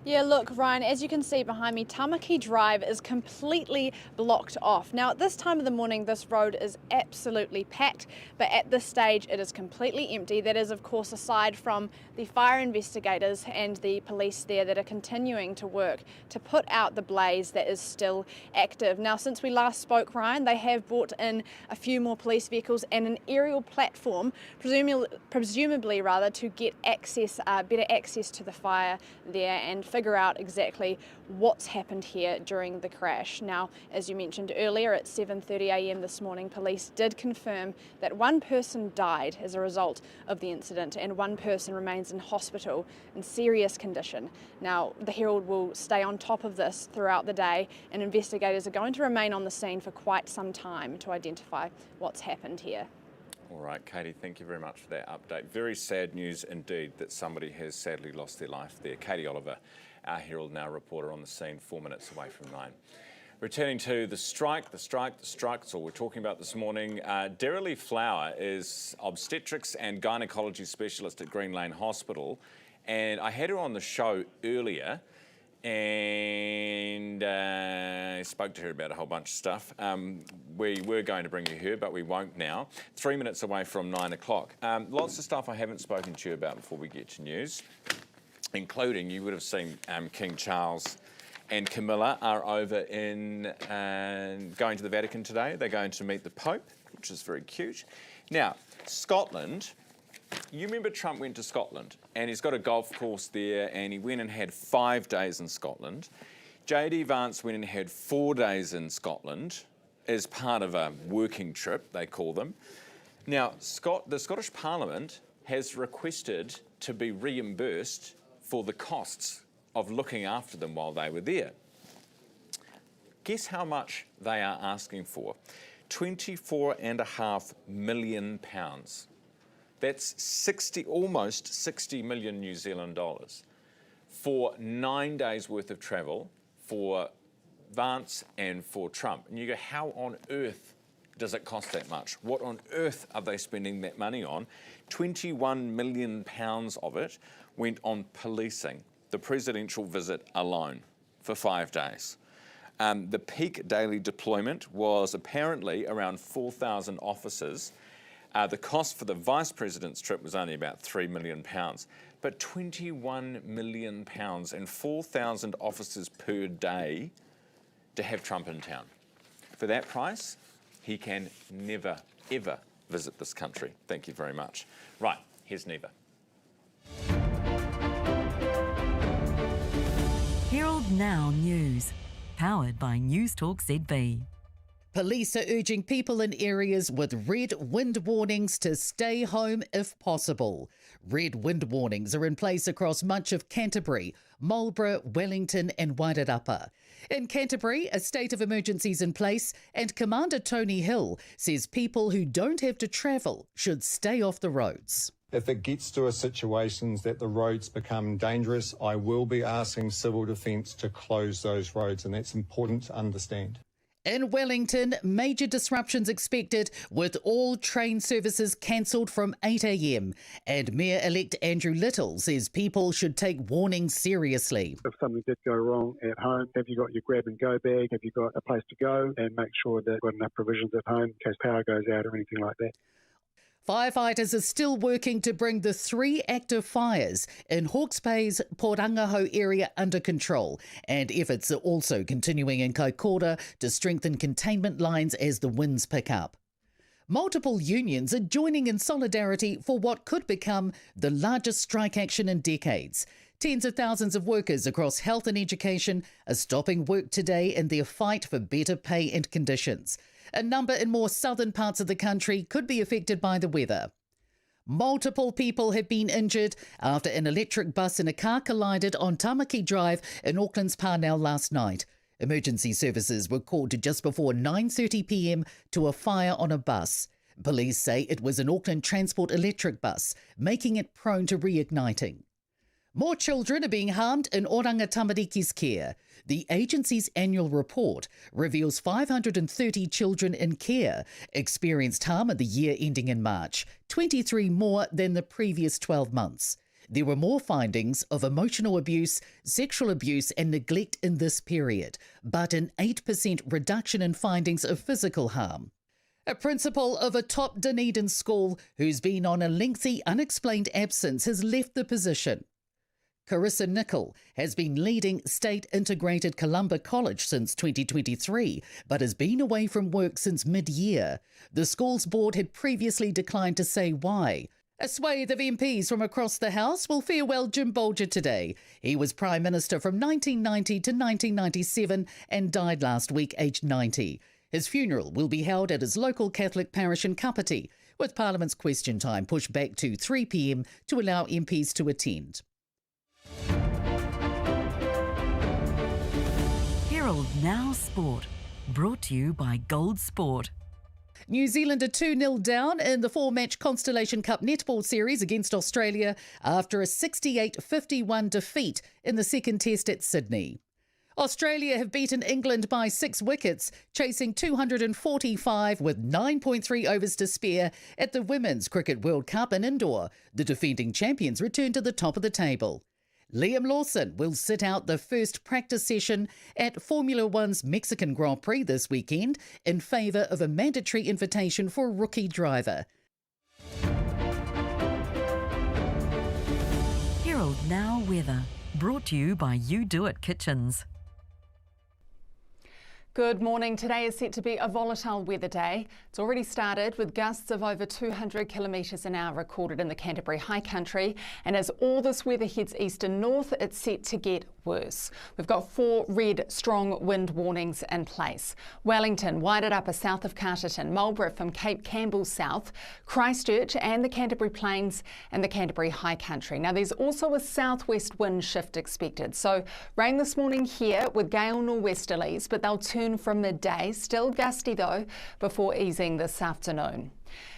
Yeah, look, Ryan, as you can see behind me, Tamaki Drive is completely blocked off. Now, at this time of the morning, this road is absolutely packed, but at this stage, it is completely empty. That is, of course, aside from the fire investigators and the police there that are continuing to work to put out the blaze that is still active. Now, since we last spoke, Ryan, they have brought in a few more police vehicles and an aerial platform, presumably to get access, better access to the fire there and figure out exactly what's happened here during the crash. Now, as you mentioned earlier, at 7:30 a.m. this morning, police did confirm that one person died as a result of the incident and one person remains in hospital in serious condition. Now, the Herald will stay on top of this throughout the day, and investigators are going to remain on the scene for quite some time to identify what's happened here. All right, Katie, thank you very much for that update. Very sad news indeed that somebody has sadly lost their life there. Katie Oliver, our Herald Now reporter on the scene, 4 minutes away from 9. Returning to the strike, that's all we're talking about this morning. Derilee Flower is obstetrics and gynaecology specialist at Green Lane Hospital, and I had her on the show earlier, and spoke to her about a whole bunch of stuff. We were going to bring you her, but we won't now. 3 minutes away from 9 o'clock. Lots of stuff I haven't spoken to you about before we get to news, including, you would have seen King Charles and Camilla are over in going to the Vatican today. They're going to meet the Pope, which is very cute. Now, Scotland, you remember Trump went to Scotland and he's got a golf course there and he went and had 5 days in Scotland. JD Vance went and had 4 days in Scotland as part of a working trip, they call them. Now, the Scottish Parliament has requested to be reimbursed for the costs of looking after them while they were there. Guess how much they are asking for? £24.5 million. That's almost 60 million New Zealand dollars for 9 days worth of travel for Vance and for Trump. And you go, how on earth does it cost that much? What on earth are they spending that money on? £21 million of it went on policing, the presidential visit alone, for 5 days. The peak daily deployment was apparently around 4,000 officers. The cost for the Vice President's trip was only about £3 million, but £21 million and 4,000 officers per day to have Trump in town. For that price, he can never, ever visit this country. Thank you very much. Right, here's Neva. Herald Now News, powered by Newstalk ZB. Police are urging people in areas with red wind warnings to stay home if possible. Red wind warnings are in place across much of Canterbury, Marlborough, Wellington and Wairarapa. In Canterbury, a state of emergency is in place and Commander Tony Hill says people who don't have to travel should stay off the roads. If it gets to a situation that the roads become dangerous, I will be asking Civil Defence to close those roads, and that's important to understand. In Wellington, major disruptions expected with all train services cancelled from 8 a.m. And Mayor-elect Andrew Little says people should take warnings seriously. If something did go wrong at home, have you got your grab-and-go bag? Have you got a place to go? And make sure that you've got enough provisions at home in case power goes out or anything like that. Firefighters are still working to bring the 3 active fires in Hawke's Bay's Porangaho area under control, and efforts are also continuing in Kaikoura to strengthen containment lines as the winds pick up. Multiple unions are joining in solidarity for what could become the largest strike action in decades. Tens of thousands of workers across health and education are stopping work today in their fight for better pay and conditions. A number in more southern parts of the country could be affected by the weather. Multiple people have been injured after an electric bus and a car collided on Tamaki Drive in Auckland's Parnell last night. Emergency services were called to just before 9:30 p.m. to a fire on a bus. Police say it was an Auckland Transport electric bus, making it prone to reigniting. More children are being harmed in Oranga Tamariki's care. The agency's annual report reveals 530 children in care experienced harm in the year ending in March, 23 more than the previous 12 months. There were more findings of emotional abuse, sexual abuse and neglect in this period, but an 8% reduction in findings of physical harm. A principal of a top Dunedin school who's been on a lengthy unexplained absence has left the position. Carissa Nicol has been leading State Integrated Columba College since 2023, but has been away from work since mid-year. The school's board had previously declined to say why. A swathe of MPs from across the House will farewell Jim Bolger today. He was Prime Minister from 1990 to 1997 and died last week aged 90. His funeral will be held at his local Catholic parish in Kapiti, with Parliament's question time pushed back to 3 p.m. to allow MPs to attend. Herald Now Sport, brought to you by Gold Sport. New Zealand are 2-0 down in the 4-match Constellation Cup netball series against Australia after a 68-51 defeat in the second test at Sydney. Australia have beaten England by 6 wickets, chasing 245 with 9.3 overs to spare at the Women's Cricket World Cup in Indoor. The defending champions return to the top of the table. Liam Lawson will sit out the first practice session at Formula One's Mexican Grand Prix this weekend in favour of a mandatory invitation for a rookie driver. Herald Now weather, brought to you by You Do It Kitchens. Good morning. Today is set to be a volatile weather day. It's already started with gusts of over 200 kilometres an hour recorded in the Canterbury High Country. And as all this weather heads east and north, it's set to get worse. We've got 4 red strong wind warnings in place. Wellington, Wairarapa south of Carterton, Marlborough from Cape Campbell south, Christchurch and the Canterbury Plains and the Canterbury High Country. Now there's also a southwest wind shift expected. So rain this morning here with gale nor'westerlies, but they'll turn from midday, still gusty though, before easing this afternoon.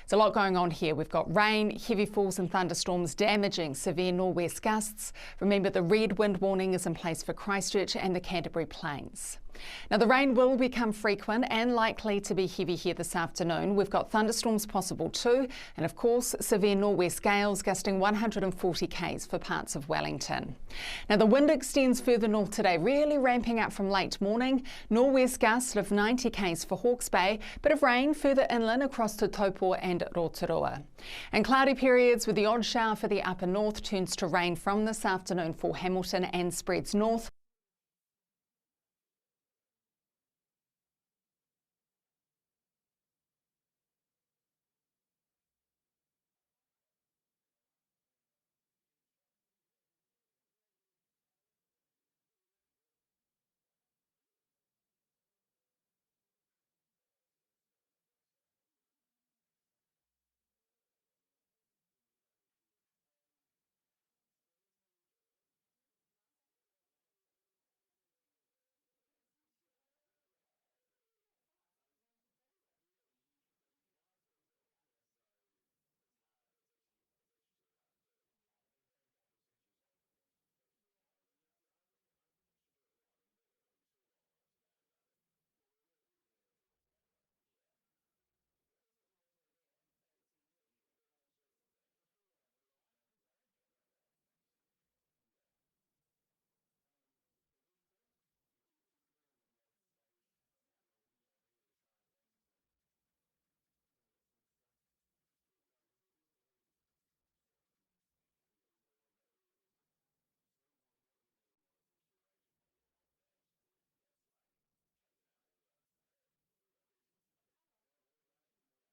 There's a lot going on here. We've got rain, heavy falls and thunderstorms damaging severe nor'west gusts. Remember, the red wind warning is in place for Christchurch and the Canterbury Plains. Now the rain will become frequent and likely to be heavy here this afternoon. We've got thunderstorms possible too, and of course severe nor'west gales gusting 140 k's for parts of Wellington. Now the wind extends further north today, really ramping up from late morning. Nor'west gusts of 90 k's for Hawke's Bay, bit of rain further inland across to Taupo and Rotorua. And cloudy periods with the odd shower for the upper north turns to rain from this afternoon for Hamilton and spreads north.